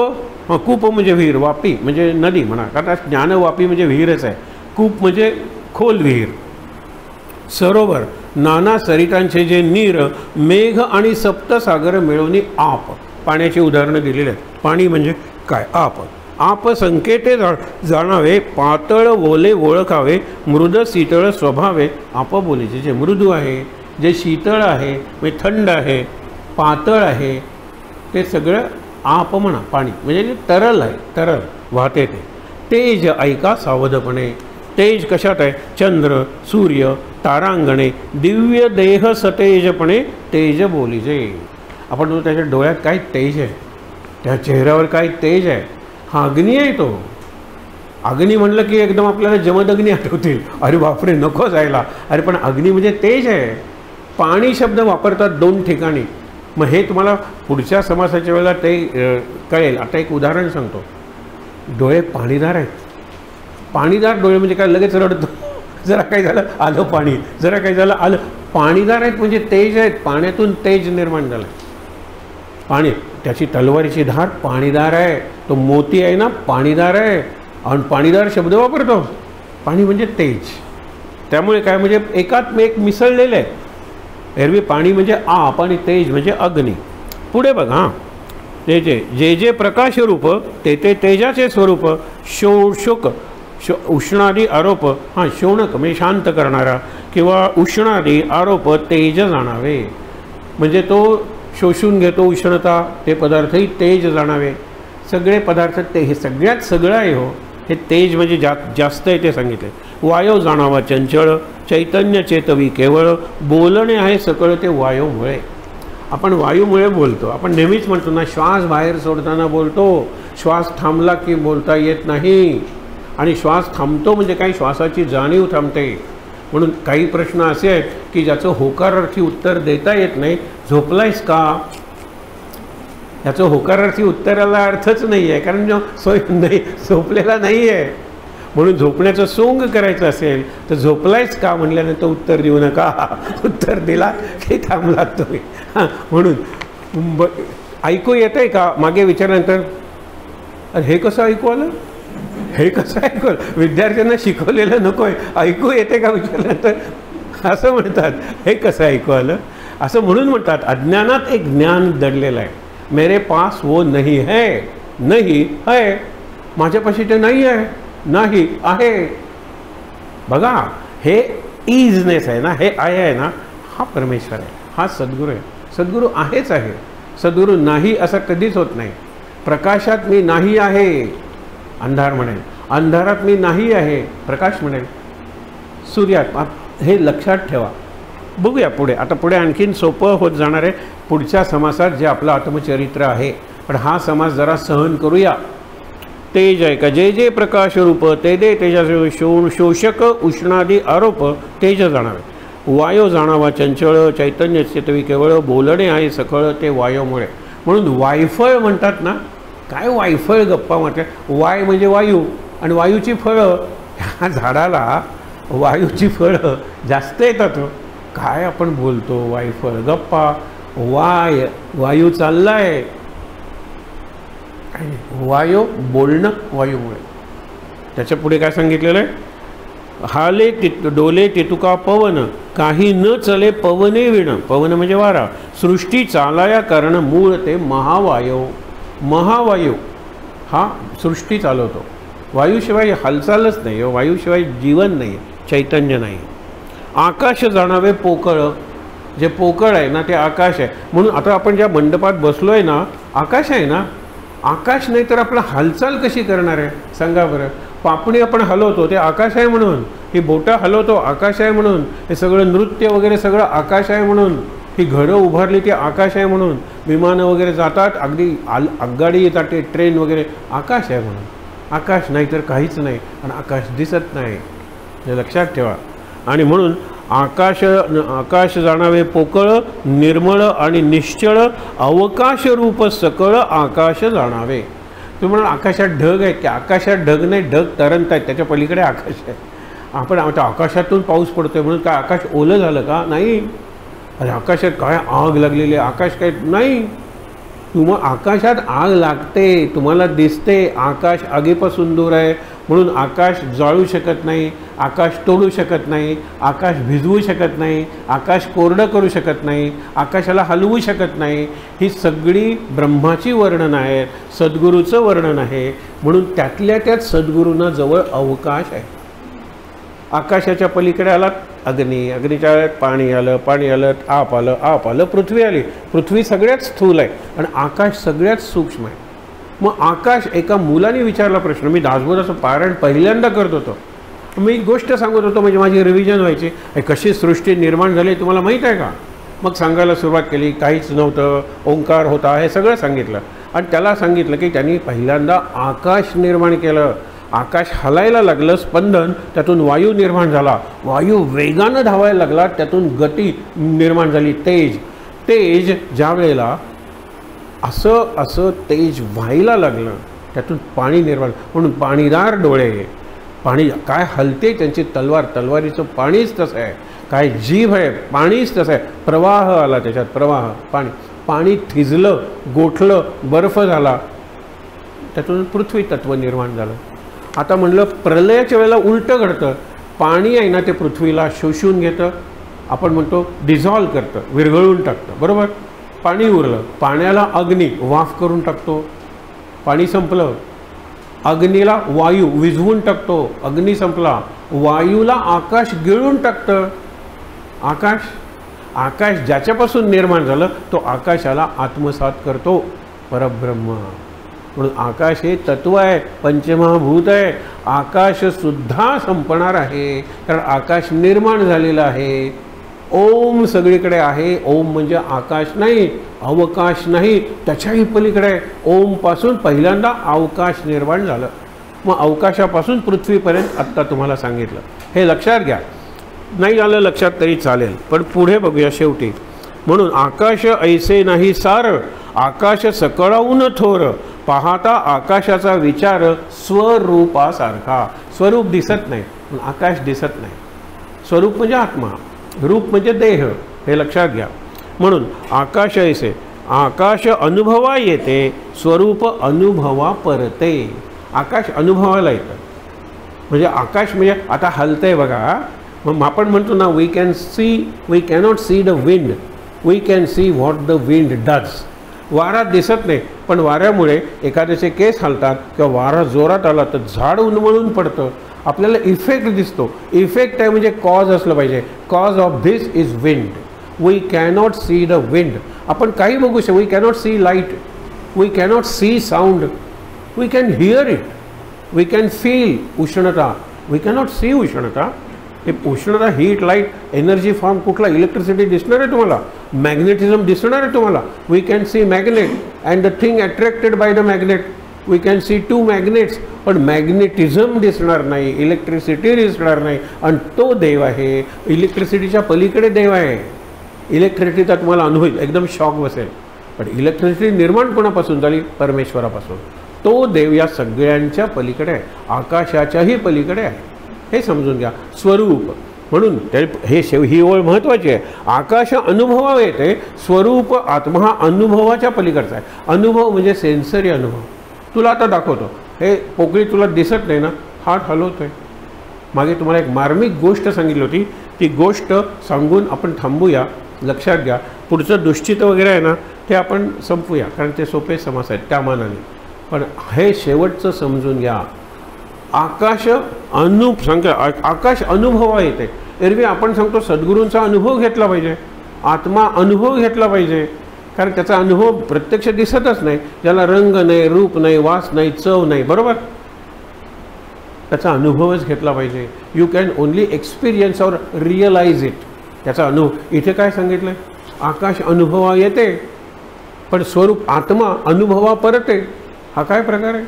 कूप म्हणजे विहीर, वापी म्हणजे नदी म्हणा, कारण ज्ञानवापी म्हणजे विहीरच आहे. कूप म्हणजे खोल विहीर. सरोवर, नाना सरितांचे जे नीर, मेघ आणि सप्तसागर मिळवणी आप. पाण्याची उदाहरणं दिलेली आहेत. पाणी म्हणजे काय? आप. आप संकेते जाणावे, पातळ ओले ओळखावे, मृद शीतळ स्वभावे. आप बोलीचे जे मृदू आहे, जे शीतळ आहे म्हणजे थंड आहे, पातळ आहे, ते सगळं आप म्हणा. पाणी म्हणजे जे तरल आहे, तरल वाहते ते. तेज ऐका सावधपणे. तेज कशात आहे? चंद्र, सूर्य, तारांगणे, दिव्य देह सतेजपणे तेज बोलीजे. आपण तो त्याच्या डोळ्यात काय तेज आहे, त्या चेहऱ्यावर काय तेज आहे. हा अग्नी आहे. तो अग्नी म्हणलं की एकदम आपल्याला जमदग्नी आठवतील. अरे बापरे नको जायला. अरे पण अग्नी म्हणजे तेज आहे. पाणी शब्द वापरतात 2 ठिकाणी. मग हे तुम्हाला पुढच्या समासाच्या वेळेला ते कळेल. आता एक उदाहरण सांगतो. डोळे पाणीदार आहेत. पाणीदार डोळे म्हणजे काय? लगेच रडतो. जरा काही झालं आलं पाणी, जरा काही झालं आलं. पाणीदार आहेत म्हणजे तेज आहेत. पाण्यातून तेज निर्माण झालं. पाणी, त्याची तलवारीची धार पाणीदार आहे. तो मोती आहे ना, पाणीदार आहे. आणि पाणीदार शब्द वापरतो. पाणी म्हणजे तेज. त्यामुळे काय म्हणजे एकात एक मिसळलेले आहे. एरवी पाणी म्हणजे आप आणि तेज म्हणजे अग्नी. पुढे बघ. हां, ते जे जे प्रकाश रूप ते ते तेजाचे स्वरूप. शोषक उष्णादी आरोप. हां, शोणक म्हणजे शांत करणारा, किंवा उष्णादी आरोप तेज जाणावे म्हणजे तो शोषून घेतो उष्णता. ते पदार्थही तेज जाणावे. सगळे पदार्थ ते, हे सगळ्यात सगळं आहे हो. हे तेज म्हणजे जास्त आहे ते सांगितले. वायू जाणावा चंचळ, चैतन्य चेतवी केवळ, बोलणे आहे सकळ ते वायूमुळे. आपण वायूमुळे बोलतो. आपण नेहमीच म्हणतो ना, श्वास बाहेर सोडताना बोलतो, श्वास थांबला की बोलता येत नाही. आणि श्वास थांबतो म्हणजे काय? श्वासाची जाणीव थांबते. म्हणून काही प्रश्न असे आहेत की ज्याचं होकारार्थी उत्तर देता येत नाही. झोपलायस का, याचं होकारार्थी उत्तराला अर्थच नाही आहे, कारण सोय नाही, झोपलेला नाही आहे. म्हणून झोपण्याचं सोंग करायचं असेल तर झोपलायच का म्हणल्यानंतर उत्तर देऊ नका. उत्तर दिला की थांबला तुम्ही. म्हणून ऐकू येत आहे का मागे विचारल्यानंतर, अरे हे कसं ऐकू आलं, हे कसं ऐकू आलं, विद्यार्थ्यांना शिकवलेलं नको आहे, ऐकू येते का विचारल्यानंतर असं म्हणतात, हे कसं ऐकू आलं असं म्हणून म्हणतात. अज्ञानात एक ज्ञान दडलेलं आहे. मेरे पास वो नहीं है, नहीं है, माझ्यापाशी ते नाही आहे, नाही आहे. बघा हे इजनेस आहे ना, हे आहे ना, हा परमेश्वर आहे, हा सद्गुरू आहे. सद्गुरू आहेच आहे, सद्गुरू नाही असं कधीच होत नाही. प्रकाशात मी नाही आहे, अंधार म्हणेल, अंधारात मी नाही आहे, प्रकाश म्हणेल, सूर्यात. हे लक्षात ठेवा. बघूया पुढे, आता पुढे आणखीन सोपं होत जाणार आहे पुढच्या समासात जे आपलं आत्मचरित्र आहे. पण हा समास जरा सहन करूया. तेज आहे का, जे जे प्रकाश रूप ते दे तेजा शोषक उष्णादी आरोप तेज जाणावे. वायू जाणावा चंचळ, चैतन्य चेतवी केवळ, बोलणे आहे सखळ ते वायूमुळे. म्हणून वायफळ म्हणतात ना, काय वायफळ गप्पा म्हणतात. वाय म्हणजे वायू, आणि वायूची फळं, ह्या झाडाला वायूची फळं जास्त येतात. काय आपण बोलतो, वायफळ गप्पा, वायू चाललाय, वायू बोलणं वायूमुळे. त्याच्या पुढे काय सांगितलेलं आहे, हाले डोले तेतुका पवन, काही न चले पवने विण. पवन म्हणजे वारा. सृष्टी चालाया कारण मूळ ते महावायू. महावायू हा सृष्टी चालवतो. वायूशिवाय हालचालच नाही, वायूशिवाय जीवन नाही, चैतन्य नाही. आकाश जाणावे पोकळ, जे पोकळ आहे ना ते आकाश आहे. म्हणून आता आपण ज्या मंडपात बसलो आहे ना, आकाश आहे ना, आकाश नाही तर आपलं हालचाल कशी करणार आहे सांगा बरं. पापणी आपण हलवतो ते आकाश आहे म्हणून, ही बोटं हलवतो आकाश आहे म्हणून, हे सगळं नृत्य वगैरे सगळं आकाश आहे म्हणून, ही घरं उभारली ती आकाश आहे म्हणून, विमानं वगैरे जातात, अगदी आगगाडी येतात, ते ट्रेन वगैरे आकाश आहे म्हणून. आकाश नाही तर काहीच नाही, आणि आकाश दिसत नाही, हे लक्षात ठेवा. आणि म्हणून आकाश जाणावे पोकळ, निर्मळ आणि निश्चळ, अवकाश रूप सकळ आकाश जाणावे. तुम्ही म्हणाल आकाशात ढग आहेत की, आकाशात ढग नाही, ढग तरंत आहेत, त्याच्या पलीकडे आकाश आहे. आपण आता आकाशातून पाऊस पडतोय म्हणून काय आकाश ओलं झालं का, नाही. अरे आकाशात काय आग लागलेली आहे, आकाश काय नाही. आकाशात आग लागते, तुम्हाला दिसते, आकाश आगीपासून दूर आहे म्हणून आकाश जाळू शकत नाही, आकाश तोडू शकत नाही, आकाश भिजवू शकत नाही, आकाश कोरडं करू शकत नाही, आकाशाला हलवू शकत नाही. ही सगळी ब्रह्माची वर्णन आहेत, सद्गुरूचं वर्णन आहे. म्हणून त्यातल्या त्यात सद्गुरूंना जवळ अवकाश आहे. आकाशाच्या पलीकडे आलात अग्नी, अग्नीच्या पाणी आलं, पाणी आलं, आप आलं, पृथ्वी आली. पृथ्वी सगळ्यात स्थूल आहे आणि आकाश सगळ्यात सूक्ष्म आहे. मग आकाश, एका मुलाने विचारला प्रश्न, मी दासबोधाचं पारायण पहिल्यांदा करत होतो, मी एक गोष्ट सांगत होतो, म्हणजे माझी रिव्हिजन व्हायची, कशी सृष्टी निर्माण झाली तुम्हाला माहीत आहे का. मग सांगायला सुरुवात केली, काहीच नव्हतं, ओंकार होता, हे सगळं सांगितलं. आणि त्याला सांगितलं की त्यांनी पहिल्यांदा आकाश निर्माण केलं. आकाश हलायला लागलं, स्पंदन, त्यातून वायू निर्माण झाला, वायू वेगानं धावायला लागला, त्यातून गती निर्माण झाली, तेज. तेज ज्या वेळेला असं तेज व्हायला लागलं, त्यातून पाणी निर्माण, म्हणून पाणीदार डोळे, पाणी काय हलते, त्यांची तलवार, तलवारीचं पाणीच तसं आहे, काय जीभ आहे, पाणीच तसं आहे. प्रवाह आला त्याच्यात, प्रवाह, पाणी थिजलं, गोठलं, बर्फ झाला, त्यातून पृथ्वी तत्व निर्माण झालं. आता म्हणलं प्रलयाच्या वेळेला उलटं घडतं, पाणी आहे ना ते पृथ्वीला शोषून घेतं, आपण म्हणतो डिझॉल्व करतं, विरघळून टाकतं, बरोबर. पाणी उरलं, पाण्याला अग्नी वाफ करून टाकतो, पाणी संपलं. अग्नीला वायू विझवून टाकतो, अग्नी संपला. वायूला आकाश गिळून टाकतं. आकाश ज्याच्यापासून निर्माण झालं तो आकाशाला आत्मसात करतो, परब्रह्म. म्हणून आकाश हे तत्व आहे, पंचमहाभूत आहे. आकाशसुद्धा संपणार आहे, कारण आकाश निर्माण झालेलं आहे. ओम सगळीकडे आहे. ओम म्हणजे आकाश नाही, अवकाश नाही, त्याच्याही पलीकडे आहे. ओमपासून पहिल्यांदा अवकाश निर्माण झालं, मग अवकाशापासून पृथ्वीपर्यंत आत्ता तुम्हाला सांगितलं. हे लक्षात घ्या. नाही आलं लक्षात तरी चालेल, पण पुढे बघूया शेवटी. म्हणून आकाश ऐसे नाही सार, आकाश सकळाहून थोर, पाहता आकाशाचा विचार स्वरूपासारखा. स्वरूप दिसत नाही, पण आकाश दिसत नाही. स्वरूप म्हणजे आत्मा, रूप म्हणजे देह, हे लक्षात घ्या. म्हणून आकाश ऐसे, आकाश अनुभवा येते, स्वरूप अनुभवा परते. आकाश अनुभवायला येतं. म्हणजे आकाश म्हणजे आता हलतंय बघा. मग आपण म्हणतो ना, we cannot see the wind, we can see what the wind does. वारा दिसत नाही, पण वाऱ्यामुळे एखाद्याचे केस हलतात किंवा वारा जोरात आला तर झाड उन्मळून पडतं. आपल्याला इफेक्ट दिसतो. इफेक्ट आहे म्हणजे कॉज असलं पाहिजे. Cause of this is wind. We cannot see the wind. आपण काही बघू शकतो. We cannot see light, we cannot see sound, we can hear it, we can feel उष्णता. वी कॅनॉट सी उष्णता. हे उष्णता, हीट, लाईट, एनर्जी फॉर्म कुठला, electricity दिसणार आहे तुम्हाला, मॅग्नेटिझम दिसणार आहे तुम्हाला. We can see magnet and the thing attracted by the magnet. We can see two magnets, पण मॅग्नेटिझम दिसणार नाही, इलेक्ट्रिसिटी दिसणार नाही. आणि तो देव आहे, इलेक्ट्रिसिटीच्या पलीकडे देव आहे. इलेक्ट्रिसिटीचा तुम्हाला अनुभव एकदम शॉक बसेल, पण इलेक्ट्रिसिटी निर्माण कोणापासून झाली? परमेश्वरापासून. तो देव या सगळ्यांच्या पलीकडे आहे, आकाशाच्याही पलीकडे आहे. हे समजून घ्या. स्वरूप म्हणून हे ही ओळ महत्त्वाची आहे. आकाश अनुभवा येते, स्वरूप आत्मा हा अनुभवाच्या पलीकडचा आहे. अनुभव म्हणजे सेन्सरी अनुभव. तुला आता दाखवतो, हे पोकळी तुला दिसत नाही ना, हात हलवतोय. मागे तुम्हाला एक मार्मिक गोष्ट सांगितली होती, ती गोष्ट सांगून आपण थांबूया. लक्षात घ्या. पुढचं दुश्चित वगैरे आहे ना, ते आपण संपूया, कारण ते सोपे समास आहेत त्या मानाने. पण हे शेवटचं समजून घ्या. आकाश आकाश अनुभवा येते. एरवी आपण सांगतो सद्गुरूंचा अनुभव घेतला पाहिजे, आत्मा अनुभव घेतला पाहिजे, कारण त्याचा अनुभव प्रत्यक्ष दिसतच नाही. ज्याला रंग नाही, रूप नाही, वास नाही, चव नाही, बरोबर, त्याचा अनुभवच घेतला पाहिजे. यू कॅन ओनली एक्सपिरियन्स और रिअलाइज इट. त्याचा अनुभव इथे काय सांगितलं आहे? आकाश अनुभवा येते, पण स्वरूप आत्मा अनुभवा परते. हा काय प्रकार आहे?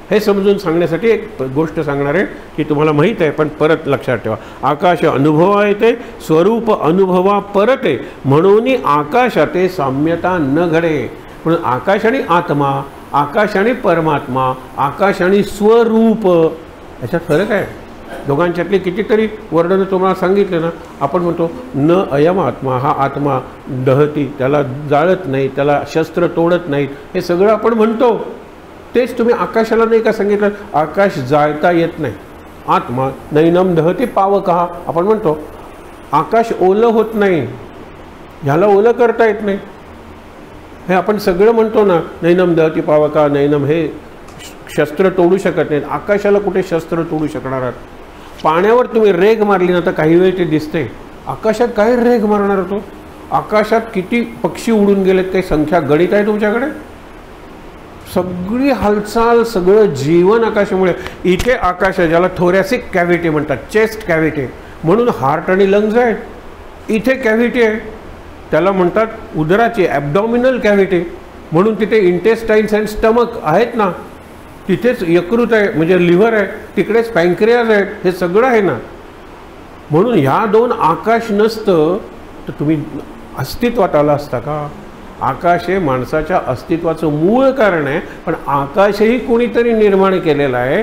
हे समजून सांगण्यासाठी एक गोष्ट सांगणार आहे की तुम्हाला माहीत आहे, पण परत लक्षात ठेवा. आकाश अनुभवा येते, स्वरूप अनुभवा परते, म्हणून आकाशाते साम्यता न घडे. म्हणून आकाश आणि आत्मा, आकाश आणि परमात्मा, आकाश आणि स्वरूप याच्यात फरक आहे. दोघांच्यातली कितीतरी वर्णनं तुम्हाला सांगितले ना. आपण म्हणतो न अयम आत्मा, हा आत्मा दहती, त्याला जाळत नाही, त्याला शस्त्र तोडत नाहीत, हे सगळं आपण म्हणतो. तेच तुम्ही आकाशाला नाही का सांगितलं? आकाश जाळता येत नाही. आत्मा नैनम दहती पावकहा, आपण म्हणतो आकाश ओलं होत नाही, ह्याला ओलं करता येत नाही. हे आपण सगळं म्हणतो ना, नैनम दहती पावका, नैनम, हे शस्त्र तोडू शकत नाहीत. आकाशाला कुठे शस्त्र तोडू शकणार आहात? पाण्यावर तुम्ही रेग मारली ना तर काही वेळ ते दिसते. आकाशात काय रेग मारणार होतो? आकाशात किती पक्षी उडून गेलेत, काही संख्या गणित आहे तुमच्याकडे? सगळी हालचाल, सगळं जीवन आकाशामुळे. इथे आकाश आहे, ज्याला थोरॅसिक कॅव्हिटी म्हणतात, चेस्ट कॅव्हिटी, म्हणून हार्ट आणि लंग्स आहेत. इथे कॅव्हिटी आहे, त्याला म्हणतात उदराची ॲब्डॉमिनल कॅव्हिटी, म्हणून तिथे इंटेस्टाईन्स अँड स्टमक आहेत ना, तिथेच यकृत आहे म्हणजे लिव्हर आहे, तिकडेच पँक्रियाज आहेत, हे सगळं आहे ना. म्हणून ह्या दोन आकाश नसतं तर तुम्ही अस्तित्वात आला असता का? आकाश हे माणसाच्या अस्तित्वाचं मूळ कारण आहे, पण आकाशही कोणीतरी निर्माण केलेलं आहे.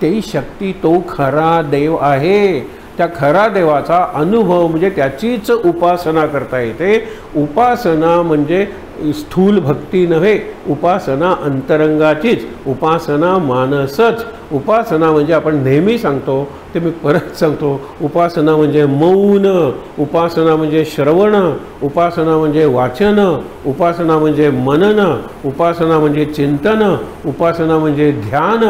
तेही शक्ती, तो खरा देव आहे. त्या खरा देवाचा अनुभव म्हणजे त्याचीच उपासना करता येते. उपासना म्हणजे स्थूल भक्ती नव्हे, उपासना अंतरंगाचीच, उपासना मानसच. उपासना म्हणजे आपण नेहमी सांगतो ते मी परत सांगतो, उपासना म्हणजे मौन, उपासना म्हणजे श्रवण, उपासना म्हणजे वाचन, उपासना म्हणजे मनन, उपासना म्हणजे चिंतन, उपासना म्हणजे ध्यान,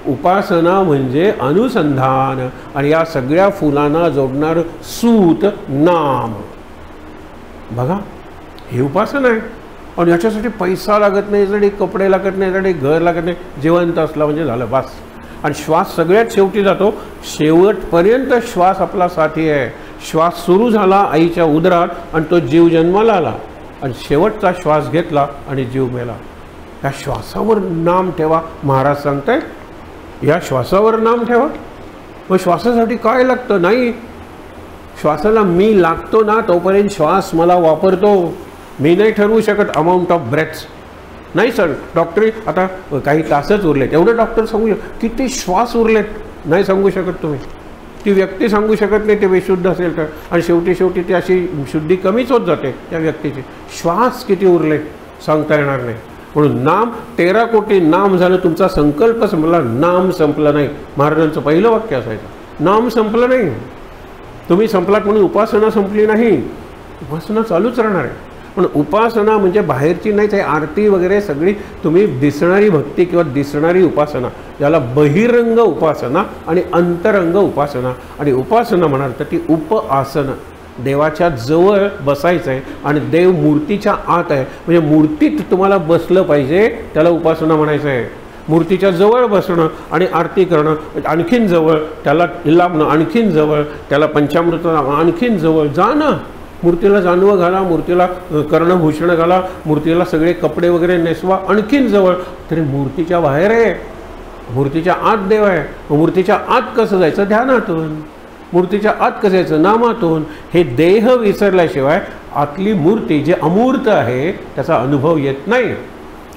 उपासना म्हणजे अनुसंधान, आणि या सगळ्या फुलांना जोडणार सूत नाम. बघा, ही उपासना आहे. आणि याच्यासाठी पैसा लागत नाही, यासाठी कपडे लागत नाही, यासाठी घर लागत नाही, जिवंत असला म्हणजे झालं बस. आणि श्वास सगळ्यात शेवटी जातो, शेवटपर्यंत श्वास आपला साथी आहे. श्वास सुरू झाला आईच्या उदरात आणि तो जीव जन्माला आला, आणि शेवटचा श्वास घेतला आणि जीव मेला. त्या श्वासावर नाम ठेवा, महाराज सांगताय, या श्वासावर नाम ठेवा. मग श्वासासाठी काय लागतं? नाही, श्वासाला मी लागतो ना तोपर्यंत श्वास मला वापरतो. मी नाही ठरवू शकत अमाऊंट ऑफ ब्रेथ्स. नाही सर डॉक्टरी आता काही तासच उरलेत एवढं डॉक्टर सांगू शकत. किती श्वास उरलेत नाही सांगू शकत तुम्ही. ती व्यक्ती सांगू शकत नाही ते बेशुद्ध असेल तर. आणि शेवटी ती अशी शुद्धी कमीच होत जाते त्या व्यक्तीची. श्वास किती उरले सांगता येणार नाही. म्हणून नाम 13 कोटी नाम झालं. तुमचा संकल्प संपला, नाम संपलं नाही. महाराजांचं पहिलं वाक्य असायचं, नाम संपलं नाही. तुम्ही संपलात म्हणून उपासना संपली नाही, उपासना चालूच राहणार आहे. पण उपासना म्हणजे बाहेरची नाहीच आहे. आरती वगैरे सगळी तुम्ही दिसणारी भक्ती किंवा दिसणारी उपासना, ज्याला बहिरंग उपासना आणि अंतरंग उपासना. आणि उपासना म्हणाल तर ती उपआसन, देवाच्या जवळ बसायचं आहे आणि देव मूर्तीच्या आत आहे. म्हणजे मूर्तीत तुम्हाला बसलं पाहिजे, त्याला उपासना म्हणायचं आहे. मूर्तीच्या जवळ बसणं आणि आरती करणं, आणखीन जवळ त्याला लाभणं, आणखीन जवळ त्याला पंचामृत आणखीन जवळ जाणं. मूर्तीला जानवं घाला, मूर्तीला कर्णभूषण घाला, मूर्तीला सगळे कपडे वगैरे नेसवा, आणखीन जवळ. तरी मूर्तीच्या बाहेर आहे, मूर्तीच्या आत देव आहे. मूर्तीच्या आत कसं जायचं? ध्यानातून. मूर्तीच्या आत कसं जायचं? नामातून. हे देह विसरल्याशिवाय आतली मूर्ती जे अमूर्त आहे त्याचा अनुभव येत नाही.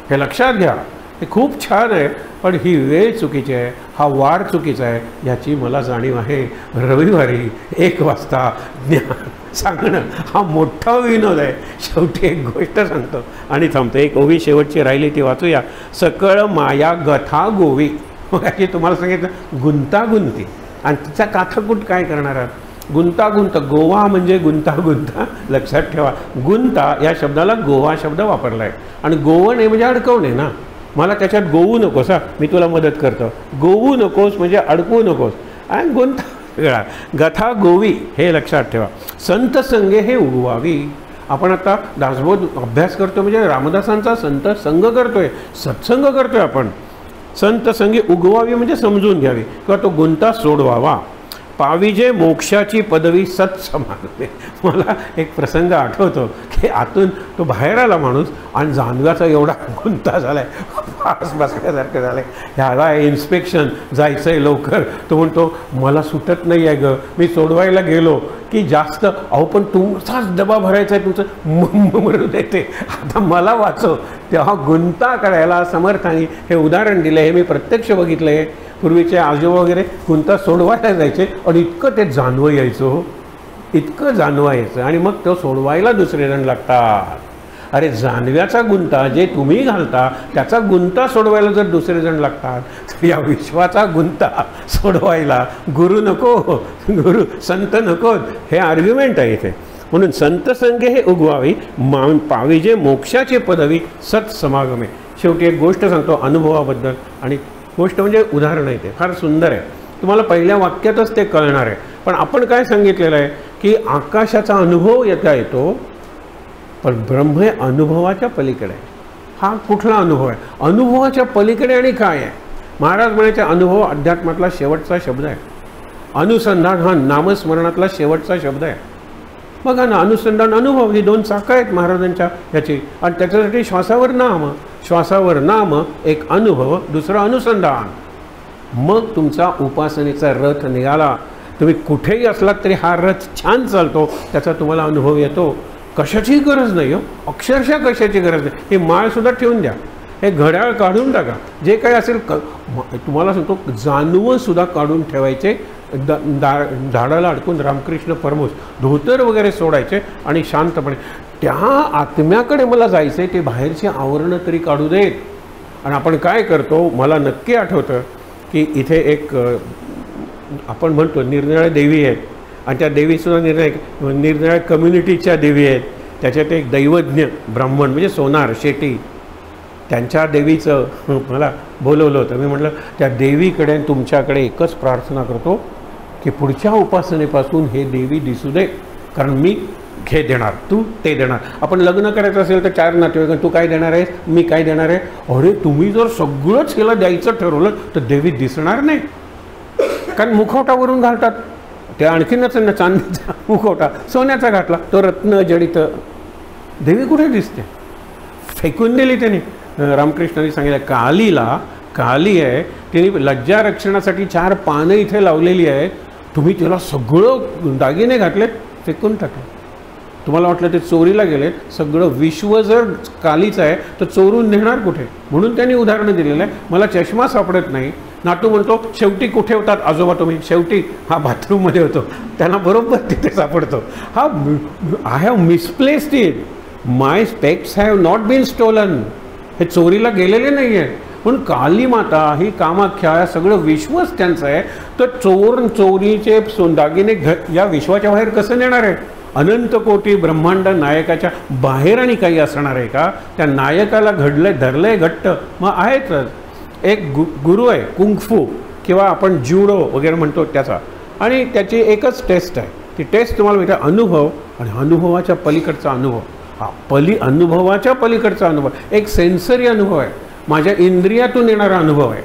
हे लक्षात घ्या. हे खूप छान आहे, पण ही वेळ चुकीची आहे, हा वार चुकीचा आहे, याची मला जाणीव आहे. रविवारी 1 वाजता ज्ञान सांगणं हा मोठा विनोद आहे. शेवटी एक गोष्ट सांगतो आणि थांबतो. एक ओवी शेवटची राहिली ती वाचूया. सकळ माया गथा गोवी. मग याची तुम्हाला सांगितलं गुंतागुंती. आणि तिचा काथाकूट काय करणार आहात? गुंतागुंत. गोवा म्हणजे गुंतागुंता, लक्षात ठेवा. गुंता या शब्दाला गोवा शब्द वापरला आहे. आणि गोवन हे म्हणजे अडकवणे ना. मला त्याच्यात गोवू नकोस, हा मी तुला मदत करतो. गोवू नकोस म्हणजे अडकवू नकोस. आणि गुंता वेगळा. गथा गोवी हे लक्षात ठेवा. संत संगे हे उगवावी. आपण आता दासबोध अभ्यास करतो म्हणजे रामदासांचा संत संग करतोय, सत्संग करतोय आपण. संत संगे उगवावी म्हणजे समजून घ्यावी किंवा तो गुंता सोडवावा. पाविजे मोक्षाची पदवी सत्समागमे. मला एक प्रसंग आठवतो की आतून तो बाहेर आला माणूस आणि जानव्याचा एवढा गुंता झालाय, फास बसल्यासारखं झालंय. ह्याला इन्स्पेक्शन जायचं आहे लवकर. तो म्हणतो मला सुटत नाही आहे ग. मी सोडवायला गेलो की जास्त, अहो पण तुमचाच डबा भरायचा आहे, तुमचं मरू देते, आता मला वाचव. तेव्हा गुंता करायला समर्थांनी हे उदाहरण दिलं. हे मी प्रत्यक्ष बघितलं आहे. पूर्वीचे आजोबा वगैरे गुंता सोडवायला जायचे आणि इतकं ते जानवं यायचं, इतकं जानवं यायचं आणि मग तो सोडवायला दुसरे जण लागतात. अरे जानव्याचा गुंता जे तुम्ही घालता त्याचा गुंता सोडवायला जर दुसरे जण लागतात तर या विश्वाचा गुंता सोडवायला गुरु नको, गुरु संत नको. हे आर्ग्युमेंट आहे इथे. म्हणून संत संगे हे उगवावी, पाविजे मोक्षाची पदवी सत्समागमे. शेवटी एक गोष्ट सांगतो अनुभवाबद्दल. आणि गोष्ट म्हणजे उदाहरण आहे, ते फार सुंदर आहे. तुम्हाला पहिल्या वाक्यातच ते कळणार आहे. पण आपण काय सांगितलेलं आहे की आकाशाचा अनुभव येतो, पण ब्रह्म हे अनुभवाच्या पलीकडे आहे. हा कुठला अनुभव आहे? अनुभवाच्या पलीकडे. आणि काय आहे? महाराज म्हणायचे अनुभव अध्यात्मातला शेवटचा शब्द आहे. अनुसंधान हा नामस्मरणातला शेवटचा शब्द आहे. बघा ना, अनुसंधान अनुभव ही 2 चाकं आहेत महाराजांच्या ह्याची. आणि त्याच्यासाठी श्वासावर नाम, श्वासावर नाम एक अनुभव, दुसरा अनुसंधान. मग तुमचा उपासनेचा रथ निघाला. तुम्ही कुठेही असलात तरी हा रथ छान चालतो, त्याचा तुम्हाला अनुभव येतो. कशाची गरज नाही हो, अक्षरशः कशाची गरज नाही. हे माळसुद्धा ठेवून द्या, हे घड्याळ काढून टाका, जे काही असेल तुम्हाला सांगतो जानवंसुद्धा काढून ठेवायचे. झाडाला अडकून रामकृष्ण परमोस धोतर वगैरे सोडायचे आणि शांतपणे त्या आत्म्याकडे मला जायचं आहे. ते बाहेरची आवरणं तरी काढू देत. आणि आपण काय करतो, मला नक्की आठवतं की इथे एक आपण म्हणतो निरनिराळ्या देवी आहेत आणि त्या देवीसुद्धा निरनिराळ्या कम्युनिटीच्या देवी आहेत. त्याच्यात एक दैवज्ञ ब्राह्मण म्हणजे सोनार शेटी, त्यांच्या देवीचं मला बोलवलं होतं. मी म्हटलं त्या देवीकडे तुमच्याकडे एकच प्रार्थना करतो की पुढच्या उपासनेपासून हे देवी दिसू दे, कारण मी हे देणार, तू ते देणार. आपण लग्न करायचं असेल तर 4 नातेवाईक, तू काय देणार आहेस, मी काय देणार आहे. अरे तुम्ही जर सगळंच केलं द्यायचं ठरवलं तर देवी दिसणार नाही, कारण मुखवटावरून घालतात. ते आणखीनच ना, चांदीचा मुखवटा सोन्याचा घातला तो रत्न जडित, देवी कुठे दिसते? फेकून दिली त्यांनी. रामकृष्णांनी सांगितलं कालीला, काली आहे तिने लज्जा रक्षणासाठी 4 पानं इथे लावलेली आहेत तुम्ही त्याला सगळं दागिने घातलेत, फेकून टाकले. तुम्हाला वाटलं ते चोरीला गेलेत, सगळं विश्व जर कालीचं आहे तर चोरून नेणार कुठे? म्हणून त्यांनी उदाहरणं दिलेलं आहे. मला चष्मा सापडत नाही. नातू म्हणतो शेवटी कुठे होतात आजोबा तुम्ही? शेवटी हा बाथरूममध्ये होतो. त्यांना बरोबर तिथे सापडतो. हा I have misplaced it. My specs have not been stolen. हे चोरीला गेलेले नाही आहेत. पण काली माता ही कामाख्या सगळं विश्वच त्यांचं आहे. तर चोरीचे दागिने या विश्वाच्या बाहेर कसं नेणार आहे? अनंत कोटी ब्रह्मांड नायकाच्या बाहेर आणि काही असणार आहे का? त्या नायकाला घडलंय, धरलंय घट्ट, मग आहेतच. एक गुरु आहे कुंगफू किंवा आपण ज्युडो वगैरे म्हणतो त्याचा, आणि त्याची एकच टेस्ट आहे. ती टेस्ट तुम्हाला माहिती आहे, अनुभव आणि अनुभवाच्या पलीकडचा अनुभव. हा अनुभवाच्या पलीकडचा अनुभव एक सेन्सरी अनुभव आहे. माझ्या इंद्रियातून येणारा अनुभव आहे.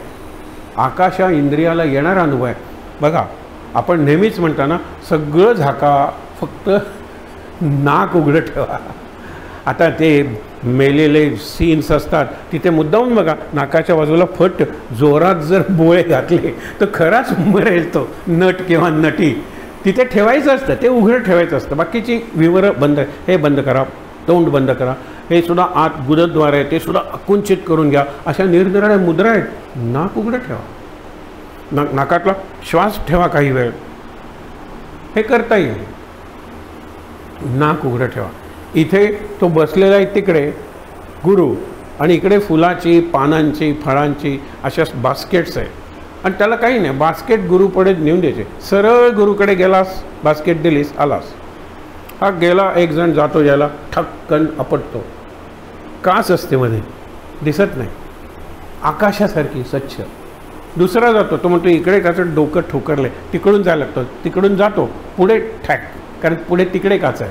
आकाशा इंद्रियाला येणारा अनुभव आहे. बघा, आपण नेहमीच म्हणताना सगळं झाका, फक्त नाक उघडं ठेवा. आता ते मेलेले सीन्स असतात तिथे मुद्दामून बघा, नाकाच्या बाजूला फट जोरात जर बोळे घातले तर खराच मरेल तो नट किंवा नटी. तिथे ठेवायचं असतं, ते उघडं ठेवायचं असतं. बाकीची विवरं बंद, हे बंद करा, तोंड बंद करा, हे सुद्धा आत गुदद्वार आहे ते सुद्धा आकुंचित करून घ्या. अशा निरनिराळ्या मुद्रा आहेत. नाक उघडं ठेवा, नाकातला श्वास ठेवा काही वेळ, हे करता येईल. नाक उघडं ठेवा. इथे तो बसलेला आहे तिकडे गुरु, आणि इकडे फुलाची, पानांची, फळांची अशा बास्केट्स आहे. आणि त्याला काही नाही, बास्केट गुरुकडे नेऊन द्यायचे. सरळ गुरुकडे गेलास, बास्केट दिलीस, आलास. हा गेला, एक जण जातो, ज्याला ठक्कन आपटतो. काच असते मध्ये, दिसत नाही, आकाशासारखी स्वच्छ. दुसरा जातो, तो म्हणतो इकडे त्याचं डोकं ठोकरले, तिकडून जायला लागतो. तिकडून जातो, पुढे ठॅक, कारण पुढे तिकडे काच आहे.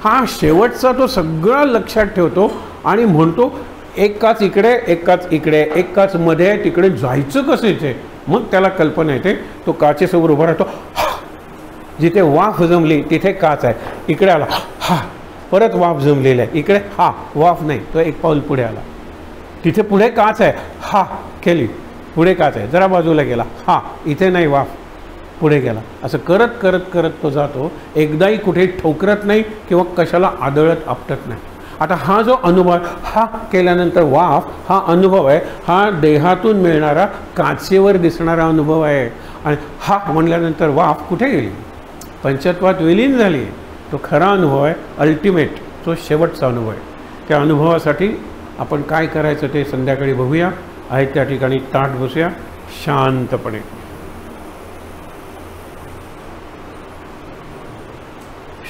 हा शेवटचा तो सगळा लक्षात ठेवतो आणि म्हणतो एक काच इकडे, एक काच इकडे, एक काच मध्ये आहे, तिकडे जायचं कसं इथे? मग त्याला कल्पना येते. तो काचेसमोर उभा राहतो. जिथे वाफ जमली तिथे काच आहे, इकडे आला, हा परत वाफ जमलेला आहे, इकडे हा वाफ नाही, तो एक पाऊल पुढे आला. तिथे पुढे काच आहे, हा केली, पुढे काच आहे, जरा बाजूला गेला, हा इथे नाही वाफ, पुढे गेला. असं करत करत करत तो जातो. एकदाही कुठे ठोकरत नाही किंवा कशाला आदळत आपटत नाही. आता हा जो अनुभव आहे, हा केल्यानंतर वाफ, हा अनुभव आहे, हा देहातून मिळणारा काचेवर दिसणारा अनुभव आहे. आणि हा म्हणल्यानंतर वाफ कुठे गेली? पंचत्वात विलीन झाली. तो खरा अनुभव आहे, अल्टिमेट, तो शेवटचा अनुभव आहे. त्या अनुभवासाठी आपण काय करायचं ते संध्याकाळी बघूया. आहे त्या ठिकाणी ताठ बसूया शांतपणे.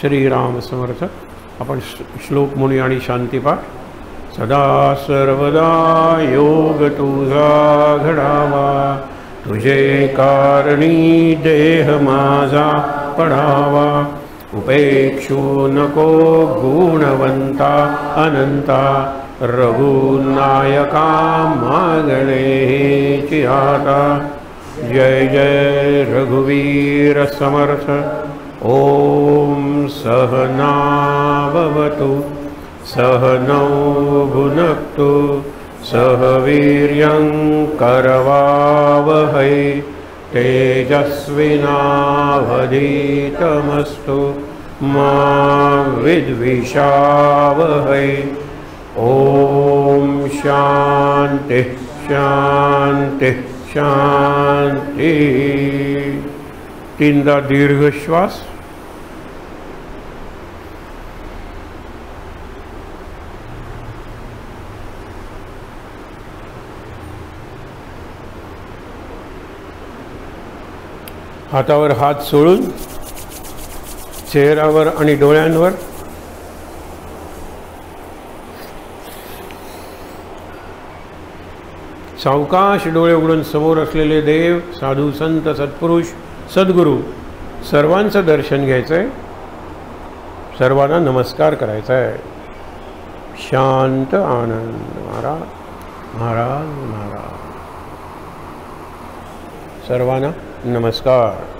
श्रीराम समर्थ. आपण श्लोक म्हणूया आणि शांतीपाठ. सदा सर्वदा योग तुझा घडावा, तुझे कारणी देह माझा पडावा. उपेक्षू नको गुणवंता अनंता, रघुनायका मागणे आता. जय जय रघुवीर समर्थ. ओम सहना भवतु, सहनौ भुनक्तु, सह वीर्यं करवावहै, तेजस्विनावधीतमस्तु मा विद्विषावहै. ओम शांति शांति शांति. तीनदा दीर्घ श्वास. हातावर हात सोडून चेहऱ्यावर आणि डोळ्यांवर सावकाश डोळे उघडून समोर असलेले देव, साधू, संत, सत्पुरुष, सद्गुरू सर्वांचं दर्शन घ्यायचं आहे. सर्वांना नमस्कार करायचा आहे. शांत आनंद. महाराज महाराज महाराज. सर्वांना नमस्कार.